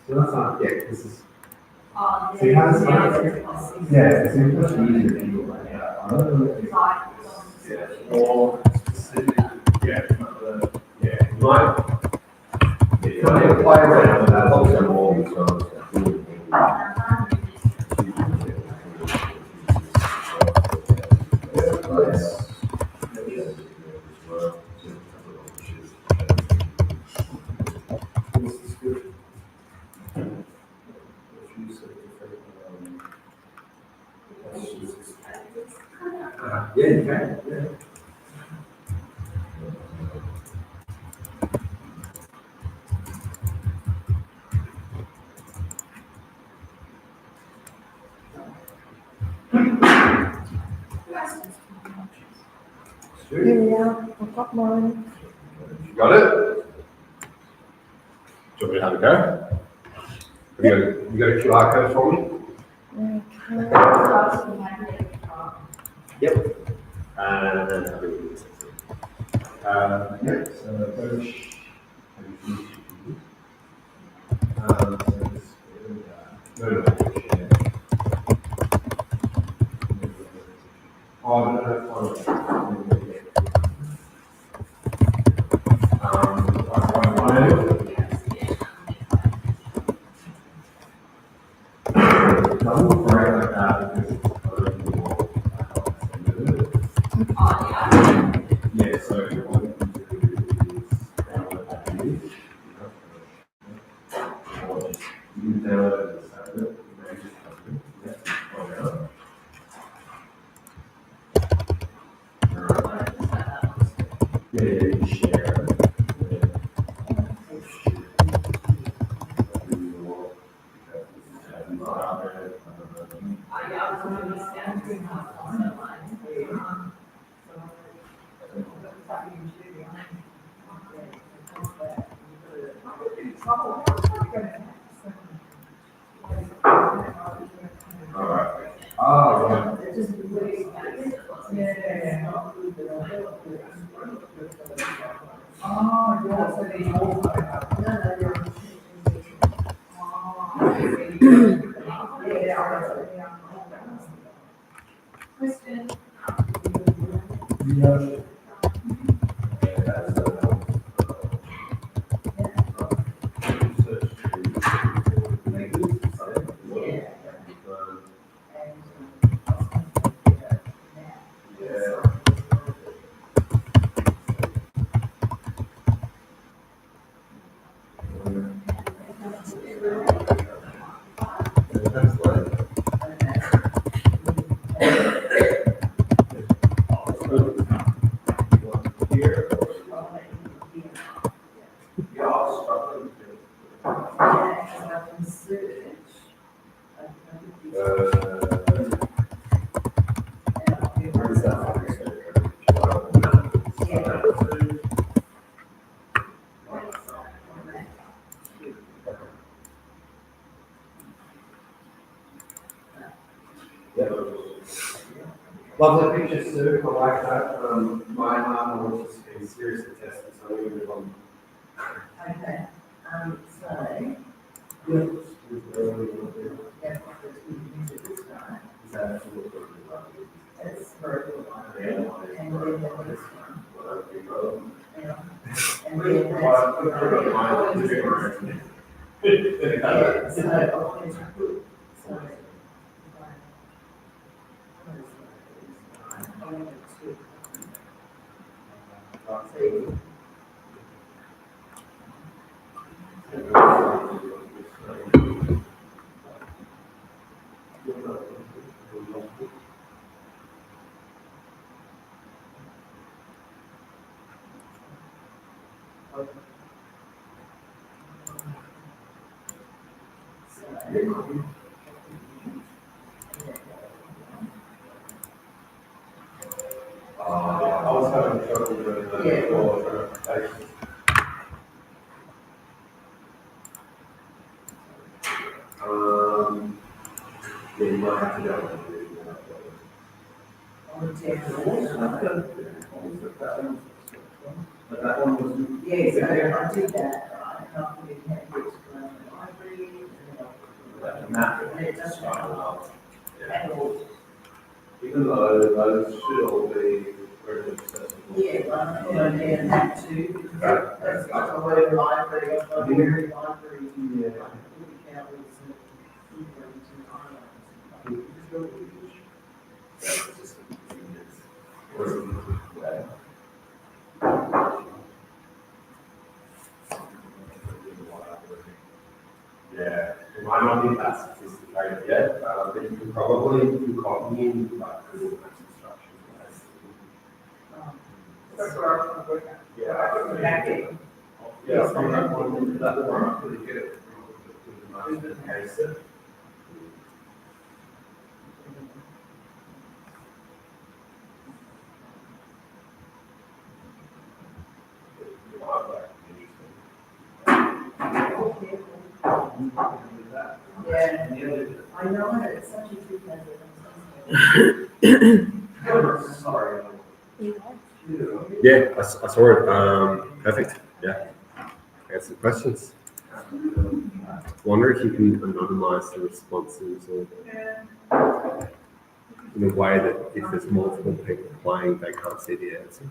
So that's not, yeah, this is. So you have this, yeah, it's much easier to do like that. I don't know if it's, yeah, or specific, yeah, yeah, might. You can play around with that, also more because. Yeah, you can, yeah. Here we are, I've got mine. You got it? Do you want me to have a go? You got a QR code for me? Yep. And then have a look. Yeah, so Coach, Oh, no, that's fine. Doesn't look right like that because it's already more. Yeah, so what you can do is download that image. Or just you can download it and save it. Yeah, you can share it. Alright. Oh, yeah. Kristen. Yeah. Lovely pictures, Sue. I like that. My mum was just being seriously tested, so we move on. Okay, so. It's vertical one, and then this one. And then that's. too. So, I was having trouble with the Yeah. qualifications. Yeah, you might have to go and do on the 10th. But that one was. Yeah, so I did that, right, and I put in Cambridge library, and then That map. and it does show and all. Even though those should all be very accessible. Yeah, but I put on there that too, because that's like a word library, a very library. Yeah. Counties and England and Yeah, it might not be that sophisticated yet, but you can probably do copy in like Google Maps instructions. That's where I'm gonna work at. Yeah. Back in. Yeah, from that one, that one, I really get it. With the case. Yeah, I know, it's such a good message. Sorry. Yeah, I saw it. Perfect. Yeah. Answer questions. Wonder if you can anonymize the responses or in a way that if there's multiple people playing, they can't see the answers.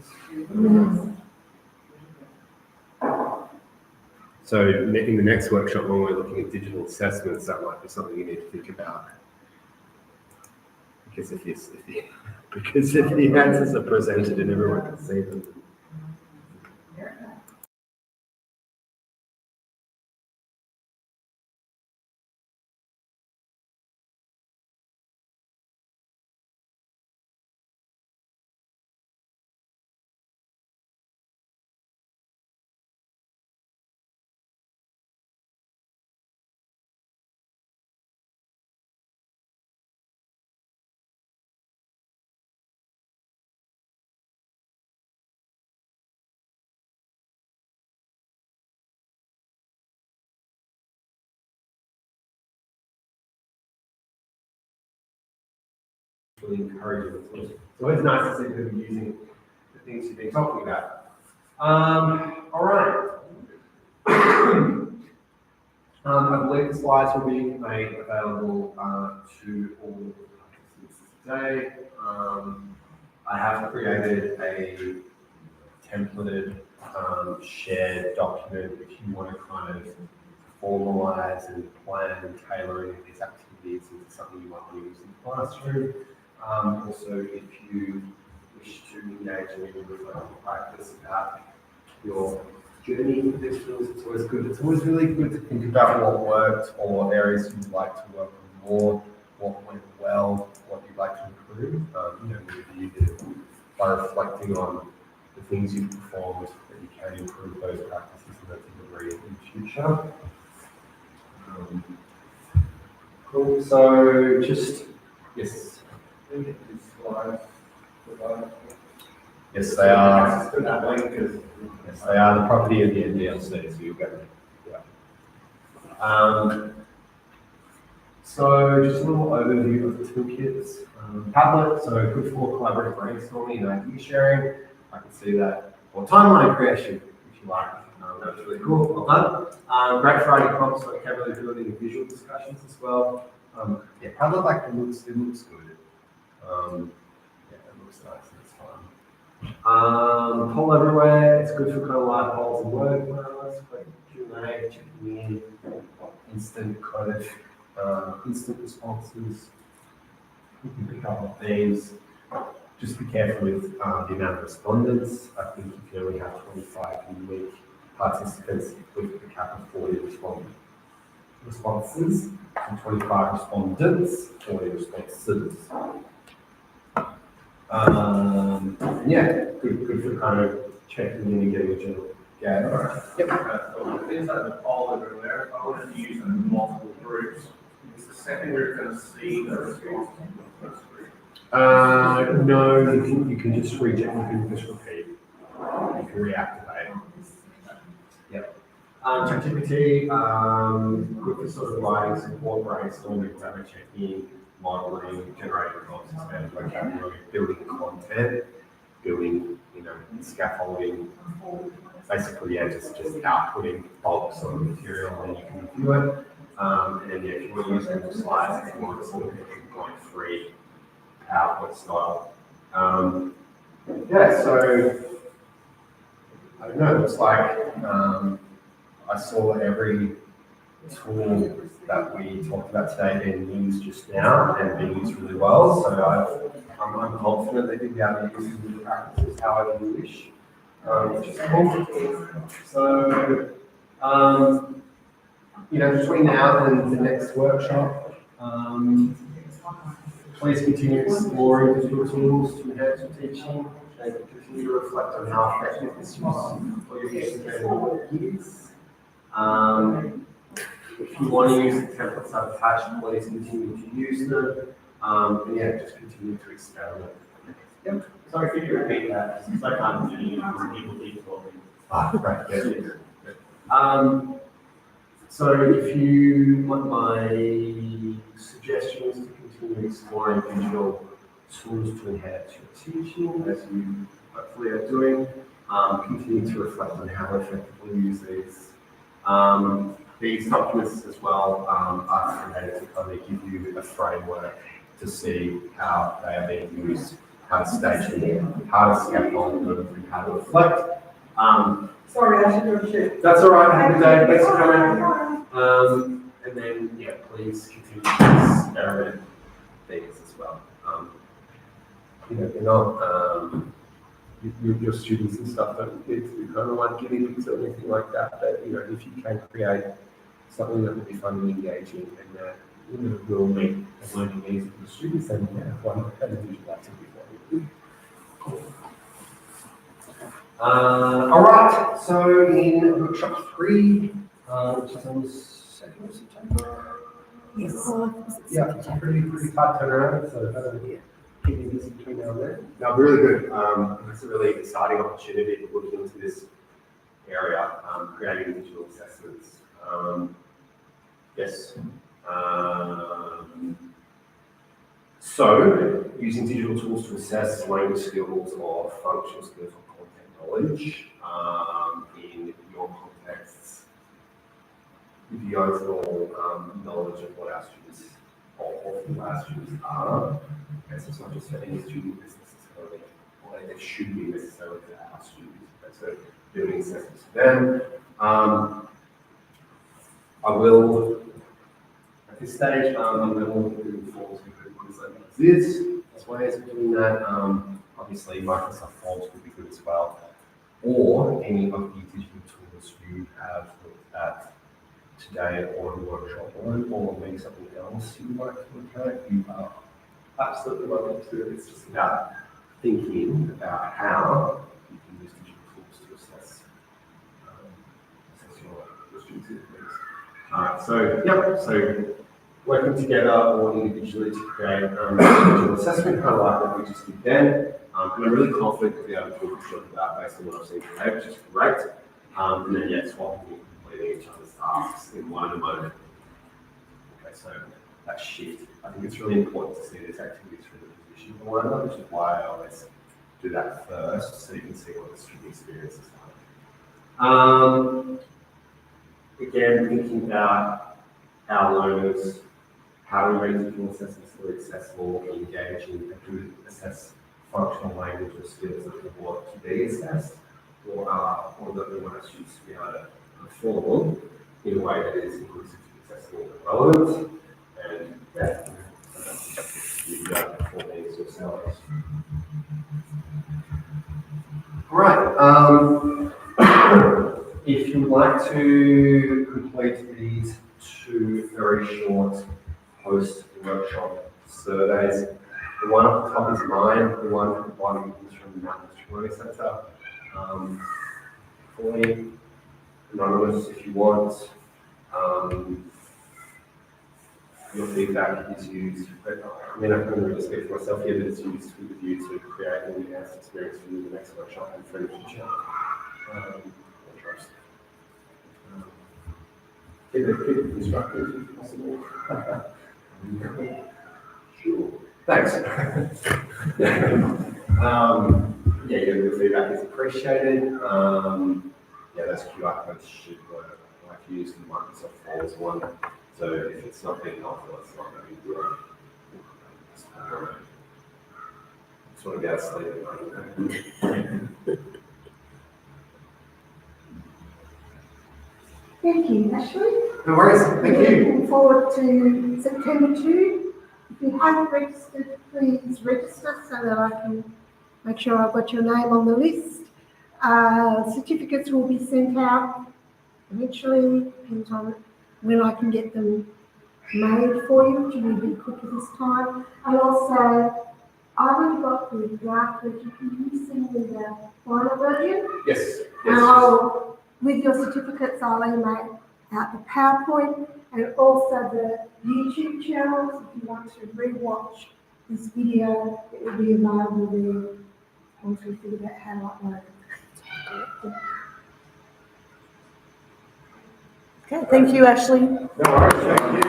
So in the next workshop, when we're looking at digital assessments, that might be something you need to think about. Because if the answers are presented and everyone can see them. Really encouraging. It's always nice to see people using the things you've been talking about. All right. I believe the slides will be made available to all participants today. I have created a templated shared document if you want to kind of formalize and plan and tailor any of these activities into something you might want to use in the classroom. Also, if you wish to engage in any reflective practice about your journey with these tools, it's always good. It's always really good to think about what worked or areas you'd like to work on more, what went well, what you'd like to improve. Review it by reflecting on the things you've performed that you can improve those practices and that's a degree in the future. Cool. So just yes. Yes, they are. Yes, they are the property of the NDLC, so you'll get them. Yeah. So just a little overview of the toolkits. Padlet, so good for collaborative brainstorming and idea sharing. I can see that. Or timeline creation, if you like. That's really cool. Well done. Great for writing prompts, so vocabulary building and visual discussions as well. Yeah, Padlet like it looks good. Yeah, it looks nice and it's fun. Poll everywhere. It's good for kind of live polls and word ones, like Q&A, checking in, instant kind of instant responses. You can pick up on themes. just be careful with the amount of respondents. I think if you only have 25 unique participants with a cap of 40 responses, and 25 respondents, 40 responses. Yeah, good for kind of checking in and getting a general gather. Things like the poll everywhere, if I wanted to use it in multiple groups, is the second group going to see the response from the first group? No, you can just reject, you can just repeat. You can reactivate. Yep. ChatGPT, good for sort of writing support, brainstorming, grammar checking, modeling, generating results, expanding vocabulary, building content, building, scaffolding. Basically, yeah, just outputting bulk sort of material and you can review it. And then, yeah, if you want to use Google Slides, if you want to sort of going free output style. Yeah, so I don't know, it looks like I saw every tool that we talked about today being used just now and being used really well. So I'm confident they could be able to use these practices however you wish, which is cool. So, between now and the next workshop, please continue exploring digital tools to enhance your teaching and continue to reflect on how effective this use for your teaching is. If you want to use the templates I've attached, please continue to use them. And yeah, just continue to experiment. Yep. Sorry, could you repeat that? Because I can't do people keep talking. Right, yeah. So if you want my suggestions to continue exploring digital tools to enhance your teaching, as you hopefully are doing, continue to reflect on how effectively you use these. These documents as well are created to kind of give you a framework to see how they are being used, how to stage them, how to scaffold them, and how to reflect. Sorry, I should go to shit. That's all right. Have a good day. Thanks for coming. And then, yeah, please continue to experiment these as well. You're not, your students and stuff don't need to be kind of like guinea pigs or anything like that. But, if you can create something that will be fun and engaging and that, will make learning easy for the students, then yeah, why not have a visual activity for you? Cool. All right, so in workshop 3, which is on the 2nd of September. Yes. Yeah, it's a pretty tight turnaround, so keep me busy between now and then. No, really good. It's a really exciting opportunity to look into this area, creating digital assessments. Yes. So, using digital tools to assess language skills or functional skills or content knowledge in your contexts, with the overall knowledge of what our students or who our students are. Okay, so it's not just for any student necessarily, or it should be necessarily for our students. Okay, so doing assessments for them. I will, at this stage, I'm going to look at Google Forms because Queensland exists as ways of doing that. Obviously, Microsoft Forms would be good as well, or any of the digital tools you have looked at today or in the workshop, or maybe something else you might look at. You are absolutely welcome to it. It's just about thinking about how you can use digital tools to assess your students' things. So working together or individually to create a digital assessment, kind of like what we just did then. And I'm really confident to be able to talk to you about based on what I've seen today, which is great. And then, swapping and completing each other's tasks in one-on-one. Okay, so that shift. I think it's really important to see these activities from the position of one another, which is why I always do that first, so you can see what the student experience is like. Again, thinking about our learners, how we make digital assessments really accessible, engaging, and to assess functional language or skills that we want to be assessed, or that we want our students to be able to perform in a way that is inclusive, accessible, and relevant. And you perform these facilities. All right. If you would like to complete these two very short post-workshop surveys, the one at the top is mine, the one at the bottom is from the Mountain Learning Centre. Fully anonymous if you want. Your feedback is used, but I mean, I can really speak for myself here, but it's used with the view to create an enhanced experience for the next workshop and for the future. Keep it constructive if possible. Sure. Thanks. Yeah, your feedback is appreciated. Yeah, those QR codes should work. I've used the Microsoft Forms one, so if it's not being helpful, it's not going to be good. Just want to be able to sleep. Thank you, Ashley. No worries, thank you. Looking forward to September 2. If you haven't registered, please register so that I can make sure I've got your name on the list. Certificates will be sent out eventually, depends on when I can get them made for you, which will be quicker this time. And also, I've only got the draft version. Can you send me the final version? Yes. And I'll, with your certificates, I'll email out the PowerPoint and also the YouTube channels. If you want to re-watch this video, it will be available there once we figure out how to upload it. Okay, thank you, Ashley. No worries, thank you.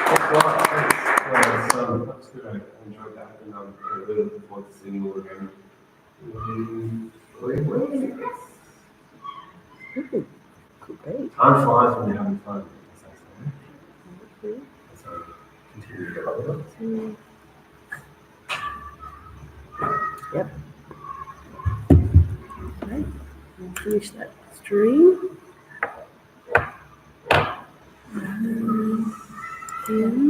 Thanks a lot. Thanks. That's good. I enjoyed that, and I'm really looking forward to seeing you all again. Great. Time flies when you're having fun. So continue to get better. Yep. Okay, we'll finish that stream. And